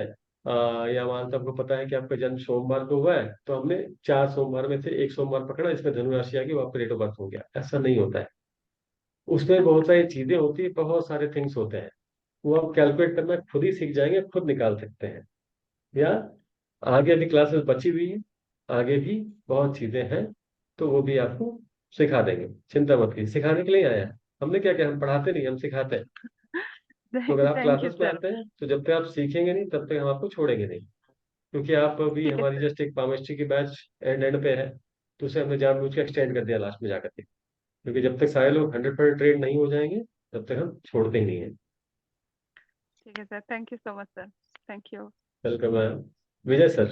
या मान लो आपको पता है कि आपका जन्म सोमवार को हुआ है, तो हमने चार सोमवार में से एक सोमवार पकड़ा, इसमें धनु राशि आ गई, वो आपका डेट ऑफ बर्थ हो गया, ऐसा नहीं होता है। उसमें बहुत सारी चीजें होती है, बहुत सारे थिंग्स होते हैं, वो आप कैलकुलेट करना खुद ही सीख जाएंगे, खुद निकाल सकते हैं। या आगे अभी क्लासेस बची हुई है, आगे भी बहुत चीजें हैं, तो वो भी आपको सिखा देंगे, चिंता मत कीजिए। सिखाने के लिए आया है, हमने क्या किया, हम पढ़ाते नहीं, हम सिखाते हैं। तो अगर आप थैंक यू क्लासेस में सर। आते हैं तो जब तक आप सीखेंगे नहीं तब तक हम आपको छोड़ेंगे नहीं, क्योंकि आप अभी ठीक है हमारी सर। जस्ट एक पामेस्ट्री की बैच एंड पे है, तो उसे हमने जानबूझ के एक्सटेंड कर दिया लास्ट में जाकर के, क्योंकि जब तक सारे लोग 100% ट्रेन नहीं हो जाएंगे तब तक हम छोड़ते ही नहीं है। ठीक है sir, thank you so much sir. Thank you. Welcome ma'am. Vijay sir.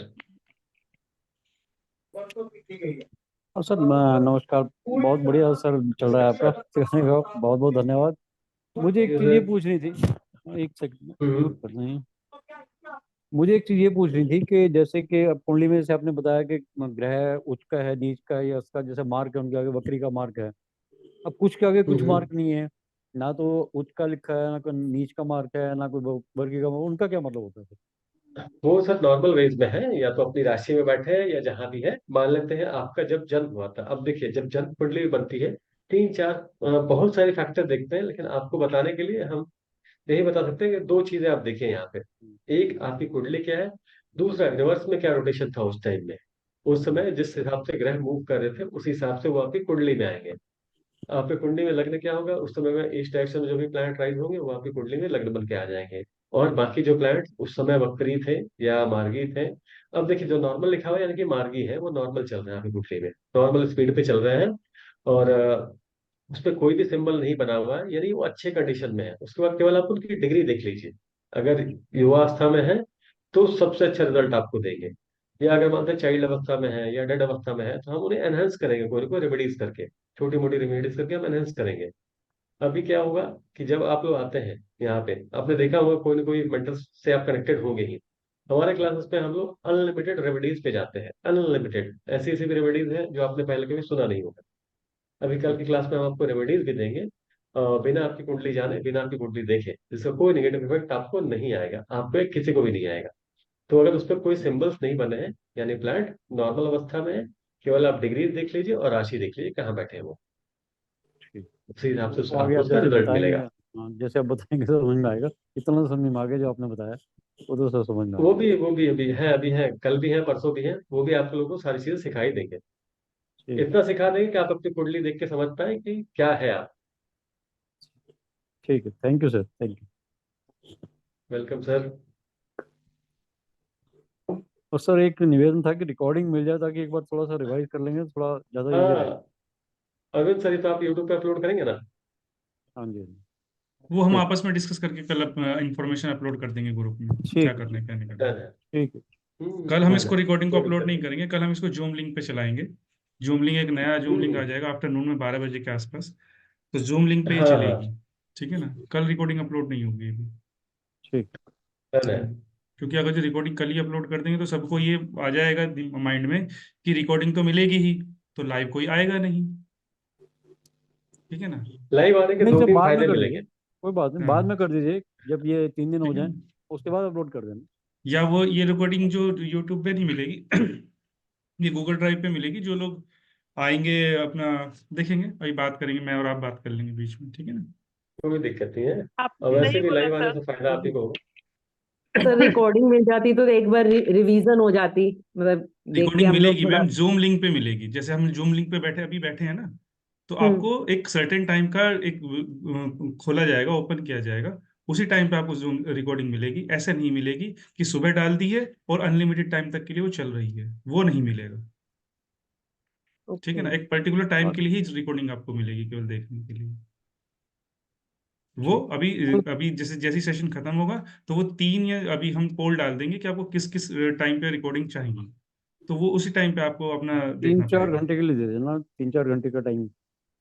और सर नमस्कार। बहुत बढ़िया सर चल रहा है आपका सिखाने का, बहुत बहुत धन्यवाद। मुझे एक चीज़ ये पूछनी थी, एक सेकंड म्यूट कर दें। मुझे एक चीज़ ये पूछनी थी कि जैसे कि अब कुंडली में जैसे आपने बताया कि ग्रह उच्च का है, नीच का है, या उसका जैसे मार्क है, उनके आगे वक्री का मार्क है। अब कुछ के आगे कुछ मार्क नहीं है, ना तो उच्च का लिखा है, ना कोई नीच का मार्क है, ना कोई वर्गीय का, उनका क्या मतलब होता है सर? वो सर नॉर्मल वेज में है, या तो अपनी राशि में बैठे हैं या जहां भी है। मान लेते हैं आपका जब जन्म हुआ था, अब देखिए जब जन्म कुंडली बनती है, तीन चार बहुत सारे फैक्टर देखते हैं, लेकिन आपको बताने के लिए हम यही बता सकते हैं कि दो चीजें आप देखिए यहाँ पे। एक आपकी कुंडली क्या है, दूसरा यूनिवर्स में क्या रोटेशन था उस टाइम में। उस समय जिस हिसाब से ग्रह मूव कर रहे थे उस हिसाब से वो आपकी कुंडली में आएंगे। आपके कुंडली में लग्न क्या होगा उस समय में, इस डायरेक्शन में जो भी प्लैनेट राइज होंगे वो आपकी कुंडली में लग्न बन के आ जाएंगे। और बाकी जो प्लैनेट उस समय वक्री थे या मार्गी थे, अब देखिए जो नॉर्मल लिखा हुआ है यानी कि मार्गी है, वो नॉर्मल चल रहे हैं आपकी कुंडली में, नॉर्मल स्पीड पे चल रहे हैं। और उस पर कोई भी सिंबल नहीं बना हुआ है, यानी वो अच्छे कंडीशन में है। उसके बाद केवल आप उनकी डिग्री देख लीजिए। अगर युवावस्था में है तो सबसे अच्छा रिजल्ट आपको देंगे, या अगर मानते हैं चाइल्ड अवस्था में है या डेड अवस्था में है, तो हम उन्हें एनहेंस करेंगे कोई ना कोई रेमेडीज करके, छोटी मोटी रेमेडीज करके हम एनहेंस करेंगे। अभी क्या होगा कि जब आप लोग आते हैं यहाँ पे, आपने देखा होगा कोई ना कोई मेंटर से आप कनेक्टेड होंगे ही। हमारे क्लासेस पे हम लोग अनलिमिटेड रेमेडीज पे जाते हैं, अनलिमिटेड ऐसी ऐसी भी रेमेडीज हैं जो आपने पहले कभी सुना नहीं होगा। अभी कल की क्लास में हम आपको रेमेडीज भी देंगे, बिना आपकी कुंडली जाने, बिना आपकी कुंडली देखे, जिसका कोई नेगेटिव इफेक्ट आपको नहीं आएगा, आपको या किसी को भी नहीं आएगा। तो अगर उस पर कोई सिंबल्स नहीं बने हैं, यानी प्लांट नॉर्मल अवस्था में है, केवल आप डिग्री देख लीजिए और राशि देख लीजिए कहाँ बैठे हैं वो, ठीक। उसी हिसाब से वो आगे आपको आप उसका जैसे रिजल्ट बताएंगे, मिलेगा। हाँ, जैसे आप बताएंगे तो समझ में आएगा। इतना तो समझ में आ गया जो आपने बताया, वो तो सर समझ में आ गया। वो भी अभी है, कल भी है, परसों भी है, वो भी आप लोगों को सारी चीजें सिखाई देंगे। ठीक। इतना सिखा देंगे कि आप अपनी कुंडली देख के समझ पाए कि क्या है आप। ठीक है, thank you sir, thank you. Welcome sir. और सर एक निवेदन था कि रिकॉर्डिंग मिल जाए, ताकि एक बार थोड़ा सा रिवाइज कर लेंगे तो थोड़ा ज़्यादा इजी रहेगा। हाँ अरविंद सर, ये तो आप यूट्यूब पे अपलोड करेंगे ना? हाँ जी, हाँ जी। वो हम ठीक। आपस में डिस्कस करके कल इंफॉर्मेशन अपलोड कर देंगे ग्रुप में, क्या ठीक है, करना है क्या नहीं करना है। डन है। ठीक है। कल हम डन इसको है, रिकॉर्डिंग को कोई अपलोड दिक्कत नहीं नहीं। करेंगे, कल हम इसको जूम लिंक पे चलाएंगे। जूम लिंक, एक नया जूम लिंक आ हम्म, जाएगा आफ्टरनून में 12 बजे के आसपास। तो जूम लिंक पे ही हाँ हाँ, चलेगी। ठीक है ना, कल रिकॉर्डिंग अपलोड नहीं होगी अभी। ठीक। डन है। क्योंकि अगर जो रिकॉर्डिंग कल ही अपलोड कर देंगे तो सबको ये आ जाएगा माइंड में कि रिकॉर्डिंग तो मिलेगी ही, तो लाइव कोई आएगा नहीं। ठीक है ना। लाइव आने के नहीं दो सर, तीन बाद में फायदे कर दीजिए, मिलेंगे। कोई बात नहीं, बाद हाँ में कर दीजिए। जब ये 3 दिन हो ठीक है जाएं ना। उसके बाद अपलोड कर देना। या वो ये रिकॉर्डिंग जो यूट्यूब पे नहीं मिलेगी ये गूगल ड्राइव पे मिलेगी। जो लोग आएंगे अपना देखेंगे, अभी बात करेंगे, मैं और आप बात कर लेंगे बीच में, ठीक है ना। कोई दिक्कत नहीं है। और आपने वैसे सही भी बोला लाइव आने सर। से फायदा आप ही को होगा। सर रिकॉर्डिंग मिल जाती तो एक बार रिवीजन हो जाती, मतलब देख के रिकॉर्डिंग हम लोग मिलेगी थोड़ा। मैम, जूम लिंक पे मिलेगी। जैसे हम जूम लिंक पे बैठे अभी बैठे हैं ना, तो हम्म। आपको एक सर्टेन टाइम का एक खोला जाएगा, ओपन किया जाएगा। उसी टाइम पे आपको जूम रिकॉर्डिंग मिलेगी। ऐसे नहीं मिलेगी कि सुबह डाल दी है और अनलिमिटेड टाइम तक के लिए वो चल रही है, वो नहीं मिलेगा। ठीक है ओके। ना, एक पर्टिकुलर टाइम और के लिए ही रिकॉर्डिंग आपको मिलेगी, केवल देखने के लिए। वो ठीक। अभी कोई अभी जैसे जैसी सेशन खत्म होगा तो वो तीन, या अभी हम पोल डाल देंगे कि आपको किस किस टाइम पे रिकॉर्डिंग चाहिए, तो वो उसी टाइम पे आपको अपना तीन देखना चार पड़ेगा। घंटे के लिए दे देना, 3-4 घंटे का टाइम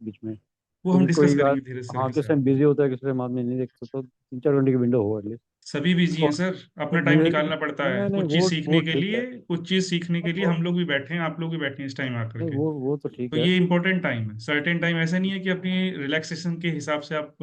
बीच में। वो हम क्योंकि डिस्कस कोई करेंगे धीरज सर हाँ के किस साथ टाइम में। बिजी होता है, किस टाइम आदमी नहीं देख सकता, तो 3-4 घंटे की विंडो हो एटलीस्ट। सभी बिजी हैं और सर, अपना और टाइम निवेदन, निकालना पड़ता है नहीं नहीं, कुछ चीज वो सीखने के ठीक है। लिए। कुछ चीज सीखने के लिए वो हम लोग भी बैठे हैं, आप लोग भी बैठे हैं इस टाइम आकर नहीं, के। वो तो ठीक तो है। ये इंपॉर्टेंट टाइम है, सर्टेन टाइम। ऐसा नहीं है कि अपनी रिलैक्सेशन के हिसाब से आप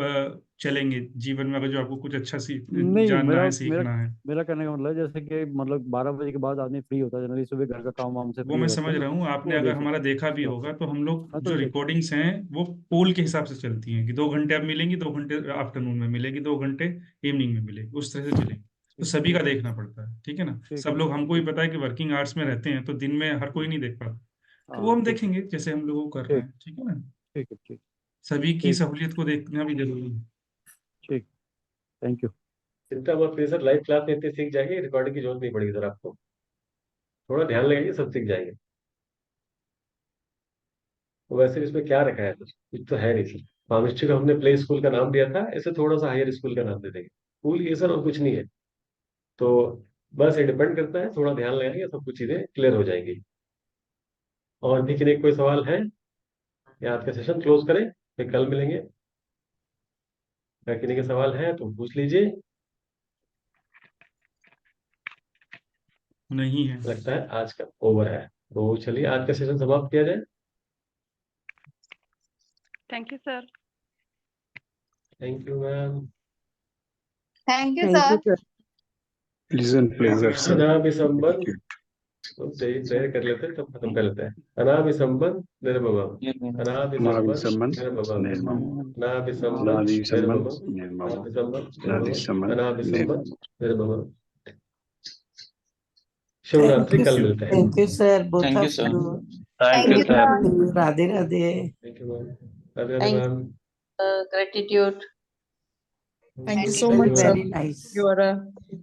चलेंगे जीवन में। अगर जो आपको कुछ अच्छा नहीं, जानना मेरा है, मेरा सीखना है। मेरा कहने का मतलब है, जैसे कि मतलब 12 बजे के बाद आदमी फ्री होता है जनरली, सुबह घर का काम वाम से वो फ्री मैं हो जाते समझ हैं ना, रहा हूँ, तो आपने वो अगर देख हमारा देखा भी सकते हो। होगा तो हम लोग हाँ तो जो ठीक। रिकॉर्डिंग्स हैं वो पोल के हिसाब से चलती हैं कि 2 घंटे अब मिलेंगी, 2 घंटे आफ्टरनून में मिलेगी, 2 घंटे इवनिंग में मिलेगी, उस तरह से चलेंगी। तो ठीक सभी का ठीक देखना पड़ता है, ठीक है ना। ठीक सब है। लोग, हमको भी ठीक। पता है कि वर्किंग आवर्स में रहते हैं तो दिन में हर कोई नहीं देख पाता। तो वो हाँ हम ठीक है। देखेंगे जैसे हम लोग वो कर रहे ठीक। हैं, ठीक है ना। ठीक है। ठीक। सभी की ठीक। सहूलियत को देखना भी जरूरी है। ठीक। Thank you. चिंता मत करिए सर, लाइव क्लास में इतनी सीख जाएंगे, रिकॉर्डिंग की जरूरत नहीं पड़ेगी सर आपको। थोड़ा ध्यान लगाइए, सब सीख जाएंगे। वैसे भी इसमें क्या रखा है सर, कुछ तो है नहीं सर। फार्मेस्ट्री को हमने प्ले स्कूल का नाम दिया था, ऐसे थोड़ा सा हायर स्कूल का नाम दे देंगे, स्कूल ये सर और कुछ नहीं है। तो बस ये डिपेंड करता है, थोड़ा ध्यान लगाएंगे सब कुछ चीजें क्लियर हो जाएंगी। और भी किसी कोई सवाल है या आज का सेशन क्लोज करें, फिर कल मिलेंगे। अगर किसी के सवाल है तो पूछ लीजिए। नहीं है। लगता है आज का ओवर है, तो चलिए आज का सेशन समाप्त किया जाए। Thank you sir. Thank you ma'am. Thank you thank you sir. Sir. Pleasure sir. अनाभिसंबन, तो प्रेयर कर लेते हैं तब खत्म कर लेते हैं। अनाभिसंबन निर्ममम, अनाभिसंबन निर्ममम, अनाभिसंबन निर्ममम, अनाभिसंबन निर्ममम, अनाभिसंबन निर्ममम। शिवरात्रि कल मिलते हैं। Thank you sir, both thank you of sir. You. Thank you you, sir. sir. Radhe Radhe. Thank you ma'am. Radhe Radhe ma'am. Gratitude. Thank you, very sir. Nice. You are a